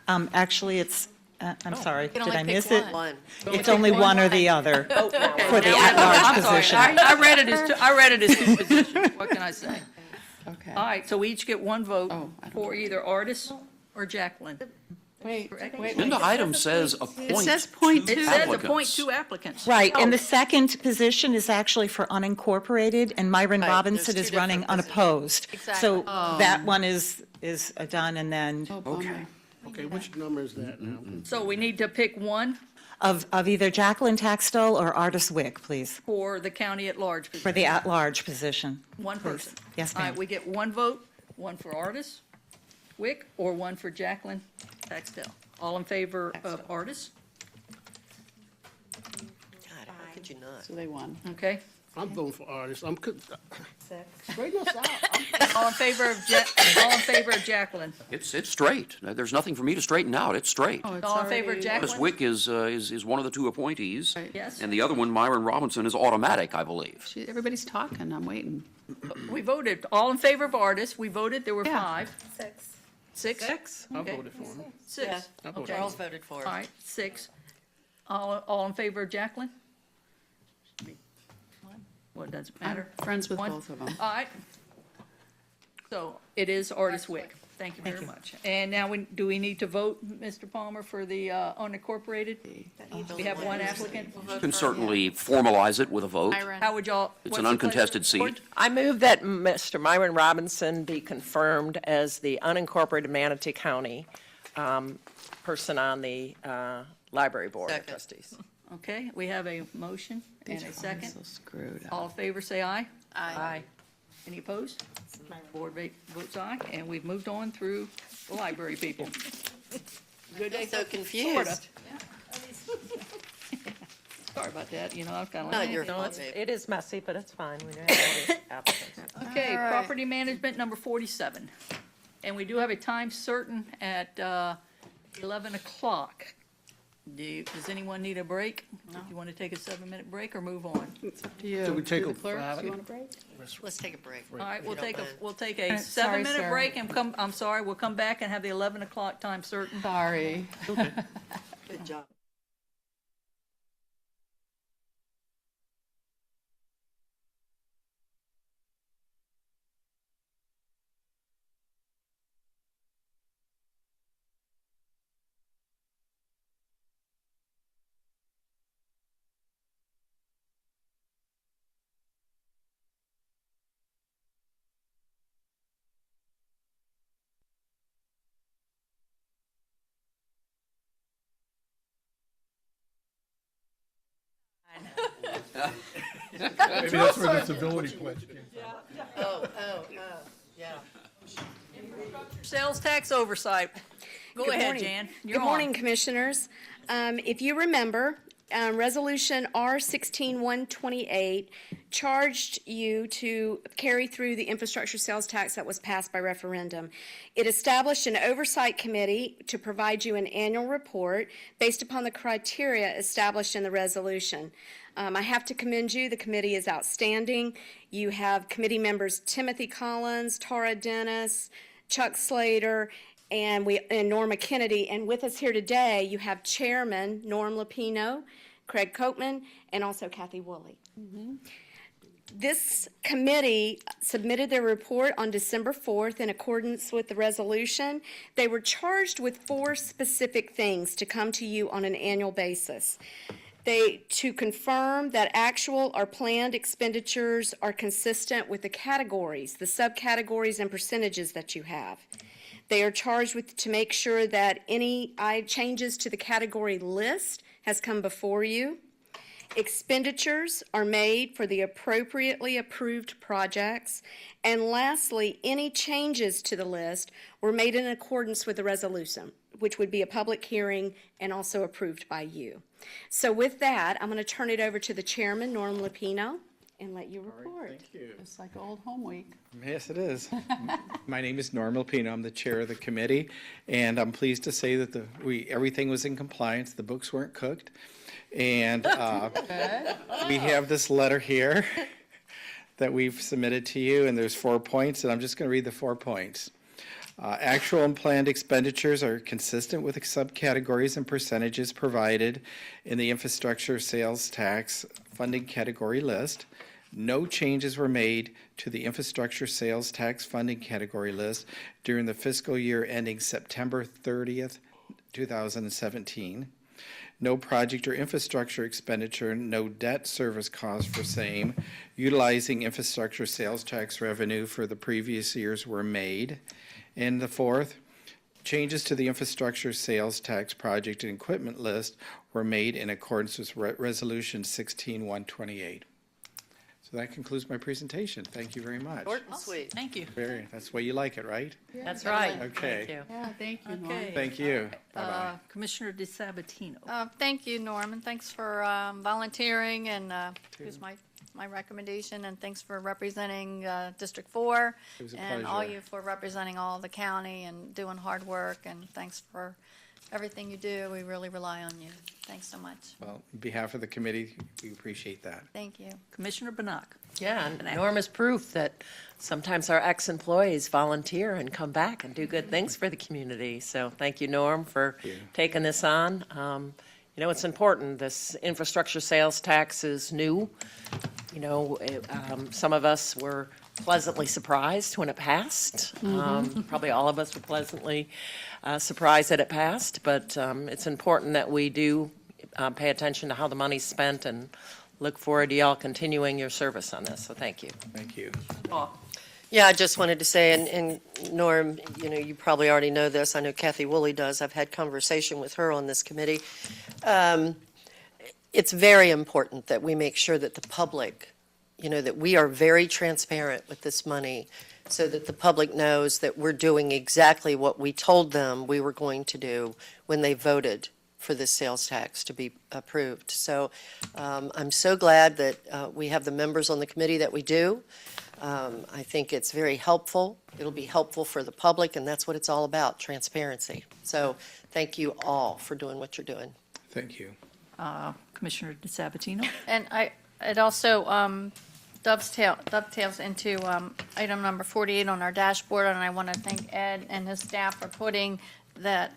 Speaker 2: along.
Speaker 21: Actually, it's, I'm sorry,
Speaker 8: You can
Speaker 21: did
Speaker 8: only
Speaker 21: I
Speaker 8: pick
Speaker 21: miss it?
Speaker 1: One.
Speaker 21: It's only one or the other
Speaker 7: Vote now.
Speaker 21: for the
Speaker 2: Now we have-
Speaker 21: at-large
Speaker 2: I'm sorry,
Speaker 21: position.
Speaker 2: I read it as two positions. What can I say?
Speaker 3: Okay.
Speaker 2: All right, so we each get one vote
Speaker 3: Oh, I don't
Speaker 2: for either Artis or Jacqueline.
Speaker 3: Wait,
Speaker 2: Correct?
Speaker 3: wait.
Speaker 18: Agenda item says
Speaker 3: It
Speaker 18: appoint
Speaker 3: says point
Speaker 2: It
Speaker 3: two.
Speaker 2: says
Speaker 18: applicants.
Speaker 2: appoint two applicants.
Speaker 21: Right, and the second position is actually for unincorporated, and Myron
Speaker 1: Right,
Speaker 21: Robinson
Speaker 1: there's
Speaker 21: is
Speaker 1: two
Speaker 21: running
Speaker 1: different
Speaker 21: unopposed.
Speaker 8: Exactly.
Speaker 21: So that one is done, and then
Speaker 3: Oh, bummer.
Speaker 4: Okay, which number is that now?
Speaker 2: So we need to pick one
Speaker 21: of either Jacqueline Taxtell or Artis Wick, please,
Speaker 2: for the county at large
Speaker 21: for
Speaker 2: position.
Speaker 21: the at-large position.
Speaker 2: One
Speaker 21: please.
Speaker 2: person.
Speaker 21: Yes,
Speaker 2: All right,
Speaker 21: ma'am.
Speaker 2: we get one vote, one for Artis Wick, or one for Jacqueline Taxtell. All in favor of Artis?
Speaker 1: God, how could you not?
Speaker 3: So they won.
Speaker 2: Okay.
Speaker 4: I'm voting for artists. Straighten us out.
Speaker 2: All in favor of all in favor of Jacqueline?
Speaker 18: It's straight. There's nothing for me to straighten out. It's straight.
Speaker 3: Oh, it's
Speaker 2: All in favor of
Speaker 3: already-
Speaker 18: Artis
Speaker 2: Jacqueline?
Speaker 18: Wick is one of the two appointees.
Speaker 2: Yes.
Speaker 18: And the other one, Myron Robinson, is automatic, I believe.
Speaker 3: Everybody's talking, I'm waiting.
Speaker 2: We voted. All in favor of Artis, we voted. There were
Speaker 3: Yeah.
Speaker 2: 5. Six?
Speaker 7: Six.
Speaker 4: I
Speaker 2: Okay.
Speaker 4: voted for him.
Speaker 2: Six.
Speaker 4: I voted
Speaker 2: Okay.
Speaker 4: for
Speaker 1: Charles voted for
Speaker 2: All
Speaker 1: it.
Speaker 2: right, 6. All in favor of Jacqueline? Well, it doesn't matter.
Speaker 3: I'm friends with
Speaker 2: One.
Speaker 3: both of them.
Speaker 2: All right. So it is Artis Wick. Thank you very much. And now, do we need to vote, Mr. Palmer, for the unincorporated? We have one applicant.
Speaker 18: You can certainly formalize it with a vote.
Speaker 2: How would y'all?
Speaker 18: It's
Speaker 2: what's
Speaker 18: an
Speaker 2: the
Speaker 18: uncontested
Speaker 2: pleasure of the
Speaker 18: seat.
Speaker 7: I move that Mr. Myron Robinson be confirmed as the unincorporated Manatee County person on the Library Board of
Speaker 1: Second.
Speaker 7: Trustees.
Speaker 2: board? Okay, we have a motion and a second.
Speaker 3: So screwed up.
Speaker 2: All in favor, say aye.
Speaker 7: Aye.
Speaker 2: Any opposed? Board votes aye, and we've moved on through the library people. Good day.
Speaker 1: So confused.
Speaker 2: Sorry about that, you know, I'm kind of
Speaker 1: No,
Speaker 2: like.
Speaker 1: you're
Speaker 7: No,
Speaker 1: fine,
Speaker 7: it's,
Speaker 1: babe.
Speaker 7: it is messy, but it's fine. We don't have all the applicants.
Speaker 2: Okay,
Speaker 8: All right.
Speaker 2: property management, number 47. And we do have a time certain at 11 o'clock. Does anyone need a break? Do you want to take a 7-minute break or move on?
Speaker 3: It's up to you.
Speaker 4: Do we take
Speaker 3: Do
Speaker 4: a
Speaker 3: the clerks,
Speaker 4: 5?
Speaker 3: you want a break?
Speaker 1: Let's take a break.
Speaker 2: All right,
Speaker 1: if you don't mind.
Speaker 2: we'll take a
Speaker 3: Sorry,
Speaker 2: 7-minute
Speaker 3: sir.
Speaker 2: break and we'll come back and have the 11 o'clock time certain.
Speaker 3: Sorry.
Speaker 1: Good job.
Speaker 4: Maybe that's where the civility pledge came from.
Speaker 1: Oh, yeah.
Speaker 2: Sales tax oversight. Go
Speaker 6: Good
Speaker 2: ahead,
Speaker 6: morning.
Speaker 2: Jan. You're
Speaker 6: Good morning,
Speaker 2: on.
Speaker 6: Commissioners. If you remember,
Speaker 19: Resolution R-16-128 charged you to carry through the infrastructure sales tax that was passed by referendum. It established an oversight committee to provide you an annual report based upon the criteria established in the resolution. I have to commend you. The committee is outstanding. You have committee members Timothy Collins, Tara Dennis, Chuck Slater, and Norma Kennedy. And with us here today, you have Chairman Norm Lapino, Craig Copeman, and also Kathy Woolley. This committee submitted their report on December 4th in accordance with the resolution. They were charged with 4 specific things to come to you on an annual basis. To confirm that actual or planned expenditures are consistent with the categories, the subcategories and percentages that you have. They are charged to make sure that any changes to the category list has come before you. Expenditures are made for the appropriately approved projects. And lastly, any changes to the list were made in accordance with the resolution, which would be a public hearing and also approved by you. So with that, I'm going to turn it over to the chairman, Norm Lapino, and let you report.
Speaker 3: Thank you. It's like old home week.
Speaker 21: Yes, it is. My name is Norm Lapino. I'm the chair of the committee, and I'm pleased to say that everything was in compliance. The books weren't cooked. And we have this letter here that we've submitted to you, and there's 4 points, and I'm just going to read the 4 points. Actual and planned expenditures are consistent with the subcategories and percentages provided in the infrastructure sales tax funding category list. No changes were made to the infrastructure sales tax funding category list during the fiscal year ending September 30th, 2017. No project or infrastructure expenditure, no debt service costs for same, utilizing infrastructure sales tax revenue for the previous years were made. And the 4th, changes to the infrastructure sales tax project and equipment list were made in accordance with Resolution 16-128. So that concludes my presentation. Thank you very much.
Speaker 1: Short and sweet.
Speaker 2: Thank you.
Speaker 21: That's the way you like it, right?
Speaker 16: That's right.
Speaker 21: Okay.
Speaker 16: Thank you.
Speaker 3: Yeah, thank you, Norm.
Speaker 2: Okay.
Speaker 21: Thank you. Bye-bye.
Speaker 2: Commissioner DeSabatino.
Speaker 8: Thank you, Norm, and thanks for volunteering, and here's my recommendation, and thanks for representing District 4.
Speaker 21: It was a
Speaker 8: and all
Speaker 21: pleasure.
Speaker 8: you for representing all the county and doing hard work, and thanks for everything you do. We really rely on you. Thanks so much.
Speaker 21: Well, on behalf of the committee, we appreciate that.
Speaker 8: Thank you.
Speaker 2: Commissioner Bannock.
Speaker 7: Yeah, and Norm is proof that sometimes our ex-employees volunteer and come back and do good things for the community. So thank you, Norm, for taking this on. You know, it's important. This infrastructure sales tax is new. You know, some of us were pleasantly surprised when it passed. Probably all of us were pleasantly surprised that it passed, but it's important that we do pay attention to how the money's spent and look forward to y'all continuing your service on this, so thank you.
Speaker 21: Thank you.
Speaker 1: Yeah, I just wanted to say, and Norm, you know, you probably already know this. I know Kathy Woolley does. I've had conversation with her on this committee. It's very important that we make sure that the public, you know, that we are very transparent with this money so that the public knows that we're doing exactly what we told them we were going to do when they voted for this sales tax to be approved. So I'm so glad that we have the members on the committee that we do. I think it's very helpful. It'll be helpful for the public, and that's what it's all about, transparency. So thank you all for doing what you're doing.
Speaker 21: Thank you.
Speaker 2: Commissioner DeSabatino.
Speaker 8: And it also dovetails into item number 48 on our dashboard, and I want to thank Ed and his staff for putting the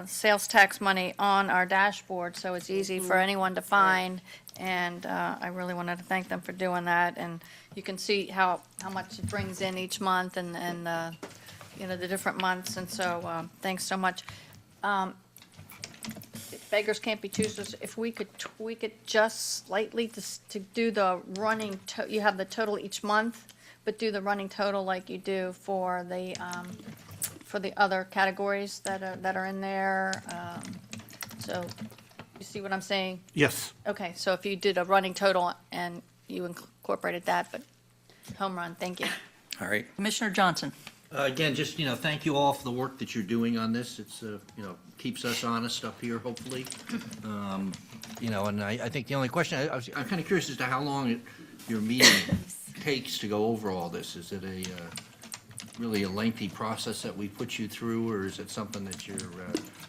Speaker 8: sales tax money on our dashboard, so it's easy for anyone to find, and I really wanted to thank them for doing that, and you can see how much it brings in each month and you know, the different months, and so thanks so much. Beggars can't be choosers. If we could tweak it just slightly to do the running, you have the total each month, but do the running total like you do for the other categories that are in there. So you see what I'm saying?
Speaker 4: Yes.
Speaker 8: Okay, so if you did a running total and you incorporated that, but home run, thank you.
Speaker 21: All right.
Speaker 2: Commissioner Johnson.
Speaker 14: Again, just, thank you all for the work that you're doing on this. It's, keeps us honest up here, hopefully. And I think the only question, I'm kind of curious as to how long your meeting takes to go over all this. Is it really a lengthy process that we put you through, or is it something that you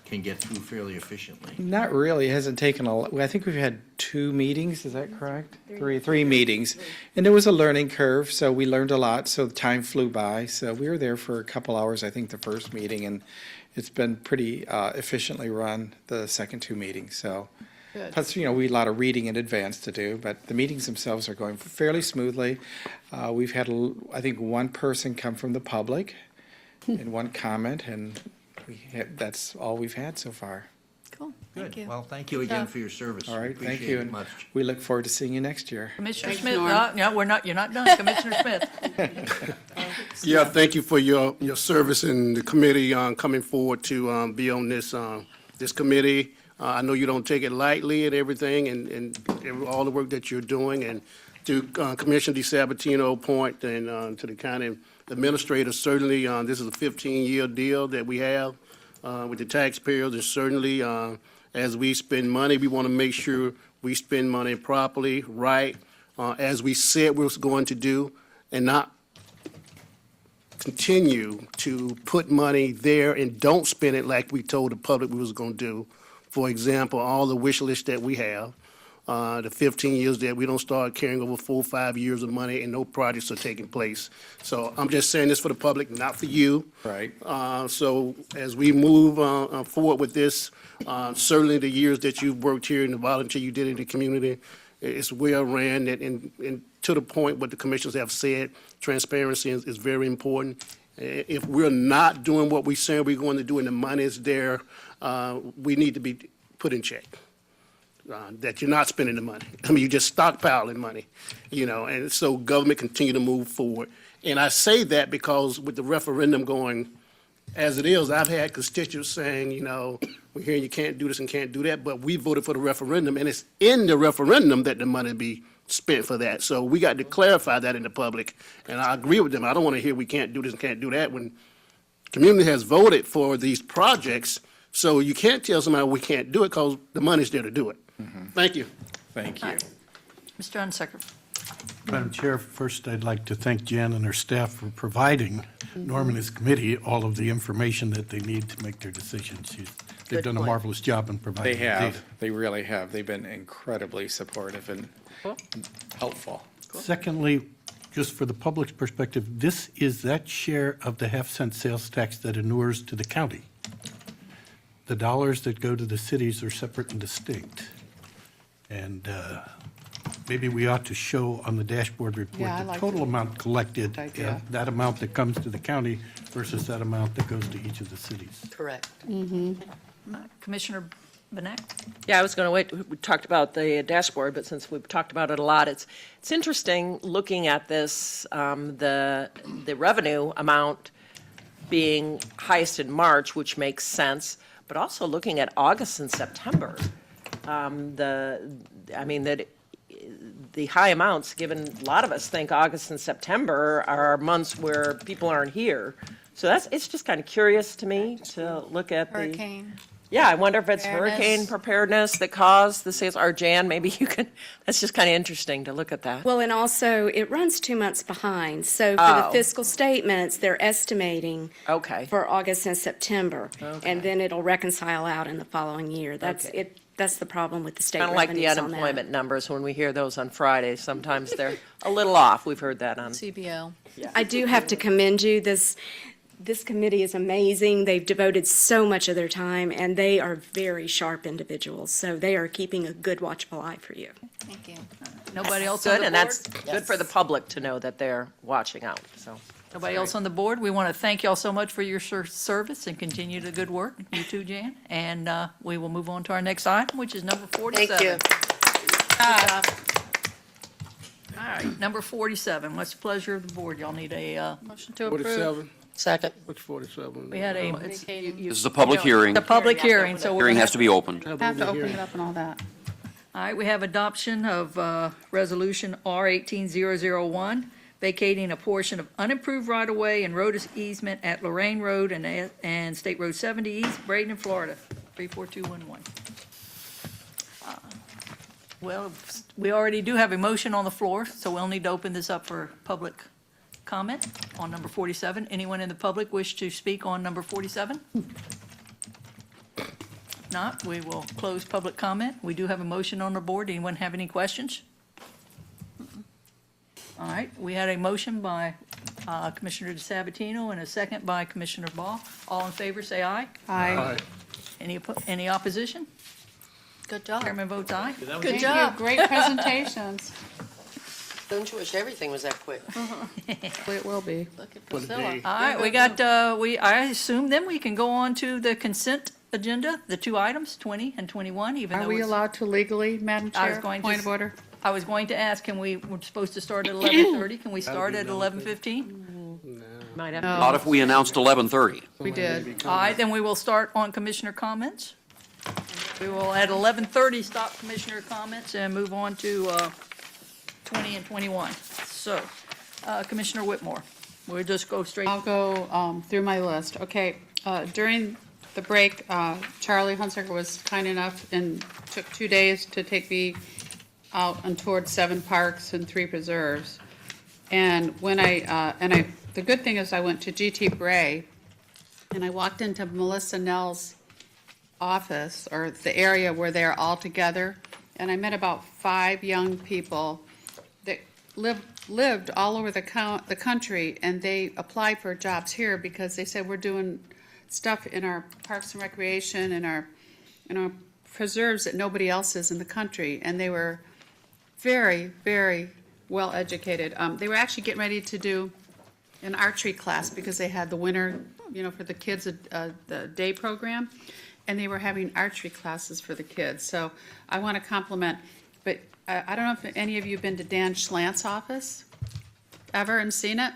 Speaker 14: can get through fairly efficiently?
Speaker 21: Not really. It hasn't taken a lot. I think we've had 2 meetings, is that correct? Three meetings. And it was a learning curve, so we learned a lot, so time flew by. So we were there for a couple hours, I think, the first meeting, and it's been pretty efficiently run, the second 2 meetings, so.
Speaker 3: Good.
Speaker 21: Plus, we had a lot of reading in advance to do, but the meetings themselves are going fairly smoothly. We've had, I think, 1 person come from the public and 1 comment, and that's all we've had so far.
Speaker 8: Cool, thank you.
Speaker 14: Well, thank you again for your service.
Speaker 21: All right, thank
Speaker 14: Appreciate
Speaker 21: you,
Speaker 14: it
Speaker 21: and
Speaker 14: much.
Speaker 21: we look forward to seeing you next year.
Speaker 2: Commissioner
Speaker 3: Thanks,
Speaker 2: Smith,
Speaker 3: Norm.
Speaker 2: no, you're not done, Commissioner Smith.
Speaker 4: Yeah, thank you for your service in the committee, coming forward to be on this committee. I know you don't take it lightly and everything, and all the work that you're doing. And to Commissioner DeSabatino point, and to the county administrator, certainly this is a 15-year deal that we have with the taxpayers. And certainly, as we spend money, we want to make sure we spend money properly, right, as we said we was going to do, and not continue to put money there and don't spend it like we told the public we was going to do. For example, all the wish list that we have, the 15 years that we don't start carrying over 4 or 5 years of money and no projects are taking place. So I'm just saying this for the public, not for you.
Speaker 21: Right.
Speaker 4: So as we move forward with this, certainly the years that you've worked here and the volunteer you did in the community, it's well ran, and to the point what the commissioners have said, transparency is very important. If we're not doing what we say we're going to do and the money is there, we need to be put in check. That you're not spending the money. I mean, you're just stockpiling money, and so government continue to move forward. And I say that because with the referendum going as it is, I've had constituents saying, we're hearing you can't do this and can't do that, but we voted for the referendum, and it's in the referendum that the money be spent for that. So we got to clarify that in the public, and I agree with them. I don't want to hear we can't do this and can't do that when community has voted for these projects. So you can't tell somebody we can't do it because the money's there to do it. Thank you.
Speaker 21: Thank you.
Speaker 2: Mr. Unsecker.
Speaker 6: Madam Chair, first I'd like to thank Jan and her staff for providing Norm and his committee all of the information that they need to make their decisions. They've done a marvelous job in providing
Speaker 21: They
Speaker 6: the data.
Speaker 21: have. They really have. They've been incredibly supportive and helpful.
Speaker 6: Secondly, just for the public's perspective, this is that share of the half-cent sales tax that inures to the county. The dollars that go to the cities are separate and distinct. And maybe we ought to show on the dashboard report
Speaker 3: Yeah, I
Speaker 6: the
Speaker 3: like
Speaker 6: total amount collected,
Speaker 3: Good idea.
Speaker 6: that amount that comes to the county versus that amount that goes to each of the cities.
Speaker 16: Correct.
Speaker 2: Commissioner Benek?
Speaker 7: Yeah, I was going to wait. We talked about the dashboard, but since we've talked about it a lot, it's interesting looking at this, the revenue amount being highest in March, which makes sense, but also looking at August and September. The high amounts, given a lot of us think August and September are months where people aren't here. So it's just kind of curious to me to look at
Speaker 8: Hurricane.
Speaker 7: Yeah, I wonder if it's
Speaker 8: Preparedness.
Speaker 7: hurricane preparedness that caused the sales, or Jan, maybe you can, that's just kind of interesting to look at that.
Speaker 9: Well, and also, it runs 2 months behind. So for the
Speaker 7: Oh.
Speaker 9: fiscal statements, they're estimating
Speaker 7: Okay.
Speaker 9: for August and September.
Speaker 7: Okay.
Speaker 9: And then it'll reconcile out in the following year. That's
Speaker 7: Okay.
Speaker 9: it. That's the problem with the state
Speaker 7: Kind of like the
Speaker 9: revenues on that.
Speaker 7: unemployment numbers, when we hear those on Fridays, sometimes they're a little off. We've heard that on.
Speaker 8: CBO.
Speaker 9: I do have to commend you. This committee is amazing. They've devoted so much of their time, and they are very sharp individuals. So they are keeping a good watchful eye for you.
Speaker 8: Thank you.
Speaker 2: Nobody else on
Speaker 7: Good,
Speaker 2: the
Speaker 7: and
Speaker 2: board?
Speaker 7: that's good for the public to know that they're watching out, so.
Speaker 2: Nobody else on the board? We want to thank y'all so much for your service and continue the good work. You too, Jan. And we will move on to our next item, which is number 47.
Speaker 16: Thank you.
Speaker 2: All right, number 47. What's the pleasure of the board? Y'all need a
Speaker 8: Motion to approve.
Speaker 4: 47?
Speaker 16: Second.
Speaker 4: Which 47?
Speaker 2: we had a,
Speaker 18: This is a public hearing.
Speaker 2: the public hearing, so we're
Speaker 18: Hearing
Speaker 2: gonna
Speaker 18: has to be opened.
Speaker 3: Have to open it up and all that.
Speaker 2: All right, we have adoption of Resolution R 18001, vacating a portion of unimproved right-of-way and road easement at Lorraine Road and State Road 70 East, Braden, Florida, 34211. Well, we already do have a motion on the floor, so we'll need to open this up for public comment on number 47. Anyone in the public wish to speak on number 47? If not, we will close public comment. We do have a motion on the board. Anyone have any questions? All right, we had a motion by Commissioner DeSabatino and a second by Commissioner Ball. All in favor, say aye.
Speaker 3: Aye.
Speaker 2: Any opposition?
Speaker 1: Good job.
Speaker 2: Chairman votes aye.
Speaker 1: Good
Speaker 3: Thank
Speaker 1: job.
Speaker 3: you. Great presentations.
Speaker 1: Don't you wish everything was that quick?
Speaker 3: It will be.
Speaker 1: Look at Priscilla.
Speaker 2: All right, we got, I assume then we can go on to the consent agenda, the two items, 20 and 21, even though
Speaker 3: Are we
Speaker 2: it's-
Speaker 3: allowed to legally, Madam
Speaker 2: I was
Speaker 3: Chair?
Speaker 2: going to
Speaker 3: Point
Speaker 2: s-
Speaker 3: of order?
Speaker 2: I was going to ask, we're supposed to start at 11:30? Can we start at 11:15?
Speaker 1: Might have
Speaker 3: No.
Speaker 18: Not if we announced 11:30.
Speaker 3: We did.
Speaker 2: All right, then we will start on commissioner comments. We will, at 11:30, stop commissioner comments and move on to 20 and 21. So, Commissioner Whitmore, we'll just go straight.
Speaker 3: I'll go through my list. Okay, during the break, Charlie Hunsaker was kind enough and took 2 days to take me out and toured 7 parks and 3 preserves. And when the good thing is I went to GT Bray, and I walked into Melissa Nell's office, or the area where they're all together, and I met about 5 young people that lived all over the country, and they applied for jobs here because they said, we're doing stuff in our parks and recreation and our preserves that nobody else is in the country. And they were very, very well educated. They were actually getting ready to do an archery class because they had the winter, for the kids, the day program, and they were having archery classes for the kids. So I want to compliment, but I don't know if any of you have been to Dan Schlant's office ever and seen it?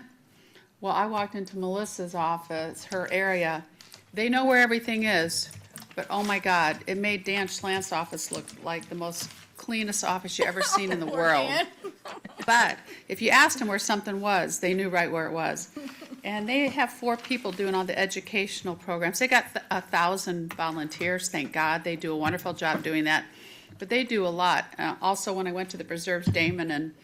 Speaker 3: Well, I walked into Melissa's office, her area. They know where everything is, but oh my God, it made Dan Schlant's office look like the most cleanest office you ever seen in the world. But if you asked them where something was, they knew right where it was. And they have 4 people doing all the educational programs. They got 1,000 volunteers, thank God. They do a wonderful job doing that. But they do a lot. Also, when I went to the preserves, Damon and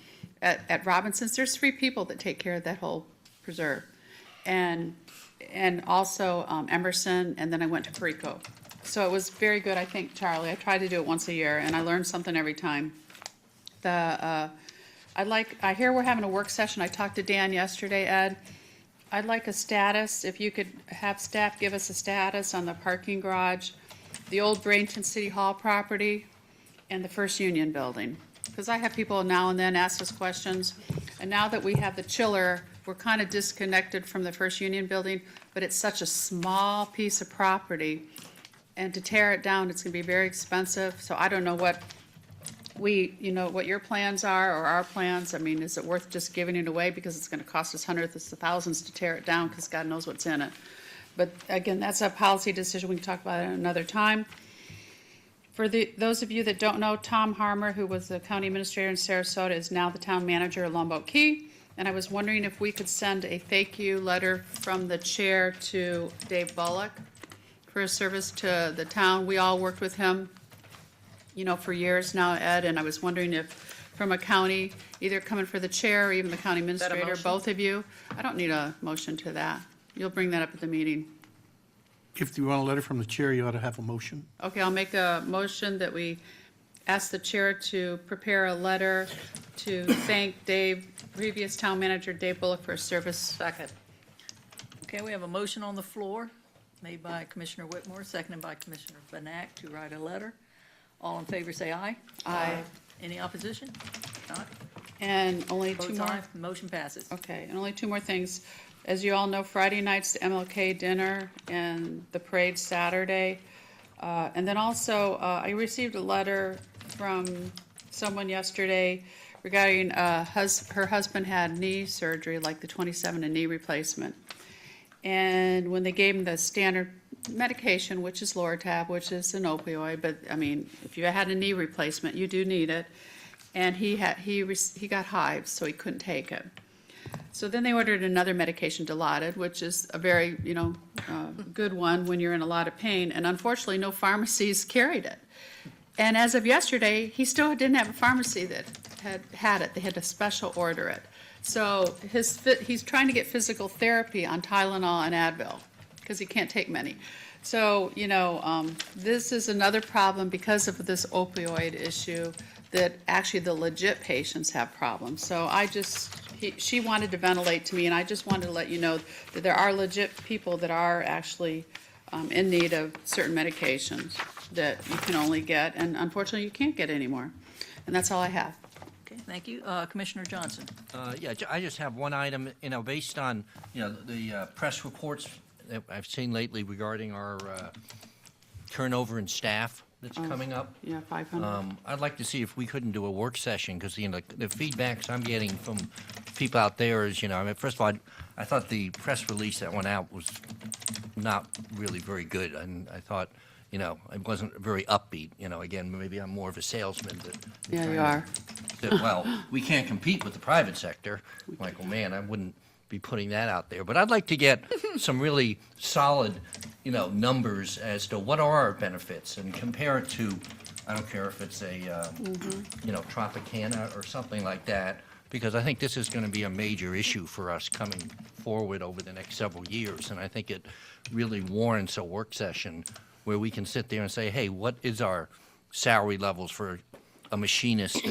Speaker 3: at Robinson's, there's 3 people that take care of that whole preserve. And also Emerson, and then I went to Perico. So it was very good, I think, Charlie. I try to do it once a year, and I learn something every time. I hear we're having a work session. I talked to Dan yesterday, Ed. I'd like a status, if you could have staff give us a status on the parking garage, the old Bradenton City Hall property, and the First Union Building. Because I have people now and then ask us questions, and now that we have the chiller, we're kind of disconnected from the First Union Building, but it's such a small piece of property, and to tear it down, it's gonna be very expensive, so I don't know what what your plans are or our plans. I mean, is it worth just giving it away because it's gonna cost us hundreds of thousands to tear it down because God knows what's in it. But again, that's a policy decision. We can talk about it another time. For those of you that don't know, Tom Harmer, who was the county administrator in Sarasota, is now the town manager of Lombard Key. And I was wondering if we could send a thank you letter from the chair to Dave Bullock for his service to the town. We all worked with him, for years now, Ed, and I was wondering if from a county, either coming for the chair or even the county administrator,
Speaker 1: motion?
Speaker 3: both of you. I don't need a motion to that. You'll bring that up at the meeting.
Speaker 6: If you want a letter from the chair, you ought to have a motion.
Speaker 3: Okay, I'll make a motion that we ask the chair to prepare a letter to thank previous town manager Dave Bullock for his service.
Speaker 1: Second.
Speaker 2: Okay, we have a motion on the floor made by Commissioner Whitmore, seconded by Commissioner Benak to write a letter. All in favor, say aye.
Speaker 3: Aye.
Speaker 2: Any opposition? Not?
Speaker 3: And only 2
Speaker 2: Votes
Speaker 3: more.
Speaker 2: aye, motion passes.
Speaker 3: Okay, and only 2 more things. As you all know, Friday night's the MLK dinner and the parade Saturday. And then also, I received a letter from someone yesterday regarding her husband had knee surgery, like the 27 and knee replacement. And when they gave him the standard medication, which is Lortab, which is an opioid, but I mean, if you had a knee replacement, you do need it. And he got hives, so he couldn't take it. So then they ordered another medication, Dilaudid, which is a very, good one when you're in a lot of pain. And unfortunately, no pharmacies carried it. And as of yesterday, he still didn't have a pharmacy that had it. They had to special order it. So he's trying to get physical therapy on Tylenol and Advil because he can't take many. So, this is another problem because of this opioid issue, that actually the legit patients have problems. So she wanted to ventilate to me, and I just wanted to let you know that there are legit people that are actually in need of certain medications that you can only get, and unfortunately you can't get anymore. And that's all I have.
Speaker 2: Okay, thank you. Commissioner Johnson.
Speaker 14: Yeah, I just have one item, based on, the press reports that I've seen lately regarding our turnover in staff that's coming up.
Speaker 3: Yeah, 500.
Speaker 14: I'd like to see if we couldn't do a work session, because, the feedbacks I'm getting from people out there is, first of all, I thought the press release that went out was not really very good, and I thought, it wasn't very upbeat. Again, maybe I'm more of a salesman. But
Speaker 3: Yeah, you are.
Speaker 14: well, we can't compete with the private sector. Like, well, man, I wouldn't be putting that out there. But I'd like to get some really solid, numbers as to what are our benefits and compare it to, I don't care if it's a, Tropicana or something like that, because I think this is going to be a major issue for us coming forward over the next several years. And I think it really warrants a work session where we can sit there and say, hey, what is our salary levels for a machinist,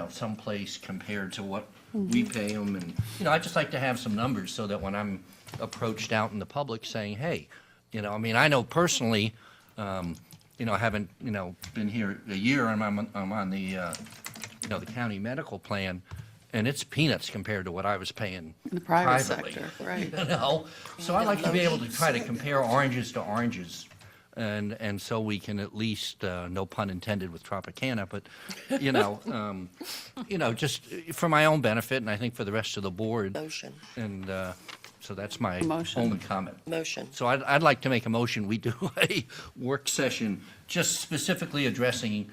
Speaker 14: someplace compared to what we pay them? And, I'd just like to have some numbers so that when I'm approached out in the public saying, hey, I know personally, I haven't, been here a year, and I'm on the, the county medical plan, and it's peanuts compared to what I was paying
Speaker 3: In the private
Speaker 14: privately.
Speaker 3: sector, right.
Speaker 14: So I like to be able to try to compare oranges to oranges. And so we can at least, no pun intended with Tropicana, but, just for my own benefit, and I think for the rest of the board.
Speaker 1: Motion.
Speaker 14: And so that's my
Speaker 3: Motion.
Speaker 14: only comment.
Speaker 1: Motion.
Speaker 14: So I'd like to make a motion, we do a work session just specifically addressing,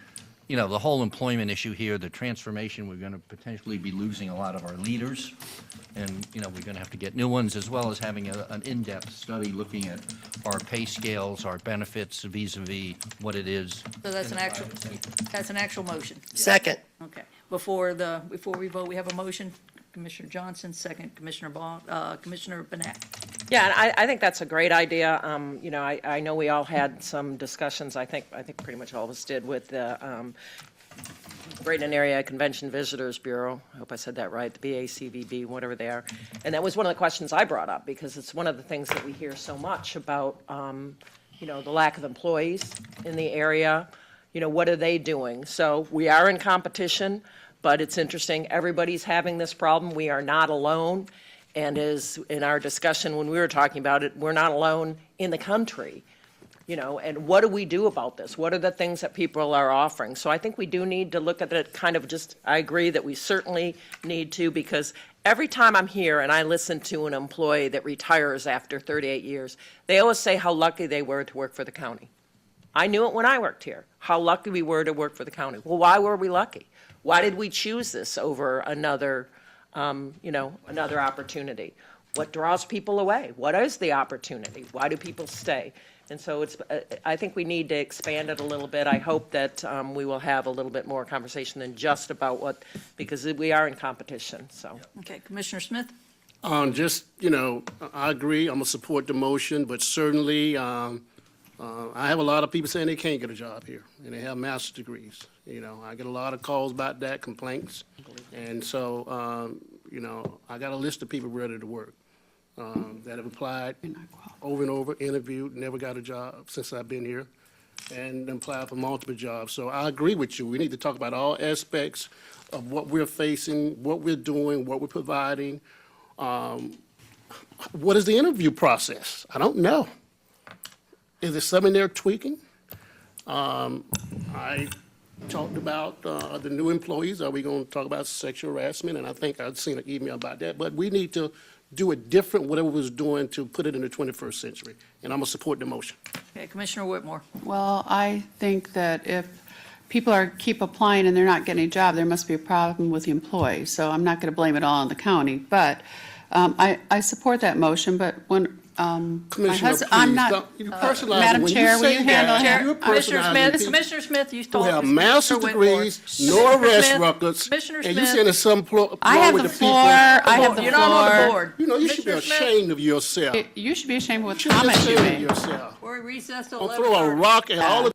Speaker 14: the whole employment issue here, the transformation. We're going to potentially be losing a lot of our leaders, and, we're going to have to get new ones, as well as having an in-depth study looking at our pay scales, our benefits vis-a-vis what it is.
Speaker 2: So that's an actual motion.
Speaker 1: Second.
Speaker 2: Okay. Before we vote, we have a motion. Commissioner Johnson, second. Commissioner Banack.
Speaker 7: Yeah, and I think that's a great idea. I know we all had some discussions, I think pretty much all of us did, with the Braden Area Convention Visitors Bureau. I hope I said that right, the BACVB, whatever they are. And that was one of the questions I brought up, because it's one of the things that we hear so much about, the lack of employees in the area. What are they doing? So we are in competition, but it's interesting. Everybody's having this problem. We are not alone. And as in our discussion when we were talking about it, we're not alone in the country. And what do we do about this? What are the things that people are offering? So I think we do need to look at it kind of I agree that we certainly need to, because every time I'm here and I listen to an employee that retires after 38 years, they always say how lucky they were to work for the county. I knew it when I worked here, how lucky we were to work for the county. Well, why were we lucky? Why did we choose this over another opportunity? What draws people away? What is the opportunity? Why do people stay? And so I think we need to expand it a little bit. I hope that we will have a little bit more conversation than just about because we are in competition, so.
Speaker 2: Okay, Commissioner Smith?
Speaker 4: I agree, I'm gonna support the motion, but certainly, I have a lot of people saying they can't get a job here, and they have master's degrees. I get a lot of calls about that, complaints. And so, I got a list of people ready to work that have applied over and over, interviewed, never got a job since I've been here, and applied for multiple jobs. So I agree with you. We need to talk about all aspects of what we're facing, what we're doing, what we're providing. What is the interview process? I don't know. Is there something they're tweaking? I talked about the new employees. Are we going to talk about sexual harassment? And I think I've seen an email about that. But we need to do it different, whatever we was doing, to put it in the 21st century. And I'm going to support the motion.
Speaker 2: Okay, Commissioner Whitmore.
Speaker 3: Well, I think that if people keep applying and they're not getting a job, there must be a problem with the employee. So I'm not going to blame it all on the county. But I support that motion, but when my
Speaker 4: Commissioner,
Speaker 3: husband, I'm
Speaker 4: please,
Speaker 3: not.
Speaker 4: don't- you personalize it.
Speaker 3: Madam
Speaker 4: When you
Speaker 3: Chair, will
Speaker 4: say
Speaker 3: you handle
Speaker 4: that,
Speaker 3: him?
Speaker 4: you're
Speaker 2: Commissioner
Speaker 4: personalizing
Speaker 2: Smith,
Speaker 4: people
Speaker 2: Commissioner Smith, you
Speaker 4: who
Speaker 2: talk.
Speaker 4: have master's degrees, no arrest records,
Speaker 2: Commissioner
Speaker 4: and you
Speaker 2: Smith.
Speaker 4: saying it's some
Speaker 3: I have
Speaker 4: with
Speaker 3: the
Speaker 4: the
Speaker 3: floor.
Speaker 4: people.
Speaker 3: I have the
Speaker 2: You're not on the
Speaker 3: floor.
Speaker 2: board.
Speaker 4: You know, you should be
Speaker 2: Commissioner Smith,
Speaker 4: ashamed of yourself.
Speaker 3: You should be ashamed of what
Speaker 4: You should be
Speaker 3: comments you
Speaker 4: ashamed of
Speaker 3: made.
Speaker 4: yourself.
Speaker 2: We're recessed till
Speaker 4: I'll
Speaker 2: 11.
Speaker 4: throw a rock at all of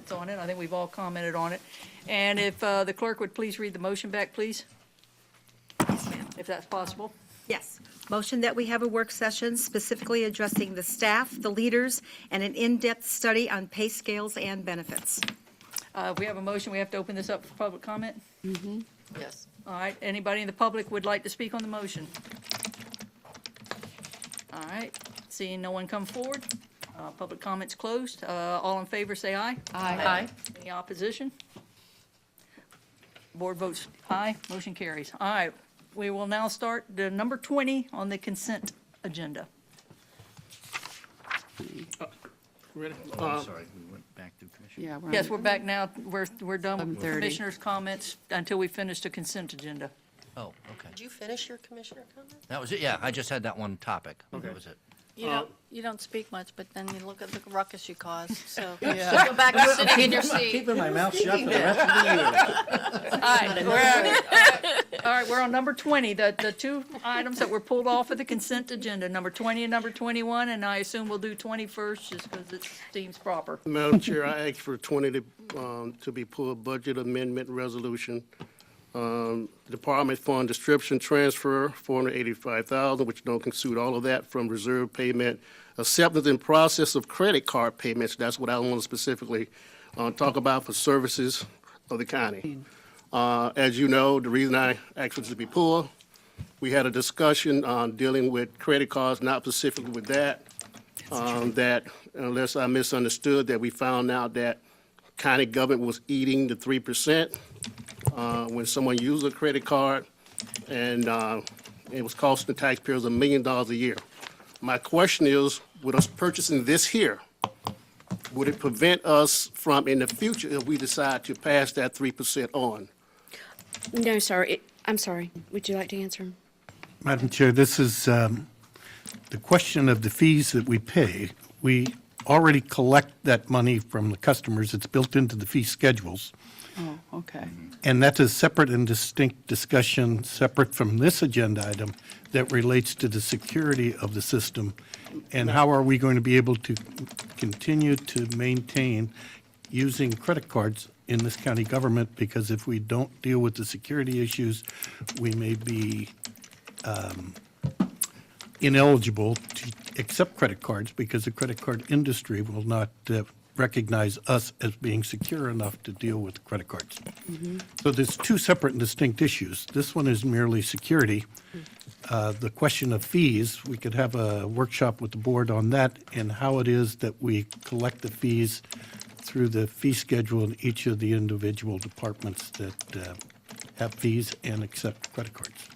Speaker 2: comments on it. I think we've all commented on it. And if the clerk would please read the motion back, please, if that's possible.
Speaker 11: Yes. Motion that we have a work session specifically addressing the staff, the leaders, and an in-depth study on pay scales and benefits.
Speaker 2: If we have a motion, we have to open this up for public comment?
Speaker 1: Yes.
Speaker 2: All right, anybody in the public would like to speak on the motion? All right, seeing no one come forward, public comments closed. All in favor, say aye.
Speaker 1: Aye.
Speaker 2: Any opposition? Board votes aye, motion carries. All right, we will now start the number 20 on the consent agenda.
Speaker 4: Ready?
Speaker 14: I'm sorry, we went back to Commissioner.
Speaker 3: Yeah,
Speaker 2: Yes, we're back now, we're done with
Speaker 3: 11:30.
Speaker 2: commissioners' comments until we finish the consent agenda.
Speaker 14: Oh, okay.
Speaker 1: Did you finish your commissioner comment?
Speaker 14: That was it, yeah, I just had that one topic.
Speaker 4: Okay.
Speaker 14: That was it.
Speaker 8: You don't speak much, but then you look at the ruckus you caused, so.
Speaker 2: Yeah.
Speaker 8: Go back to sitting in your seat.
Speaker 14: Keeping my mouth shut for the rest of the year.
Speaker 2: All right, we're on number 20, the two items that were pulled off of the consent agenda, number 20 and number 21, and I assume we'll do 20 first just because it seems proper.
Speaker 4: Madam Chair, I ask for 20 to be pulled, budget amendment resolution. Department fund description transfer, $485,000, which don't consume all of that from reserve payment. Acceptance and process of credit card payments, that's what I want to specifically talk about for services of the county. As you know, the reason I asked for this to be pulled, we had a discussion on dealing with credit cards, not specifically with that, that unless I misunderstood, that we found out that county government was eating the 3%. When someone used a credit card, and it was costing the taxpayers $1 million a year. My question is, with us purchasing this here, would it prevent us from, in the future, if we decide to pass that 3% on?
Speaker 9: No, sir. I'm sorry. Would you like to answer him?
Speaker 6: Madam Chair, this is the question of the fees that we pay. We already collect that money from the customers. It's built into the fee schedules.
Speaker 3: Oh, okay.
Speaker 6: And that's a separate and distinct discussion, separate from this agenda item, that relates to the security of the system. And how are we going to be able to continue to maintain using credit cards in this county government? Because if we don't deal with the security issues, we may be ineligible to accept credit cards because the credit card industry will not recognize us as being secure enough to deal with credit cards. So there's two separate and distinct issues. This one is merely security. The question of fees, we could have a workshop with the board on that and how it is that we collect the fees through the fee schedule in each of the individual departments that have fees and accept credit cards.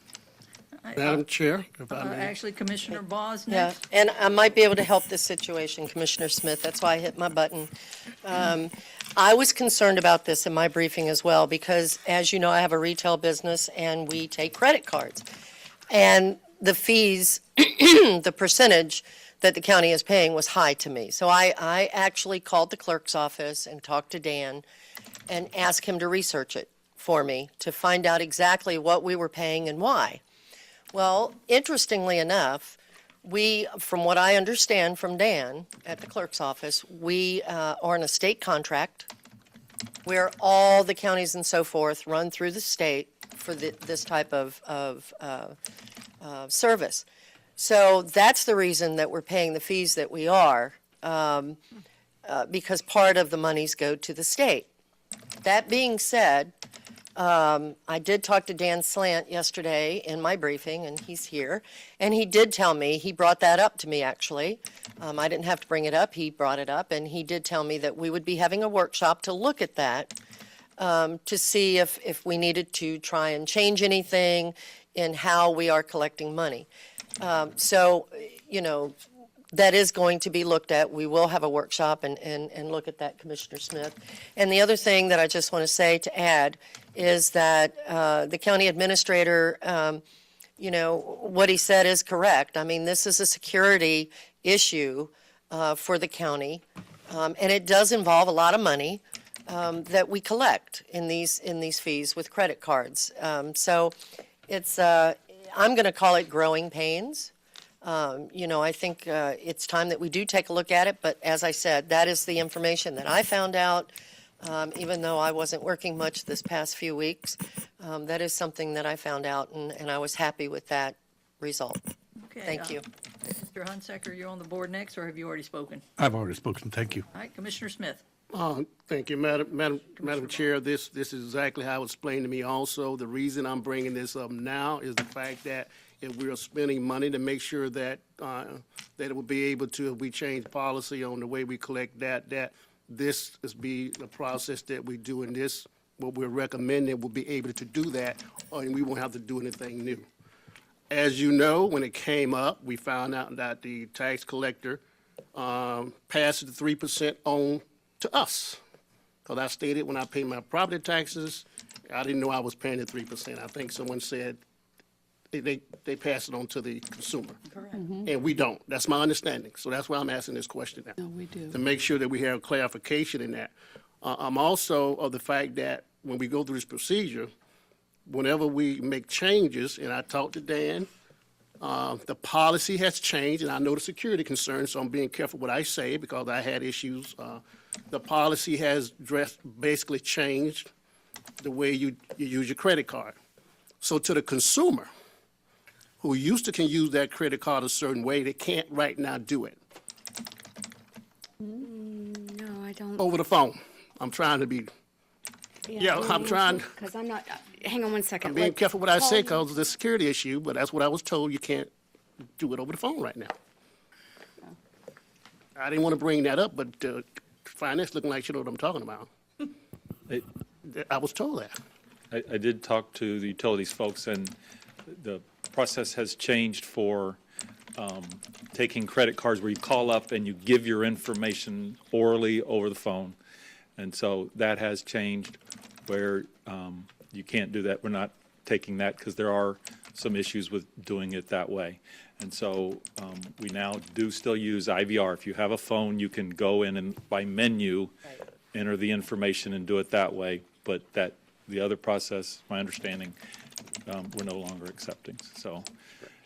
Speaker 4: Madam Chair, if I may.
Speaker 2: Actually, Commissioner Boss
Speaker 1: Yeah,
Speaker 2: next.
Speaker 1: and I might be able to help this situation, Commissioner Smith. That's why I hit my button. I was concerned about this in my briefing as well, because as you know, I have a retail business and we take credit cards. And the fees, the percentage that the county is paying was high to me. So I actually called the clerk's office and talked to Dan and asked him to research it for me to find out exactly what we were paying and why. Well, interestingly enough, we, from what I understand from Dan at the clerk's office, we are on a state contract where all the counties and so forth run through the state for this type of service. So that's the reason that we're paying the fees that we are, because part of the monies go to the state. That being said, I did talk to Dan Slant yesterday in my briefing, and he's here, and he did tell me, he brought that up to me, actually. I didn't have to bring it up, he brought it up, and he did tell me that we would be having a workshop to look at that, to see if we needed to try and change anything in how we are collecting money. So, you know, that is going to be looked at. We will have a workshop and look at that, Commissioner Smith. And the other thing that I just want to say to add is that the county administrator, you know, what he said is correct. I mean, this is a security issue for the county, and it does involve a lot of money that we collect in these fees with credit cards. So it's, I'm going to call it growing pains. You know, I think it's time that we do take a look at it, but as I said, that is the information that I found out even though I wasn't working much this past few weeks. That is something that I found out, and I was happy with that result.
Speaker 2: Okay,
Speaker 1: Thank you.
Speaker 2: Mr. Hunsaker, you're on the board next, or have you already spoken?
Speaker 6: I've already spoken, thank you.
Speaker 2: All right, Commissioner Smith.
Speaker 4: Thank you, Madam Chair. This is exactly how it was explained to me also. The reason I'm bringing this up now is the fact that if we're spending money to make sure that, that it will be able to, if we change policy on the way we collect that this is be the process that we do in this, what we're recommending, we'll be able to do that, and we won't have to do anything new. As you know, when it came up, we found out that the tax collector passed the 3% on to us. Because I stated when I paid my property taxes, I didn't know I was paying the 3%. I think someone said they pass it on to the consumer.
Speaker 2: Correct.
Speaker 4: And we don't. That's my understanding. So that's why I'm asking this question now.
Speaker 3: No, we do.
Speaker 4: To make sure that we have clarification in that. I'm also of the fact that when we go through this procedure, whenever we make changes, and I talked to Dan, the policy has changed, and I know the security concerns, so I'm being careful what I say because I had issues. The policy has basically changed the way you use your credit card. So to the consumer, who used to can use that credit card a certain way, they can't right now do it.
Speaker 19: No, I don't.
Speaker 4: Over the phone. I'm trying to be, I'm trying.
Speaker 19: Because I'm not, hang on one second.
Speaker 4: I'm being careful what I say
Speaker 19: Paul-
Speaker 4: because of the security issue, but that's what I was told. You can't do it over the phone right now. I didn't want to bring that up, but finance looking like you know what I'm talking about. I was told that.
Speaker 12: I did talk to the utilities folks, and the process has changed for taking credit cards where you call up and you give your information orally over the phone. And so that has changed where you can't do that. We're not taking that because there are some issues with doing it that way. And so we now do still use IVR. If you have a phone, you can go in and by menu, enter the information and do it that way. But that the other process, my understanding, we're no longer accepting. So,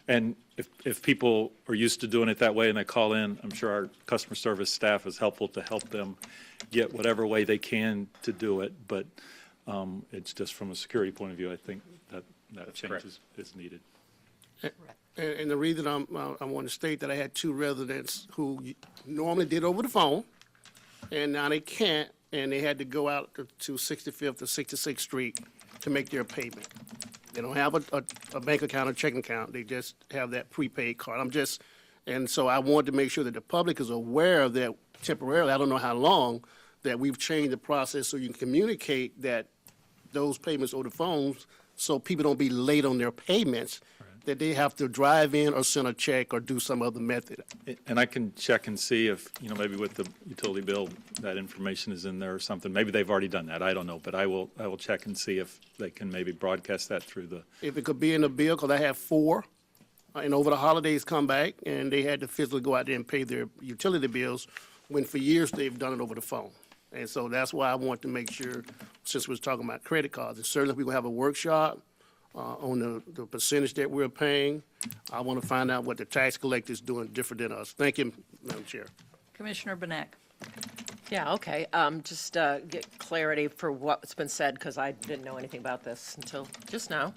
Speaker 12: and if people are used to doing it that way and they call in, I'm sure our customer service staff is helpful to help them get whatever way they can to do it. But it's just from a security point of view, I think that change is needed.
Speaker 4: And the reason I want to state that I had two residents who normally did over the phone, and now they can't, and they had to go out to 65th or 66th Street to make their payment. They don't have a bank account or checking account. They just have that prepaid card. And so I wanted to make sure that the public is aware of that temporarily, I don't know how long, that we've changed the process so you can communicate that those payments over the phones so people don't be late on their payments, that they have to drive in or send a check or do some other method.
Speaker 12: And I can check and see if, maybe with the utility bill, that information is in there or something. Maybe they've already done that. I don't know, but I will check and see if they can maybe broadcast that through the.
Speaker 4: If it could be in the bill, because I have 4, and over the holidays come back, and they had to physically go out there and pay their utility bills, when for years they've done it over the phone. And so that's why I want to make sure, since we're talking about credit cards, and certainly if we're going to have a workshop on the percentage that we're paying, I want to find out what the tax collector is doing different than us. Thank you, Madam Chair.
Speaker 2: Commissioner Benek.
Speaker 7: Yeah, okay. Just get clarity for what's been said, because I didn't know anything about this until just now.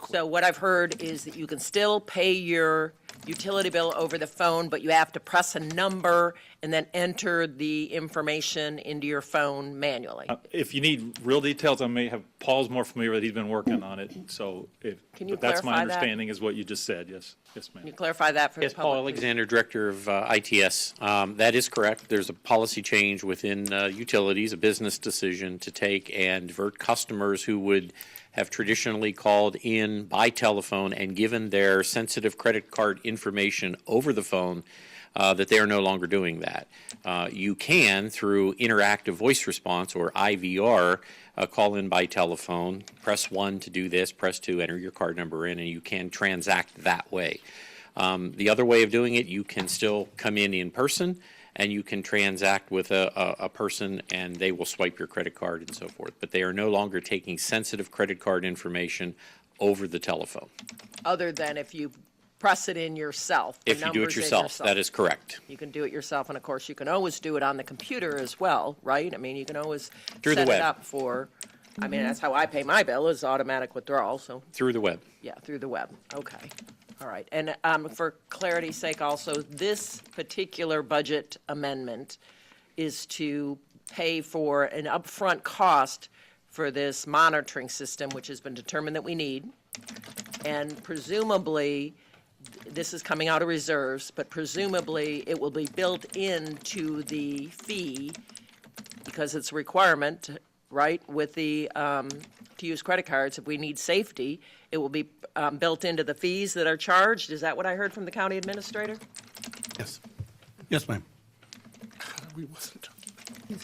Speaker 7: So what I've heard is that you can still pay your utility bill over the phone, but you have to press a number and then enter the information into your phone manually.
Speaker 12: If you need real details, I may have, Paul's more familiar with it. He's been working on it. So
Speaker 7: Can you
Speaker 12: but that's my
Speaker 7: clarify that?
Speaker 12: understanding is what you just said. Yes, ma'am.
Speaker 7: Can you clarify that for the
Speaker 13: Yes,
Speaker 7: public?
Speaker 13: Paul Alexander, Director of ITS. That is correct. There's a policy change within utilities, a business decision to take and divert customers who would have traditionally called in by telephone and given their sensitive credit card information over the phone, that they are no longer doing that. You can, through interactive voice response or IVR, call in by telephone, press 1 to do this, press 2, enter your card number in, and you can transact that way. The other way of doing it, you can still come in person, and you can transact with a person, and they will swipe your credit card and so forth. But they are no longer taking sensitive credit card information over the telephone.
Speaker 7: Other than if you press it in yourself. the
Speaker 13: If you do it
Speaker 7: numbers in
Speaker 13: yourself, that is correct.
Speaker 7: You can do it yourself, and of course, you can always do it on the computer as well, right? I mean, you can always
Speaker 13: Through the
Speaker 7: set it
Speaker 13: web.
Speaker 7: up for, I mean, that's how I pay my bill, is automatic withdrawal, so,
Speaker 13: Through the web.
Speaker 7: yeah, through the web. Okay. All right. And for clarity's sake also, this particular budget amendment is to pay for an upfront cost for this monitoring system, which has been determined that we need. And presumably, this is coming out of reserves, but presumably it will be built into the fee because it's a requirement, right, with the, to use credit cards if we need safety. It will be built into the fees that are charged. Is that what I heard from the county administrator?
Speaker 6: Yes. Yes, ma'am.
Speaker 4: We wasn't.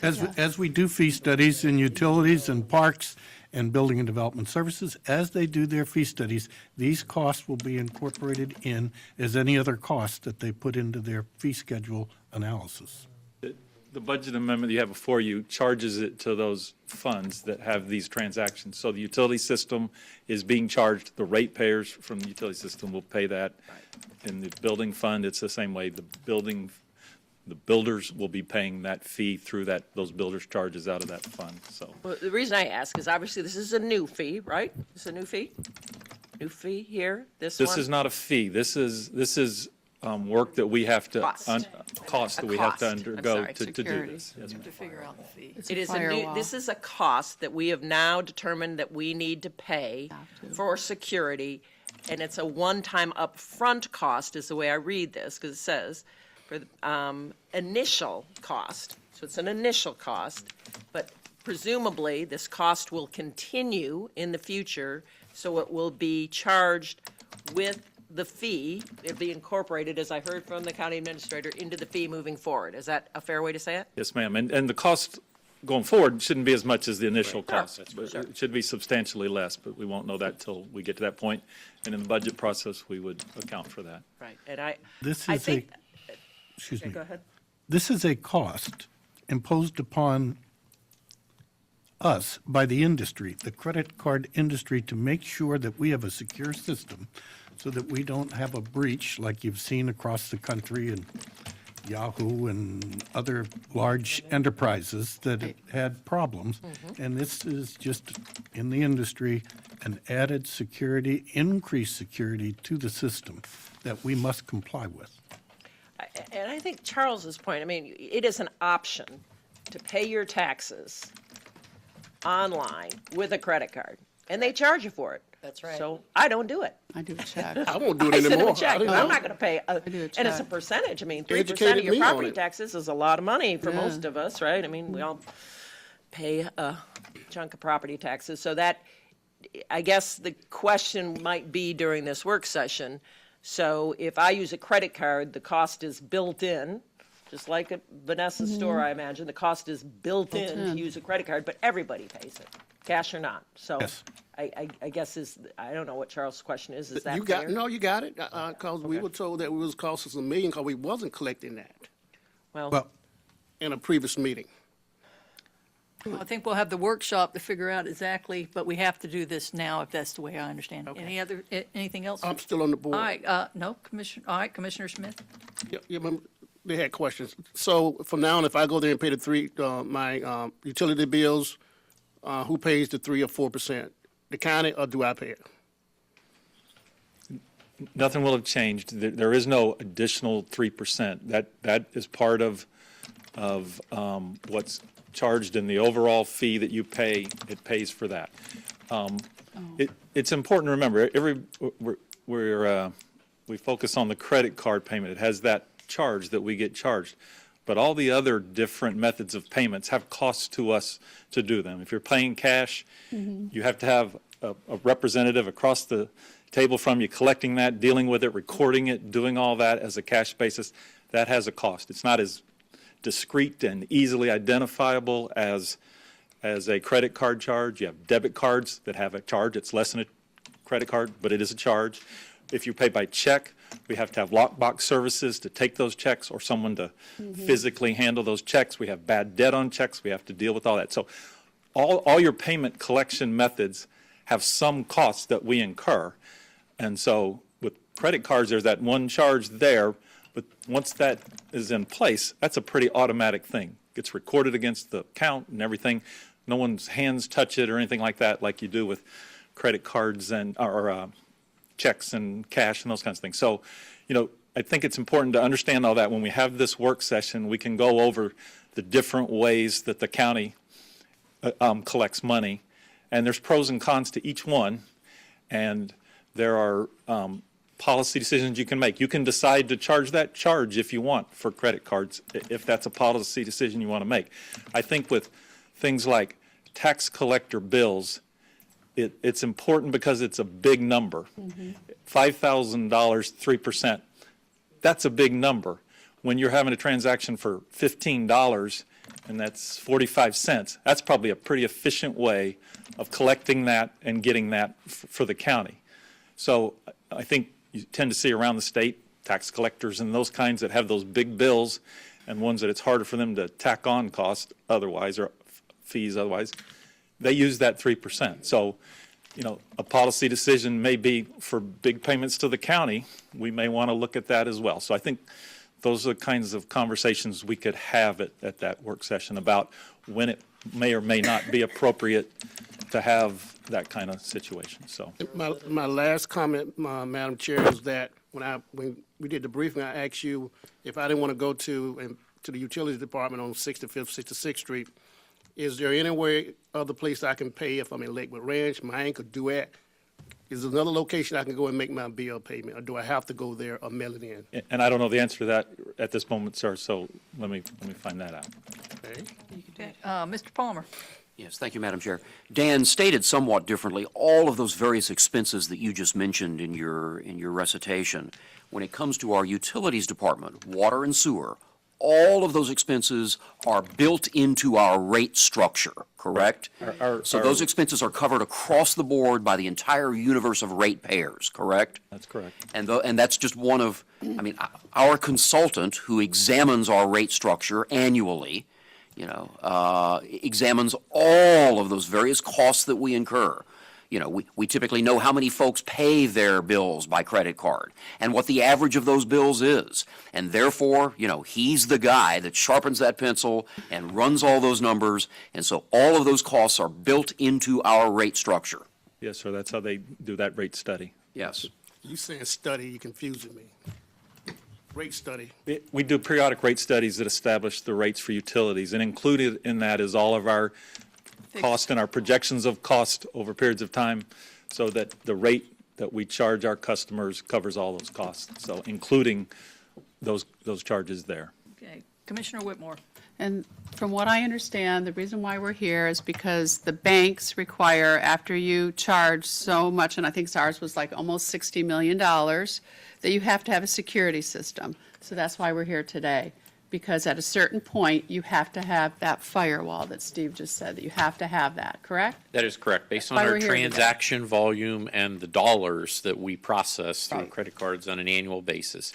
Speaker 6: As we do fee studies in utilities and parks and building and development services, as they do their fee studies, these costs will be incorporated in as any other cost that they put into their fee schedule analysis.
Speaker 12: The budget amendment you have before you charges it to those funds that have these transactions. So the utility system is being charged, the ratepayers from the utility system will pay that. In the building fund, it's the same way. The builders will be paying that fee through those builders' charges out of that fund, so.
Speaker 7: Well, the reason I ask is obviously this is a new fee, right? This is a new fee? New fee here, this one?
Speaker 12: This is not a fee. This is work that we have to, cost that we have to
Speaker 7: cost. I'm
Speaker 12: undergo
Speaker 7: sorry.
Speaker 12: to do this. Yes, ma'am.
Speaker 2: To figure out the fee.
Speaker 7: It is a new, this is a cost that we have now determined that we need to pay for security, and it's a one-time upfront cost, is the way I read this, because it says, for the initial cost, so it's an initial cost, but presumably this cost will continue in the future, so it will be charged with the fee, it'll be incorporated, as I heard from the county administrator, into the fee moving forward. Is that a fair way to say it?
Speaker 12: Yes, ma'am. And the cost going forward shouldn't be as much as the initial cost.
Speaker 7: Sure.
Speaker 12: But it should be substantially less, but we won't know that till we get to that point. And in the budget process, we would account for that.
Speaker 7: Right, and I
Speaker 6: This
Speaker 7: I
Speaker 6: is
Speaker 7: think,
Speaker 6: excuse
Speaker 7: okay,
Speaker 6: me.
Speaker 7: go ahead.
Speaker 6: This is a cost imposed upon us by the industry, the credit card industry, to make sure that we have a secure system so that we don't have a breach like you've seen across the country and Yahoo and other large enterprises that have had problems. And this is just, in the industry, an added security, increased security to the system that we must comply with.
Speaker 7: And I think Charles's point, I mean, it is an option to pay your taxes online with a credit card, and they charge you for it.
Speaker 2: That's right.
Speaker 7: So I don't do it.
Speaker 3: I do a check.
Speaker 4: I won't do it
Speaker 7: I send them
Speaker 4: anymore.
Speaker 7: a check,
Speaker 4: I
Speaker 7: but
Speaker 4: don't
Speaker 7: I'm
Speaker 4: know.
Speaker 7: not going to pay,
Speaker 3: do a
Speaker 7: and it's a
Speaker 3: check.
Speaker 7: percentage. I mean, 3%
Speaker 4: Educated
Speaker 7: of your
Speaker 4: me on
Speaker 7: property
Speaker 4: it.
Speaker 7: taxes is a lot of money for
Speaker 3: Yeah.
Speaker 7: most of us, right? I mean, we all pay a chunk of property taxes. So that, I guess the question might be during this work session, so if I use a credit card, the cost is built in, just like at Vanessa's store, I imagine, the cost is built in to use a credit card, but everybody pays it, cash or not. So
Speaker 6: Yes.
Speaker 7: I guess I don't know what Charles' question is that
Speaker 4: You
Speaker 7: fair?
Speaker 4: got it, because we were told that it was cost us $1 million because we wasn't collecting that
Speaker 6: Well,
Speaker 4: in a previous meeting.
Speaker 2: I think we'll have the workshop to figure out exactly, but we have to do this now, if that's the way I understand it. Anything else?
Speaker 4: I'm still on the board.
Speaker 2: All right, no, Commissioner Smith?
Speaker 4: Yeah, remember, they had questions. So from now on, if I go there and pay my utility bills, who pays the 3 or 4%? The county, or do I pay it?
Speaker 12: Nothing will have changed. There is no additional 3%. That is part of what's charged in the overall fee that you pay. It pays for that. It's important to remember, we focus on the credit card payment. It has that charge that we get charged. But all the other different methods of payments have costs to us to do them. If you're paying cash, you have to have a representative across the table from you collecting that, dealing with it, recording it, doing all that as a cash basis. That has a cost. It's not as discrete and easily identifiable as a credit card charge. You have debit cards that have a charge. It's less than a credit card, but it is a charge. If you pay by check, we have to have lockbox services to take those checks or someone to physically handle those checks. We have bad debt on checks. We have to deal with all that. So all your payment collection methods have some costs that we incur. And so with credit cards, there's that one charge there, but once that is in place, that's a pretty automatic thing. Gets recorded against the account and everything. No one's hands touch it or anything like that, like you do with credit cards and, or checks and cash and those kinds of things. So, I think it's important to understand all that. When we have this work session, we can go over the different ways that the county collects money. And there's pros and cons to each one. And there are policy decisions you can make. You can decide to charge that charge if you want for credit cards, if that's a policy decision you want to make. I think with things like tax collector bills, it's important because it's a big number. $5,000, 3%. That's a big number. When you're having a transaction for $15 and that's 45 cents, that's probably a pretty efficient way of collecting that and getting that for the county. So I think you tend to see around the state tax collectors and those kinds that have those big bills and ones that it's harder for them to tack on cost otherwise or fees otherwise. They use that 3%. So, a policy decision may be for big payments to the county. We may want to look at that as well. So I think those are the kinds of conversations we could have at that work session about when it may or may not be appropriate to have that kind of situation. So
Speaker 4: My last comment, Madam Chair, is that when we did the briefing, I asked you if I didn't want to go to the Utilities Department on 65th, 66th Street, is there any other place I can pay if I'm in Lakewood Ranch, Maine, or Duet? Is there another location I can go and make my bill payment, or do I have to go there or mail it in?
Speaker 12: And I don't know the answer to that at this moment, sir, so let me find that out.
Speaker 4: Okay.
Speaker 2: Mr. Palmer.
Speaker 18: Yes, thank you, Madam Chair. Dan, stated somewhat differently, all of those various expenses that you just mentioned in your recitation, when it comes to our utilities department, water and sewer, all of those expenses are built into our rate structure, correct? So those expenses are covered across the board by the entire universe of ratepayers, correct?
Speaker 12: That's correct.
Speaker 18: And that's just one of, our consultant who examines our rate structure annually, examines all of those various costs that we incur. We typically know how many folks pay their bills by credit card and what the average of those bills is. And therefore, he's the guy that sharpens that pencil and runs all those numbers. And so all of those costs are built into our rate structure.
Speaker 12: Yes, sir, that's how they do that rate study.
Speaker 18: Yes.
Speaker 4: You saying study, you're confusing me. Rate study.
Speaker 12: We do periodic rate studies that establish the rates for utilities, and included in that is all of our cost and our projections of cost over periods of time, so that the rate that we charge our customers covers all those costs, so including those charges there.
Speaker 2: Okay, Commissioner Whitmore.
Speaker 3: And from what I understand, the reason why we're here is because the banks require, after you charge so much, and I think ours was like almost $60 million, that you have to have a security system. So that's why we're here today. Because at a certain point, you have to have that firewall that Steve just said, that you have to have that, correct?
Speaker 13: That is correct. Based on
Speaker 3: Why
Speaker 13: our
Speaker 3: we're here today.
Speaker 13: transaction volume and the dollars that we process through credit cards on an annual basis,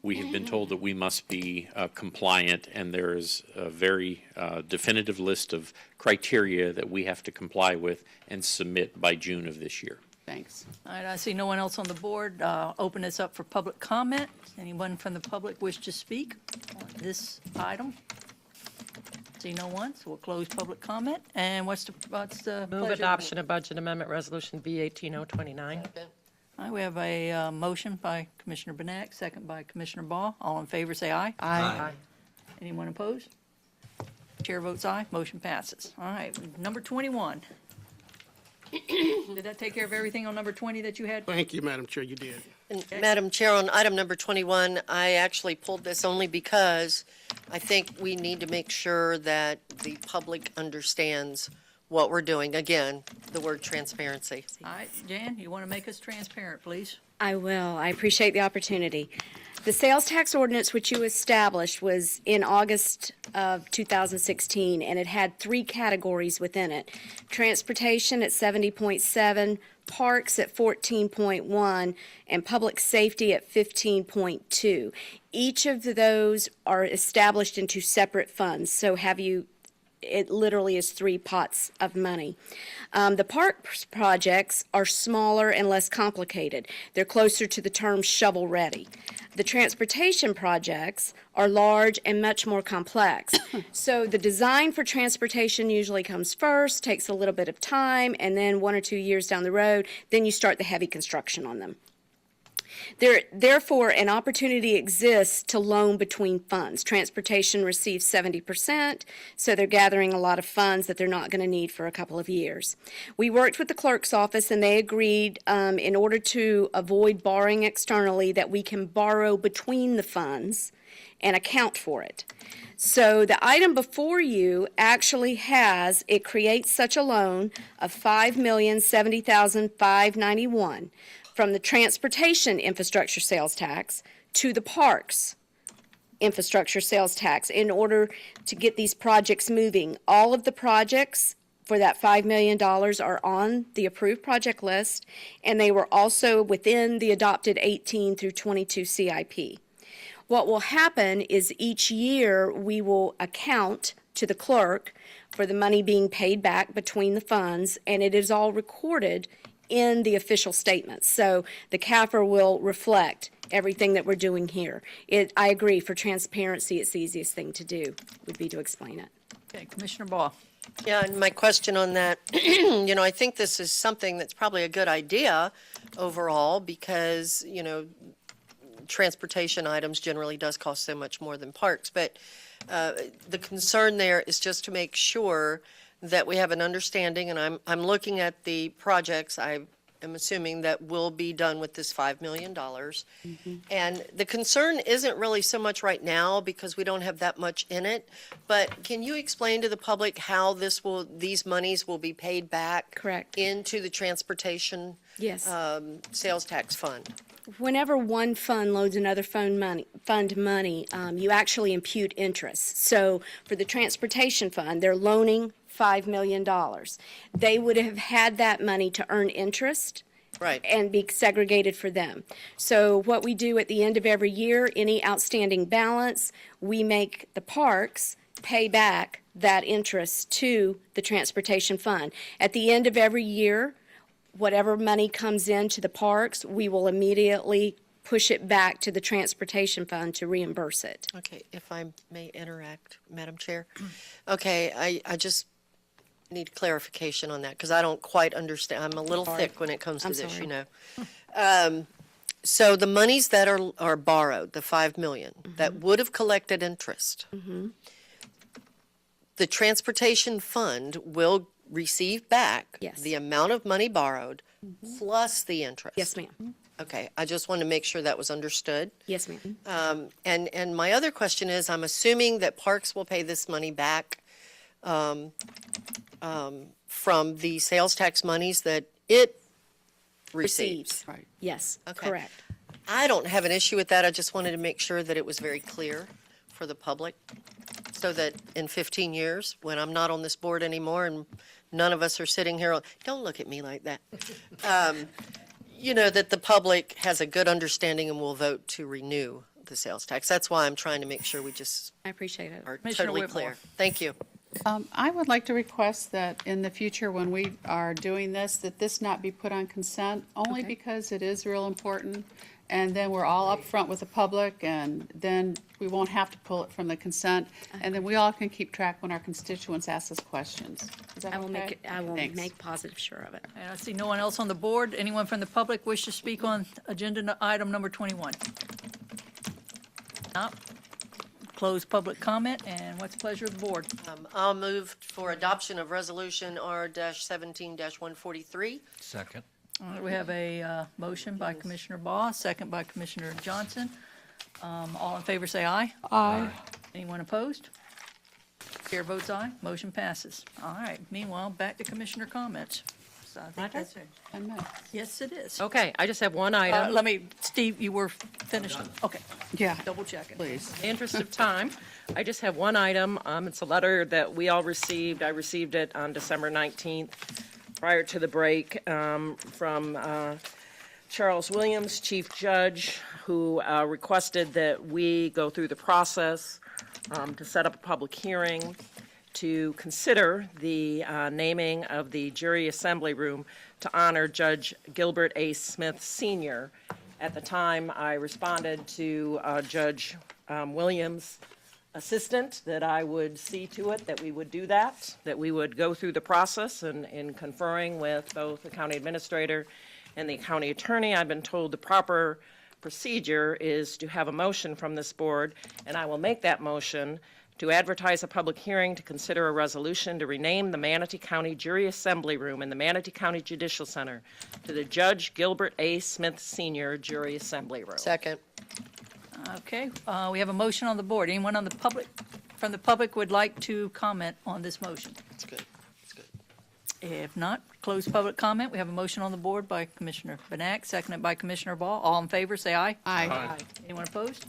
Speaker 13: we have been told that we must be compliant, and there is a very definitive list of criteria that we have to comply with and submit by June of this year.
Speaker 3: Thanks.
Speaker 2: All right, I see no one else on the board. Open this up for public comment. Anyone from the public wish to speak on this item? See no one, so we'll close public comment. And what's the
Speaker 7: Move
Speaker 2: pleasure?
Speaker 7: adoption of Budget Amendment Resolution B 18029.
Speaker 2: All right, we have a motion by Commissioner Benak, second by Commissioner Ball. All in favor, say aye.
Speaker 7: Aye.
Speaker 2: Anyone opposed? Chair votes aye, motion passes. All right, number 21. Did that take care of everything on number 20 that you had?
Speaker 1: Thank you, Madam Chair, you did.
Speaker 15: And Madam Chair, on item number 21, I actually pulled this only because I think we need to make sure that the public understands what we're doing. Again, the word transparency.
Speaker 2: All right, Jan, you want to make us transparent, please?
Speaker 9: I will. I appreciate the opportunity. The sales tax ordinance which you established was in August of 2016, and it had 3 categories within it. Transportation at 70.7, parks at 14.1, and public safety at 15.2. Each of those are established into separate funds. So have you it literally is 3 pots of money. The parks projects are smaller and less complicated. They're closer to the term shovel-ready. The transportation projects are large and much more complex. So the design for transportation usually comes first, takes a little bit of time, and then 1 or 2 years down the road, then you start the heavy construction on them. Therefore, an opportunity exists to loan between funds. Transportation receives 70%, so they're gathering a lot of funds that they're not going to need for a couple of years. We worked with the clerk's office, and they agreed, in order to avoid borrowing externally, that we can borrow between the funds and account for it. So the item before you actually it creates such a loan of $5,070,591 from the transportation infrastructure sales tax to the parks infrastructure sales tax in order to get these projects moving. All of the projects for that $5 million are on the approved project list, and they were also within the adopted 18 through 22 CIP. What will happen is each year we will account to the clerk for the money being paid back between the funds, and it is all recorded in the official statements. So the CAFR will reflect everything that we're doing here. I agree, for transparency, it's the easiest thing to do, would be to explain it.
Speaker 2: Okay, Commissioner Ball.
Speaker 15: Yeah, and my question on that, I think this is something that's probably a good idea overall because, transportation items generally does cost so much more than parks. But the concern there is just to make sure that we have an understanding, and I'm looking at the projects I am assuming that will be done with this $5 million. And the concern isn't really so much right now because we don't have that much in it, but can you explain to the public how these monies will be paid back?
Speaker 9: Correct.
Speaker 15: Into the transportation
Speaker 9: Yes.
Speaker 15: Sales tax fund?
Speaker 9: Whenever one fund loads another fund money, you actually impute interest. So for the transportation fund, they're loaning $5 million. They would have had that money to earn interest.
Speaker 15: Right.
Speaker 9: And be segregated for them. So what we do at the end of every year, any outstanding balance, we make the parks pay back that interest to the transportation fund. At the end of every year, whatever money comes into the parks, we will immediately push it back to the transportation fund to reimburse it.
Speaker 15: Okay, if I may interact, Madam Chair. Okay, I just need clarification on that because I don't quite understand. I'm a little thick when it comes to this, So the monies that are borrowed, the $5 million, that would have collected interest, the transportation fund will receive back the amount of money borrowed plus the interest.
Speaker 9: Yes, ma'am.
Speaker 15: Okay, I just wanted to make sure that was understood.
Speaker 9: Yes, ma'am.
Speaker 15: And my other question is, I'm assuming that Parks will pay this money back from the sales tax monies that it receives.
Speaker 9: Right. Yes,
Speaker 15: Okay.
Speaker 9: correct.
Speaker 15: I don't have an issue with that. I just wanted to make sure that it was very clear for the public so that in 15 years, when I'm not on this board anymore and none of us are sitting here, don't look at me like that. That the public has a good understanding and will vote to renew the sales tax. That's why I'm trying to make sure we just
Speaker 9: I appreciate it.
Speaker 15: are
Speaker 2: Commissioner
Speaker 15: totally
Speaker 2: Whitmore.
Speaker 15: clear. Thank you.
Speaker 3: I would like to request that in the future, when we are doing this, that this not be put on consent, only because it is real important. And then we're all up front with the public, and then we won't have to pull it from the consent. And then we all can keep track when our constituents ask us questions. Is that
Speaker 9: I will
Speaker 3: okay? Thanks.
Speaker 9: make positive sure of it.
Speaker 2: And I see no one else on the board. Anyone from the public wish to speak on item number 21? Not. Close public comment, and what's the pleasure of the board?
Speaker 15: I'll move for adoption of Resolution R-17-143.
Speaker 14: Second.
Speaker 2: All right, we have a motion by Commissioner Baugh, second by Commissioner Johnson. All in favor say aye.
Speaker 3: Aye.
Speaker 2: Anyone opposed? Chair votes aye. Motion passes. All right. Meanwhile, back to commissioner comments. So I think that's it. Yes, it is.
Speaker 7: Okay, I just have one item.
Speaker 2: Steve, you were finished? Okay.
Speaker 3: Yeah.
Speaker 2: Double check it.
Speaker 3: Please.
Speaker 7: In the interest of time, I just have one item. It's a letter that we all received. I received it on December 19th, prior to the break, from Charles Williams, Chief Judge, who requested that we go through the process to set up a public hearing to consider the naming of the jury assembly room to honor Judge Gilbert A. Smith Sr. At the time, I responded to Judge Williams' assistant that I would see to it that we would do that we would go through the process and in conferring with both the county administrator and the county attorney. I've been told the proper procedure is to have a motion from this board, and I will make that motion to advertise a public hearing to consider a resolution to rename the Manatee County Jury Assembly Room in the Manatee County Judicial Center to the Judge Gilbert A. Smith Sr. Jury Assembly Room.
Speaker 15: Second.
Speaker 2: Okay, we have a motion on the board. Anyone on the public, from the public would like to comment on this motion?
Speaker 15: That's good.
Speaker 2: If not, close public comment. We have a motion on the board by Commissioner Benak, seconded by Commissioner Ball. All in favor, say aye.
Speaker 3: Aye.
Speaker 2: Anyone opposed?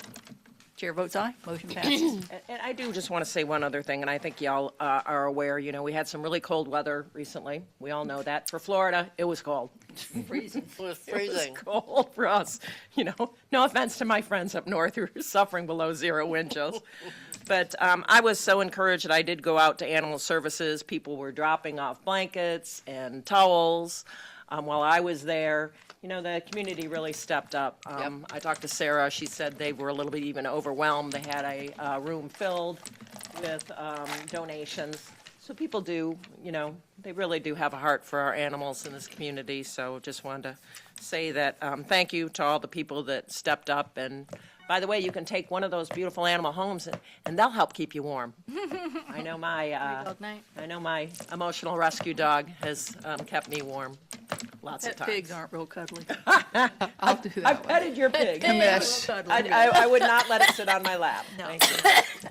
Speaker 2: Chair votes aye. Motion passes.
Speaker 7: And I do just want to say one other thing, and I think y'all are aware, we had some really cold weather recently. We all know that. For Florida, it was cold.
Speaker 2: Freezing.
Speaker 15: It was
Speaker 7: It was
Speaker 15: freezing.
Speaker 7: cold for us. No offense to my friends up north who are suffering below zero wind chills. But I was so encouraged that I did go out to Animal Services. People were dropping off blankets and towels while I was there. The community really stepped up. I talked to Sarah. She said they were a little bit even overwhelmed. They had a room filled with donations. So people do, they really do have a heart for our animals in this community. So just wanted to say that thank you to all the people that stepped up. And by the way, you can take one of those beautiful animal homes and they'll help keep you warm. I know my emotional rescue dog has kept me warm lots of
Speaker 2: Pet
Speaker 7: times.
Speaker 2: pigs aren't real cuddly.
Speaker 3: I'll do that
Speaker 7: I
Speaker 3: one.
Speaker 7: petted your pig.
Speaker 3: Commish.
Speaker 7: I would not let it sit on my lap.
Speaker 2: No.
Speaker 7: Thank you.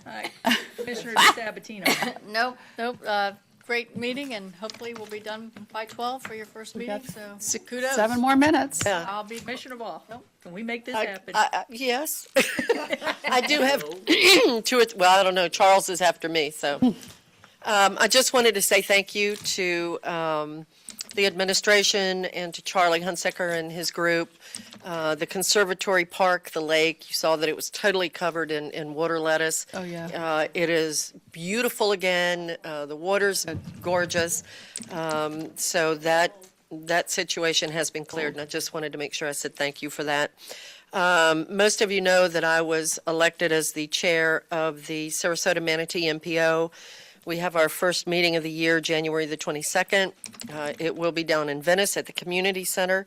Speaker 2: All right. Commissioner Sabatino.
Speaker 8: Nope, great meeting, and hopefully we'll be done by 12 for your first meeting, so kudos.
Speaker 3: 7 more minutes.
Speaker 2: I'll be Commissioner Ball. Can we make this happen?
Speaker 15: Yes. I do have two, well, I don't know, Charles is after me, so. I just wanted to say thank you to the administration and to Charlie Hunsaker and his group. The conservatory park, the lake, you saw that it was totally covered in water lettuce.
Speaker 3: Oh, yeah.
Speaker 15: It is beautiful again. The water's gorgeous. So that situation has been cleared, and I just wanted to make sure I said thank you for that. Most of you know that I was elected as the chair of the Sarasota Manatee MPO. We have our first meeting of the year, January the 22nd. It will be down in Venice at the Community Center.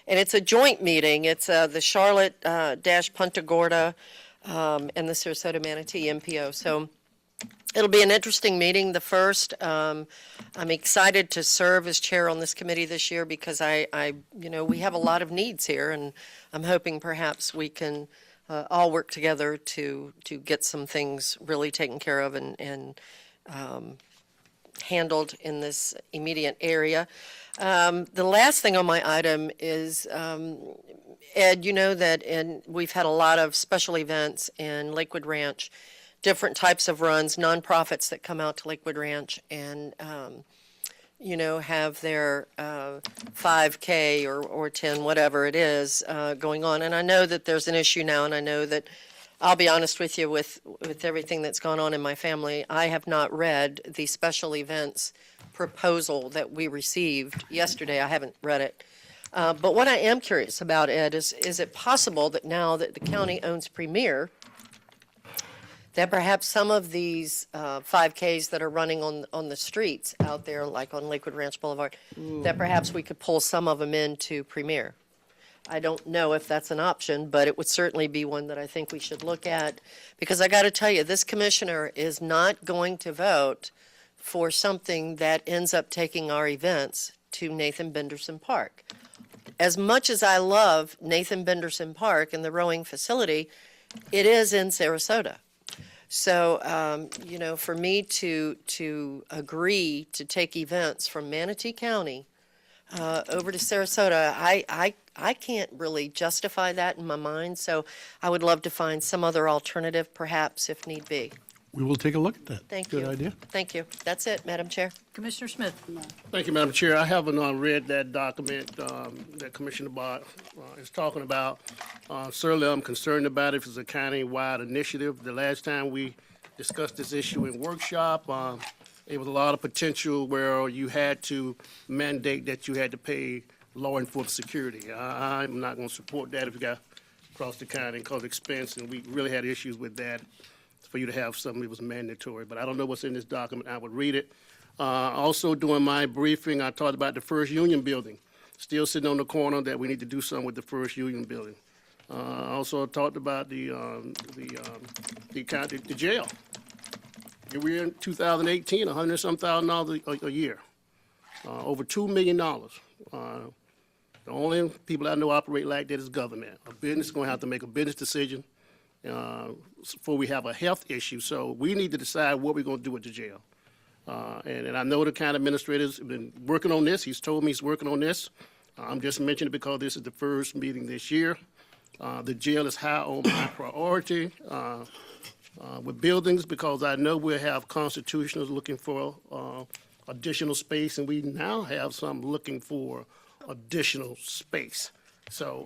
Speaker 15: And it's a joint meeting. It's the Charlotte Punta Gorda and the Sarasota Manatee MPO. So it'll be an interesting meeting, the first. I'm excited to serve as chair on this committee this year because we have a lot of needs here, and I'm hoping perhaps we can all work together to get some things really taken care of and handled in this immediate area. The last thing on my item is, Ed, you know that we've had a lot of special events in Lakewood Ranch, different types of runs, nonprofits that come out to Lakewood Ranch and, have their 5K or 10, whatever it is, going on. And I know that there's an issue now, and I know that I'll be honest with you, with everything that's gone on in my family, I have not read the special events proposal that we received yesterday. I haven't read it. But what I am curious about, Ed, is it possible that now that the county owns Premier, that perhaps some of these 5Ks that are running on the streets out there, like on Lakewood Ranch Boulevard, that perhaps we could pull some of them into Premier? I don't know if that's an option, but it would certainly be one that I think we should look at. Because I got to tell you, this commissioner is not going to vote for something that ends up taking our events to Nathan Benderson Park. As much as I love Nathan Benderson Park and the rowing facility, it is in Sarasota. So, for me to agree to take events from Manatee County over to Sarasota, I can't really justify that in my mind, so I would love to find some other alternative, perhaps, if need be.
Speaker 6: We will take a look at that.
Speaker 15: Thank you.
Speaker 6: Good idea.
Speaker 15: Thank you. That's it, Madam Chair.
Speaker 2: Commissioner Smith.
Speaker 4: Thank you, Madam Chair. I haven't read that document that Commissioner Bott is talking about. Certainly, I'm concerned about it. If it's a county-wide initiative. The last time we discussed this issue in workshop, It was a lot of potential where you had to mandate that you had to pay law enforcement security. I'm not going to support that if you got across the county and cause expense, and we really had issues with that for you to have something that was mandatory. But I don't know what's in this document. I would read it. Also, during my briefing, I talked about the First Union building, still sitting on the corner, that we need to do something with the First Union building. Also talked about the jail. We're in 2018, $100-some thousand a year, over $2 million. The only people I know operate like that is government. A business is going to have to make a business decision before we have a health issue. So we need to decide what we're going to do with the jail. And I know the county administrator's been working on this. He's told me he's working on this. I'm just mentioning it because this is the first meeting this year. The jail is high on my priority with buildings, because I know we'll have constitutionals looking for additional space, and we now have some looking for additional space. So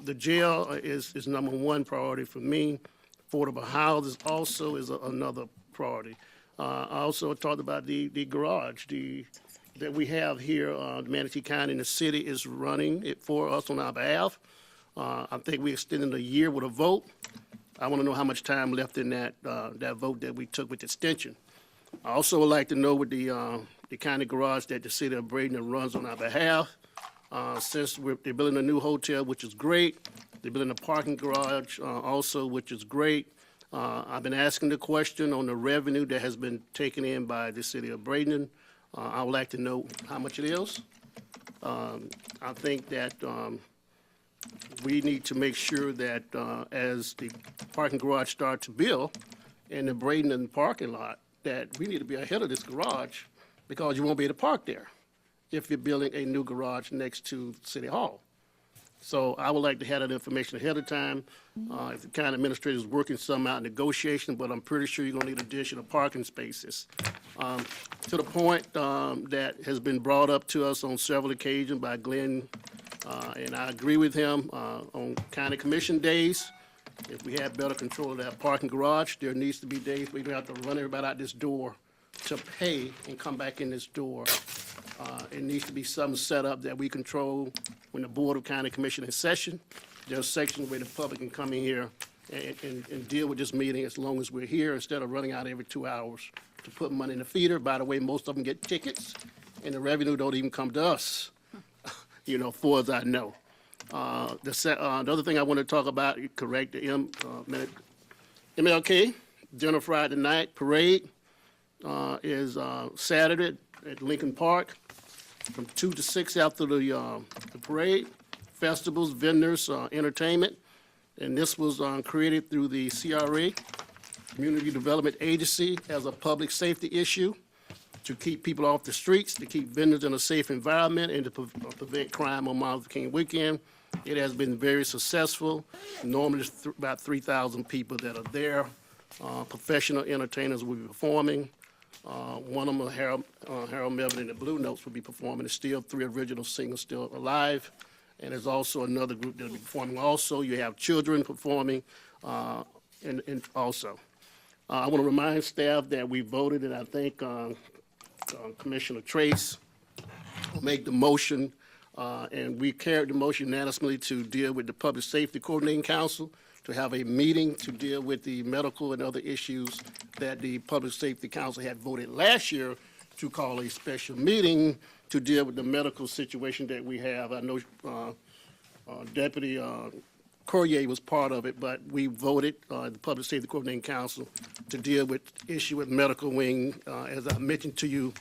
Speaker 4: the jail is number one priority for me. Affordable houses also is another priority. I also talked about the garage that we have here. Manatee County and the city is running it for us on our behalf. I think we extended a year with a vote. I want to know how much time left in that vote that we took with the extension. I also would like to know with the county garage that the city of Bradenton runs on our behalf. Since they're building a new hotel, which is great. They're building a parking garage also, which is great. I've been asking the question on the revenue that has been taken in by the city of Bradenton. I would like to know how much it is. I think that we need to make sure that as the parking garage starts to build in the Bradenton parking lot, that we need to be ahead of this garage, because you won't be able to park there if you're building a new garage next to City Hall. So I would like to have that information ahead of time. If the county administrator is working some out in negotiation, but I'm pretty sure you're going to need additional parking spaces. To the point that has been brought up to us on several occasions by Glenn, and I agree with him, on county commission days, if we have better control of that parking garage, there needs to be days where you don't have to run everybody out this door to pay and come back in this door. It needs to be something set up that we control when the Board of County Commission is session. There's sections where the public can come in here and deal with this meeting as long as we're here, instead of running out every 2 hours to put money in the feeder. By the way, most of them get tickets, and the revenue don't even come to us, far as I know. The other thing I want to talk about, correct, the MLK Dinner Friday night parade is Saturday at Lincoln Park from 2 to 6 after the parade. Festivals, vendors, entertainment. And this was created through the CRA, Community Development Agency, as a public safety issue to keep people off the streets, to keep vendors in a safe environment, and to prevent crime on Martin Luther King weekend. It has been very successful. Normally, it's about 3,000 people that are there. Professional entertainers will be performing. One of them, Harold Melvin and the Blue Notes, will be performing. There's still 3 original singers still alive. And there's also another group that will be performing also. You have children performing and also. I want to remind staff that we voted, and I think Commissioner Trace will make the motion, and we carried the motion unanimously to deal with the Public Safety Coordinating Council, to have a meeting to deal with the medical and other issues that the Public Safety Council had voted last year to call a special meeting to deal with the medical situation that we have. I know Deputy Courier was part of it, but we voted, the Public Safety Coordinating Council, to deal with the issue with medical wing. As I mentioned to you,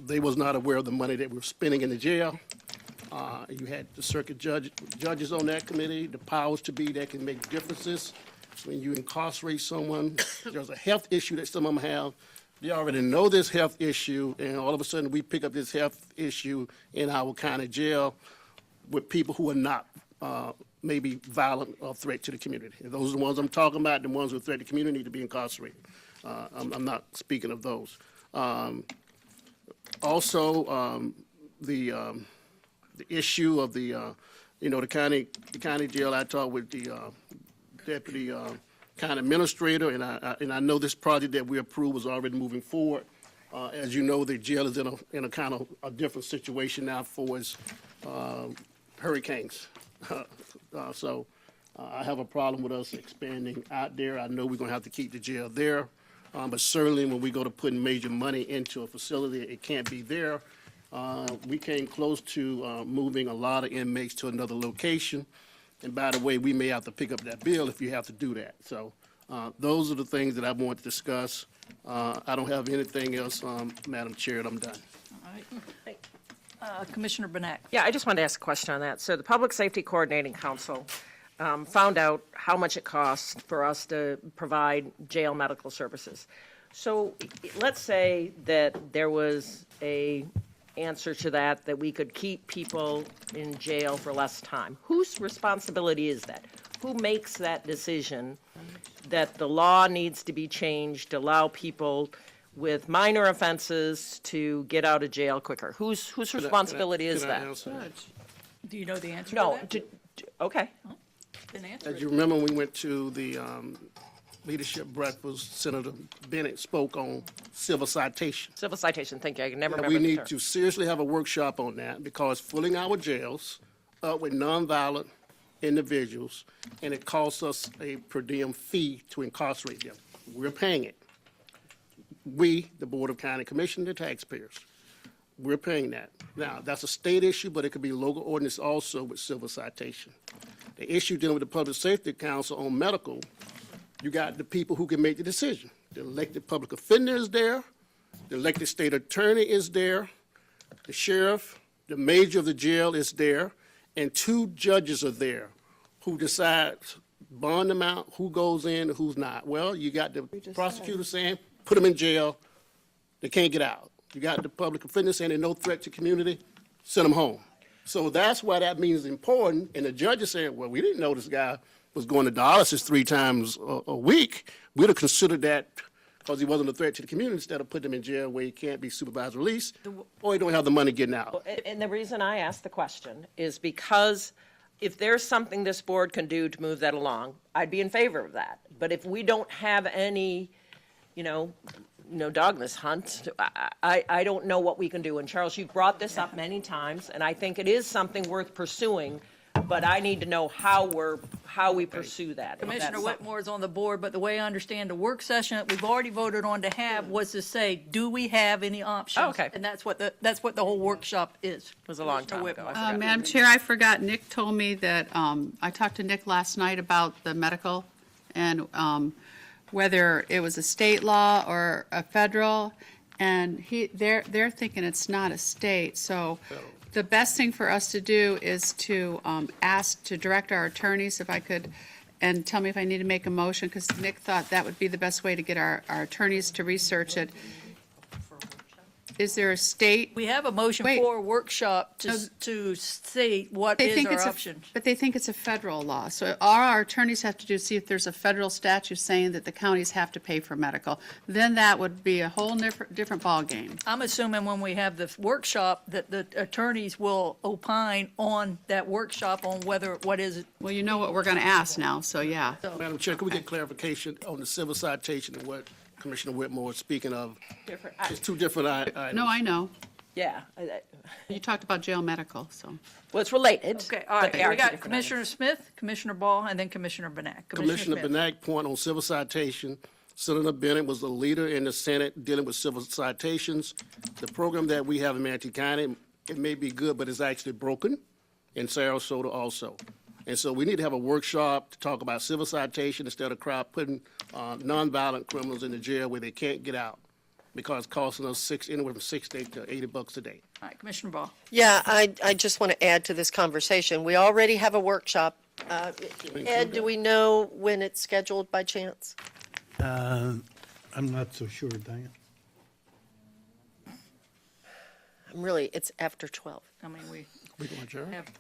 Speaker 4: they was not aware of the money that we were spending in the jail. You had the circuit judges on that committee, the powers to be that can make differences. When you incarcerate someone, there's a health issue that some of them have. They already know this health issue, and all of a sudden we pick up this health issue in our county jail with people who are not maybe violent or threat to the community. And those are the ones I'm talking about. The ones who threat the community need to be incarcerated. I'm not speaking of those. Also, the issue of the county jail. I talked with the deputy county administrator, and I know this project that we approved was already moving forward. As you know, the jail is in a kind of a different situation now for its hurricanes. So I have a problem with us expanding out there. I know we're going to have to keep the jail there, but certainly when we go to putting major money into a facility, it can't be there. We came close to moving a lot of inmates to another location. And by the way, we may have to pick up that bill if you have to do that. So those are the things that I want to discuss. I don't have anything else, Madam Chair, and I'm done.
Speaker 2: All right. Commissioner Benak.
Speaker 7: Yeah, I just wanted to ask a question on that. So the Public Safety Coordinating Council found out how much it costs for us to provide jail medical services. So let's say that there was a answer to that we could keep people in jail for less time. Whose responsibility is that? Who makes that decision that the law needs to be changed to allow people with minor offenses to get out of jail quicker? Whose responsibility is that?
Speaker 2: Do you know the answer
Speaker 7: No,
Speaker 2: to that?
Speaker 7: okay.
Speaker 2: Then answer
Speaker 4: As
Speaker 2: it.
Speaker 4: you remember, when we went to the leadership breakfast, Senator Bennett spoke on civil citation.
Speaker 7: Civil citation, thank you. I can never
Speaker 4: And
Speaker 7: remember
Speaker 4: we
Speaker 7: the
Speaker 4: need
Speaker 7: term.
Speaker 4: to seriously have a workshop on that because filling our jails up with nonviolent individuals, and it costs us a per diem fee to incarcerate them. We're paying it. We, the Board of County Commission, the taxpayers, we're paying that. Now, that's a state issue, but it could be local ordinance also with civil citation. The issue dealing with the Public Safety Council on medical, you got the people who can make the decision. The elected public offender is there, the elected state attorney is there, the sheriff, the major of the jail is there, and 2 judges are there who decide bond amount, who goes in and who's not. Well, you got the prosecutor saying, put them in jail, they can't get out. You got the public offender saying they're no threat to community, send them home. So that's why that means important, and the judge is saying, well, we didn't know this guy was going to dialysis 3 times a week. We'd have considered that because he wasn't a threat to the community instead of putting him in jail where he can't be supervised release, or he don't have the money getting out.
Speaker 7: And the reason I asked the question is because if there's something this board can do to move that along, I'd be in favor of that. But if we don't have any, no dog in this hunt, I don't know what we can do. And Charles, you've brought this up many times, and I think it is something worth pursuing, but I need to know how we pursue that.
Speaker 2: Commissioner Whitmore is on the board, but the way I understand the work session that we've already voted on to have was to say, do we have any options?
Speaker 7: Oh, okay.
Speaker 2: And that's what the whole workshop is.
Speaker 7: It was a long time ago. I forgot.
Speaker 3: Madam Chair, I forgot, Nick told me that, I talked to Nick last night about the medical and whether it was a state law or a federal, and they're thinking it's not a state, so the best thing for us to do is to ask to direct our attorneys, if I could, and tell me if I need to make a motion, because Nick thought that would be the best way to get our attorneys to research it. Is there a state?
Speaker 2: We have a motion
Speaker 3: Wait.
Speaker 2: for a workshop to see what
Speaker 3: They
Speaker 2: is
Speaker 3: think
Speaker 2: our
Speaker 3: it's
Speaker 2: option.
Speaker 3: but they think it's a federal law. So all our attorneys have to do is see if there's a federal statute saying that the counties have to pay for medical. Then that would be a whole different ballgame.
Speaker 2: I'm assuming when we have the workshop that the attorneys will opine on that workshop on what is it.
Speaker 3: Well, you know what we're going to ask now, so yeah.
Speaker 4: Madam Chair, can we get clarification on the civil citation and what Commissioner Whitmore is speaking of?
Speaker 7: Different.
Speaker 4: It's 2 different items.
Speaker 3: No, I know.
Speaker 7: Yeah.
Speaker 3: You talked about jail medical, so.
Speaker 7: Well, it's related.
Speaker 2: Okay, all
Speaker 7: but they
Speaker 2: right,
Speaker 7: are
Speaker 2: we
Speaker 7: two
Speaker 2: got
Speaker 7: different
Speaker 2: Commissioner Smith, Commissioner Ball, and then Commissioner Benak.
Speaker 4: Commissioner
Speaker 2: Smith.
Speaker 4: Benak point on civil citation. Senator Bennett was the leader in the Senate dealing with civil citations. The program that we have in Manatee County, it may be good, but it's actually broken in Sarasota also. And so we need to have a workshop to talk about civil citation instead of putting nonviolent criminals in the jail where they can't get out because it's costing us anywhere from $60 to $80 a day.
Speaker 2: All right, Commissioner Ball.
Speaker 15: Yeah, I just want to add to this conversation. We already have a workshop. Ed, do we know when it's scheduled by chance?
Speaker 6: I'm not so sure, Diane.
Speaker 15: It's after 12.
Speaker 2: I mean, we
Speaker 4: We going to adjourn?
Speaker 2: have,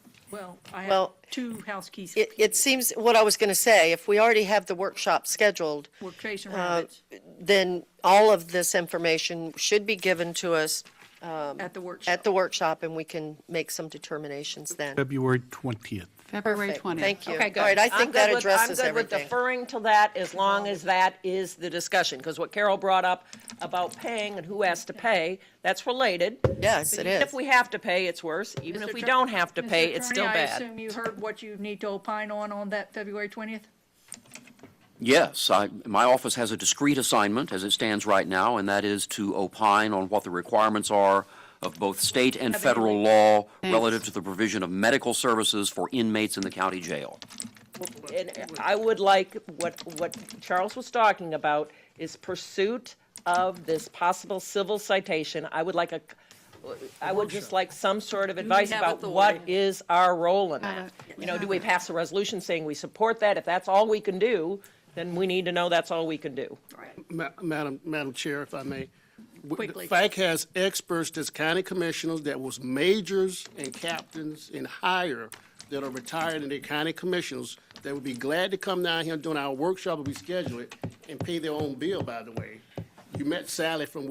Speaker 2: I have
Speaker 15: Well,
Speaker 2: 2 house keys.
Speaker 15: It seems, what I was going to say, if we already have the workshop scheduled,
Speaker 2: We're chasing rabbits.
Speaker 15: then all of this information should be given to us
Speaker 2: At the workshop.
Speaker 15: at the workshop, and we can make some determinations then.
Speaker 6: February 20th.
Speaker 3: February
Speaker 15: Perfect.
Speaker 3: 20th.
Speaker 15: Thank you.
Speaker 7: Okay, good.
Speaker 15: All right, I
Speaker 7: I'm
Speaker 15: think
Speaker 7: good
Speaker 15: that
Speaker 7: with-
Speaker 15: addresses
Speaker 7: I'm good with
Speaker 15: everything.
Speaker 7: deferring till that, as long as that is the discussion, because what Carol brought up about paying and who has to pay, that's related.
Speaker 15: Yes,
Speaker 7: But
Speaker 15: it
Speaker 7: even
Speaker 15: is.
Speaker 7: if we have to pay, it's worse. Even if
Speaker 2: Mr.
Speaker 7: we
Speaker 2: Attor-
Speaker 7: don't have to
Speaker 2: Mr.
Speaker 7: pay, it's still
Speaker 2: Attorney, I
Speaker 7: bad.
Speaker 2: assume you heard what you need to opine on that February 20th?
Speaker 18: Yes, my office has a discrete assignment as it stands right now, and that is to opine on what the requirements are of both state and federal law relative to the provision of medical services for inmates in the county jail.
Speaker 7: And I would like, what Charles was talking about is pursuit of this possible civil citation. I would just like some sort of advice
Speaker 2: have
Speaker 7: about what
Speaker 2: authority.
Speaker 7: is our role in that. You know, do we pass a resolution saying we support that? If that's all we can do, then we need to know that's all we can do.
Speaker 4: Madam Chair, if I may.
Speaker 2: Quickly.
Speaker 4: FAC has experts that's county commissioners that was majors and captains and higher that are retired and they're county commissioners that would be glad to come down here during our workshop if we schedule it and pay their own bill, by the way. You met Sally from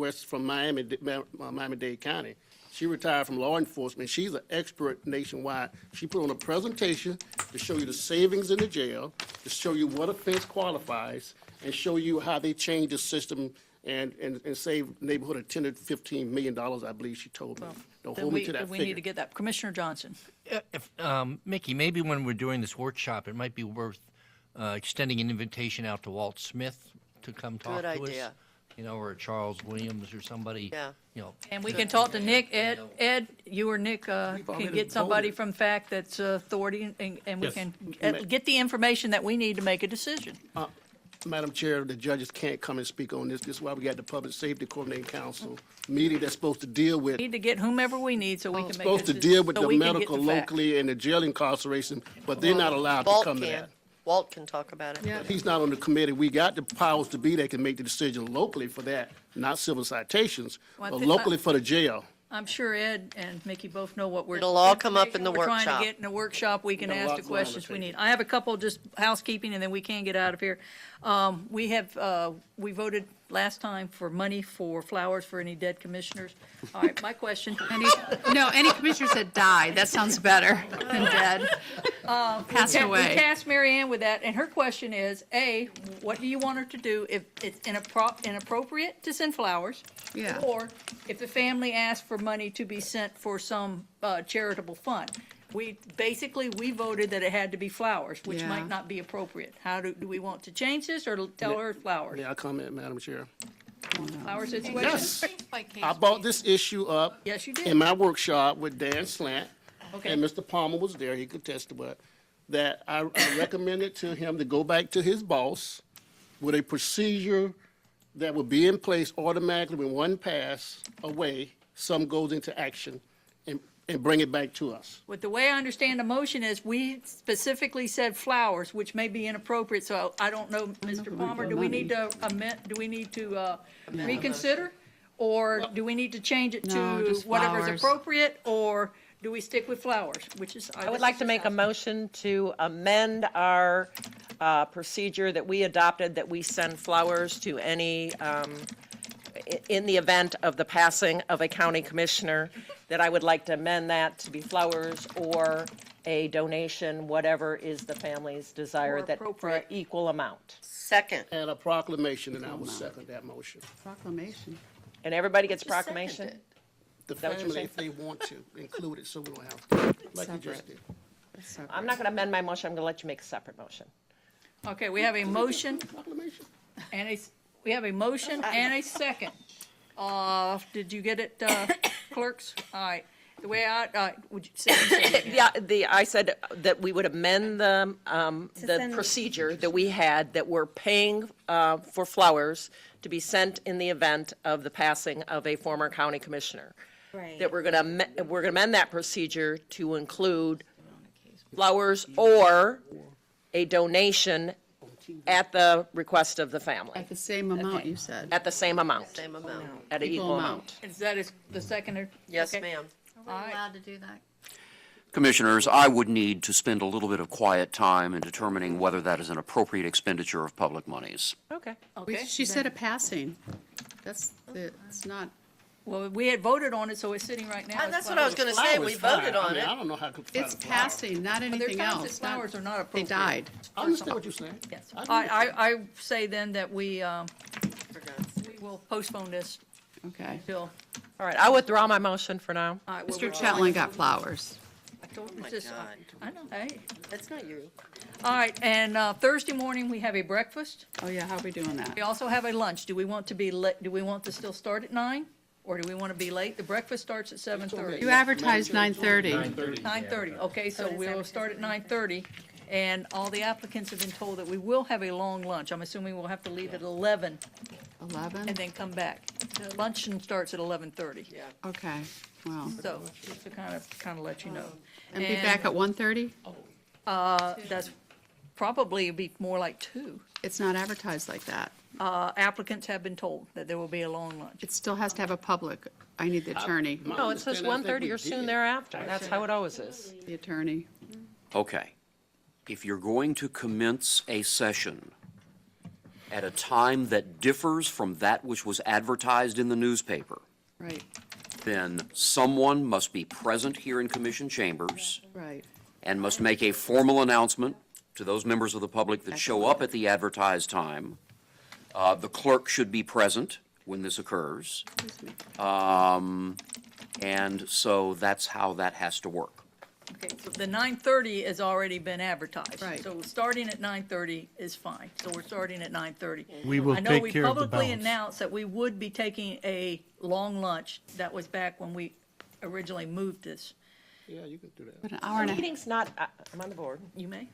Speaker 4: Miami-Dade County. She retired from law enforcement. She's an expert nationwide. She put on a presentation to show you the savings in the jail, to show you what offense qualifies, and show you how they changed the system and save neighborhood of $10 to $15 million, I believe she told me. Don't
Speaker 2: Then
Speaker 4: hold me to that
Speaker 2: we need
Speaker 4: figure.
Speaker 2: to get that. Commissioner Johnson.
Speaker 14: If, Mickey, maybe when we're doing this workshop, it might be worth extending an invitation out to Walt Smith to come talk
Speaker 15: Good
Speaker 14: to us.
Speaker 15: idea.
Speaker 14: You know, or Charles Williams or somebody.
Speaker 15: Yeah.
Speaker 14: You know,
Speaker 2: And we can talk to Nick, Ed, you or Nick can
Speaker 4: already
Speaker 2: get somebody
Speaker 4: voted.
Speaker 2: from FAC that's authority, and we
Speaker 6: Yes.
Speaker 2: can get the information that we need to make a decision.
Speaker 4: Madam Chair, the judges can't come and speak on this. This is why we got the Public Safety Coordinating Council meeting that's supposed to deal with
Speaker 2: Need to get whomever we need so we can make a
Speaker 4: supposed to
Speaker 2: decision.
Speaker 4: deal with
Speaker 2: so
Speaker 4: the
Speaker 2: we can get
Speaker 4: medical
Speaker 2: the FAC.
Speaker 4: locally and the jail incarceration, but they're not allowed to
Speaker 15: Walt
Speaker 4: come to
Speaker 15: can.
Speaker 4: that.
Speaker 15: Walt can talk about it.
Speaker 4: He's not on the committee. We got the powers to be that can make the decision locally for that, not civil citations,
Speaker 2: Well, I
Speaker 4: but
Speaker 2: think-
Speaker 4: locally for the jail.
Speaker 2: I'm sure Ed and Mickey both know what we're.
Speaker 15: It'll all come up in the
Speaker 2: We're trying
Speaker 15: workshop.
Speaker 2: to get in a workshop, we can
Speaker 4: Got a
Speaker 2: ask
Speaker 4: lot
Speaker 2: the
Speaker 4: going on the
Speaker 2: questions we
Speaker 4: table.
Speaker 2: need. I have a couple just housekeeping, and then we can get out of here. We voted last time for money for flowers for any dead commissioners. All right, my question.
Speaker 3: Any commissioners that died, that sounds better than dead. Passed
Speaker 2: We
Speaker 3: away.
Speaker 2: tasked Mary Ann with that, and her question is, A, what do you want her to do if it's inappropriate to send flowers?
Speaker 3: Yeah.
Speaker 2: Or if the family asks for money to be sent for some charitable fund? We voted that it had to be flowers, which
Speaker 3: Yeah.
Speaker 2: might not be appropriate. How do we want to change this, or tell her flowers?
Speaker 4: May I comment, Madam Chair?
Speaker 2: Flower situation?
Speaker 4: Yes. I brought this issue up
Speaker 2: Yes, you did.
Speaker 4: in my workshop with Dan Slant,
Speaker 2: Okay.
Speaker 4: and Mr. Palmer was there, he could testify, that I recommended to him to go back to his boss with a procedure that would be in place automatically when one pass away, some goes into action, and bring it back to us.
Speaker 2: But the way I understand the motion is, we specifically said flowers, which may be inappropriate, so I don't know, Mr. Palmer, do we need to amend, do we need to reconsider? Or do we need to change it
Speaker 3: No,
Speaker 2: to
Speaker 3: just
Speaker 2: whatever's
Speaker 3: flowers.
Speaker 2: appropriate, or do we stick with flowers, which is?
Speaker 7: I would like to make a motion to amend our procedure that we adopted, that we send flowers to any, in the event of the passing of a county commissioner, that I would like to amend that to be flowers or a donation, whatever is the family's desire,
Speaker 2: Or
Speaker 7: that for an
Speaker 2: appropriate.
Speaker 7: equal amount.
Speaker 15: Second.
Speaker 4: And a proclamation, and I will second that motion.
Speaker 3: Proclamation.
Speaker 7: And everybody gets
Speaker 15: Just second
Speaker 7: proclamation?
Speaker 15: it.
Speaker 4: The
Speaker 7: that what you're
Speaker 4: family,
Speaker 7: saying?
Speaker 4: if they want to, include it, so we don't have to, like you just did.
Speaker 7: I'm not going to amend my motion, I'm going to let you make a separate motion.
Speaker 2: Okay, we have a motion
Speaker 4: Proclamation.
Speaker 2: and a second. Did you get it, clerks? All right, the way would you say it again?
Speaker 7: I said that we would amend the procedure that we had, that we're paying for flowers to be sent in the event of the passing of a former county commissioner.
Speaker 10: Right.
Speaker 7: That we're gonna amend that procedure to include flowers or a donation at the request of the family,
Speaker 3: At the same amount, you said.
Speaker 7: at the same amount,
Speaker 15: Same amount.
Speaker 7: at an
Speaker 3: Equal
Speaker 7: equal
Speaker 3: amount.
Speaker 7: amount.
Speaker 2: Is that the seconder?
Speaker 15: Yes,
Speaker 2: Okay.
Speaker 15: ma'am.
Speaker 2: All right.
Speaker 8: Allowed to do that?
Speaker 18: Commissioners, I would need to spend a little bit of quiet time in determining whether that is an appropriate expenditure of public monies.
Speaker 7: Okay.
Speaker 2: Okay.
Speaker 3: She said a passing. It's not,
Speaker 2: Well, we had voted on it, so it's sitting right now.
Speaker 15: That's what I was going to say. We voted on it.
Speaker 4: I don't know how.
Speaker 3: It's passing, not
Speaker 2: But
Speaker 3: anything
Speaker 2: there's times that
Speaker 3: else.
Speaker 2: flowers are not
Speaker 3: They
Speaker 2: appropriate.
Speaker 3: died.
Speaker 4: I understand what you're saying.
Speaker 2: Yes.
Speaker 4: I do.
Speaker 2: I say then that we will postpone this
Speaker 3: Okay.
Speaker 2: till,
Speaker 7: All right, I withdraw my motion for now.
Speaker 2: all right. well,
Speaker 3: Mr.
Speaker 2: we're-
Speaker 3: Chetland got flowers.
Speaker 2: I told you
Speaker 15: my
Speaker 2: this-
Speaker 15: God.
Speaker 2: I know, hey.
Speaker 15: That's not you.
Speaker 2: All right, and Thursday morning, we have a breakfast.
Speaker 3: Oh, yeah, how are we doing that?
Speaker 2: We also have a lunch. Do we want to be do we want to still start at 9? Or do we want to be late? The breakfast starts at 7:30.
Speaker 3: You advertised 9:30.
Speaker 2: 9:30, okay, so we'll start at 9:30, and all the applicants have been told that we will have a long lunch. I'm assuming we'll have to leave at 11
Speaker 3: 11?
Speaker 2: and then come back. The luncheon starts at 11:30.
Speaker 15: Yeah.
Speaker 3: Okay, well,
Speaker 2: So, just to kind of let you know.
Speaker 3: and be back at 1:30?
Speaker 2: That's probably be more like 2.
Speaker 3: It's not advertised like that.
Speaker 2: Applicants have been told that there will be a long lunch.
Speaker 3: It still has to have a public. I need the attorney,
Speaker 7: No, it says 1:30 or soon thereafter. That's how it always is.
Speaker 3: the attorney.
Speaker 18: Okay. If you're going to commence a session at a time that differs from that which was advertised in the newspaper,
Speaker 3: Right,
Speaker 18: then someone must be present here in commission chambers
Speaker 3: right.
Speaker 18: and must make a formal announcement to those members of the public that show up at the advertised time. The clerk should be present when this occurs. And so that's how that has to work.
Speaker 2: Okay, so the 9:30 has already been advertised.
Speaker 3: Right.
Speaker 2: So starting at 9:30 is fine. So we're starting at 9:30.
Speaker 6: We will
Speaker 2: I know
Speaker 6: take
Speaker 2: we
Speaker 6: care of the
Speaker 2: publicly
Speaker 6: balance.
Speaker 2: announced that we would be taking a long lunch. That was back when we originally moved this.
Speaker 4: Yeah, you can do that.
Speaker 3: But an hour and
Speaker 7: The
Speaker 3: a,
Speaker 7: meeting's not, I'm on the board.
Speaker 2: You may?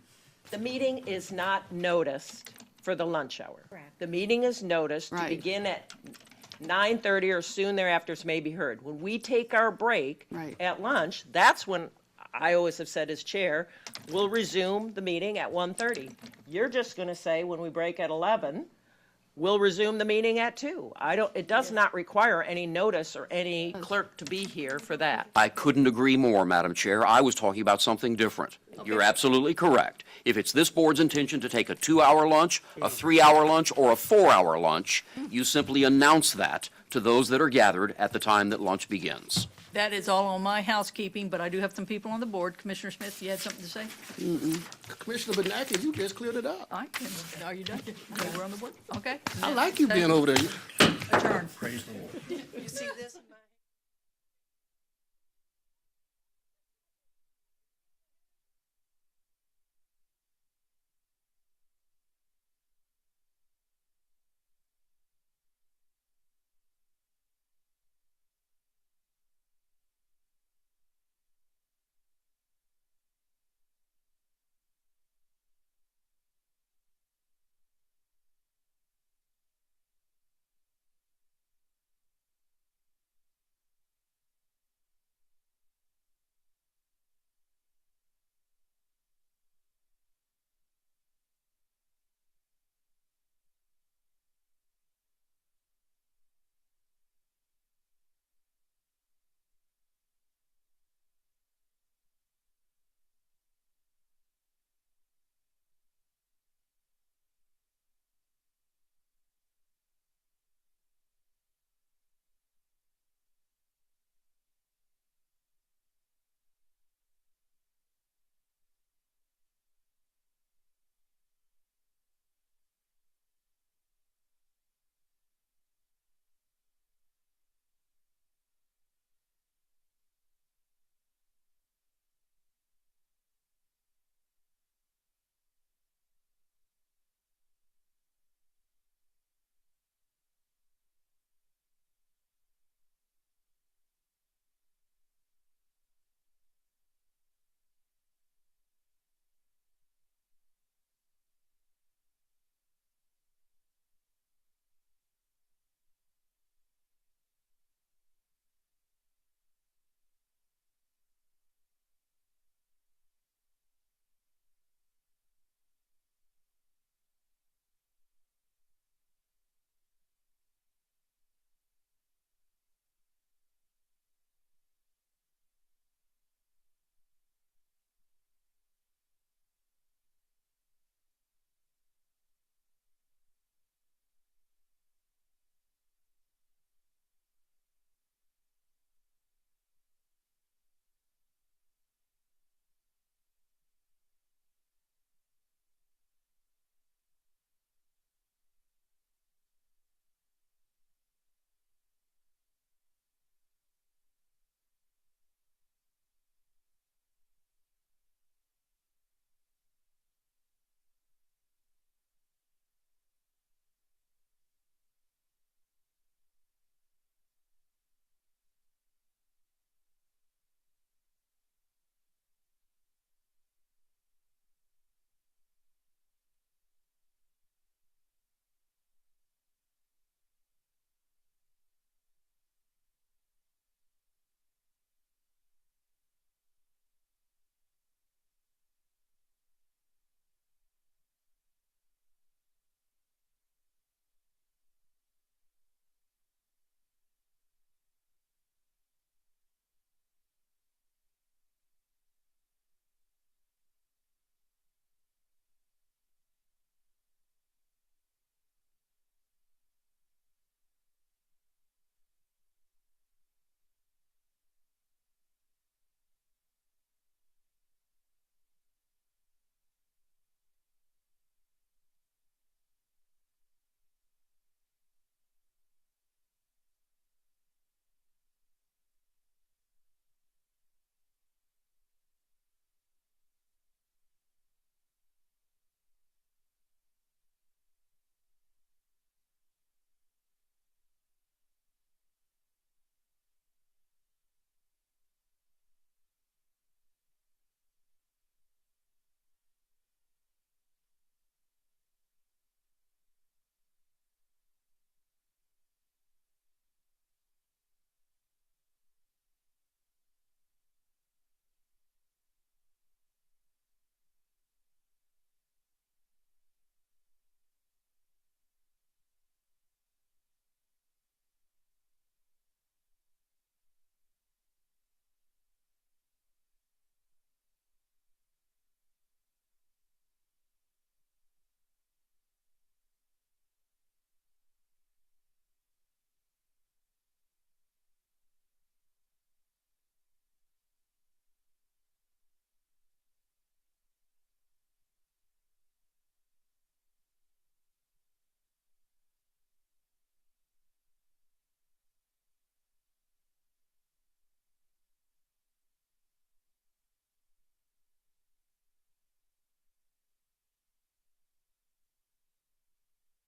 Speaker 7: The meeting is not noticed for the lunch hour. The meeting is noticed to
Speaker 3: Right.
Speaker 7: begin at 9:30 or soon thereafter as may be heard. When we take our break
Speaker 3: Right.
Speaker 7: at lunch, that's when I always have said as chair, we'll resume the meeting at 1:30. You're just going to say when we break at 11, we'll resume the meeting at 2. It does not require any notice or any clerk to be here for that.
Speaker 18: I couldn't agree more, Madam Chair. I was talking about something different. You're absolutely correct. If it's this board's intention to take a 2-hour lunch, a 3-hour lunch, or a 4-hour lunch, you simply announce that to those that are gathered at the time that lunch begins.
Speaker 2: That is all on my housekeeping, but I do have some people on the board. Commissioner Smith, you had something to say?
Speaker 4: Commissioner Benacki, you just cleared it up.
Speaker 2: All right, are you done? Okay, we're on the board? Okay.
Speaker 4: I like you being over there.
Speaker 2: Adjourn.
Speaker 4: Praise the Lord.
Speaker 15: You see this?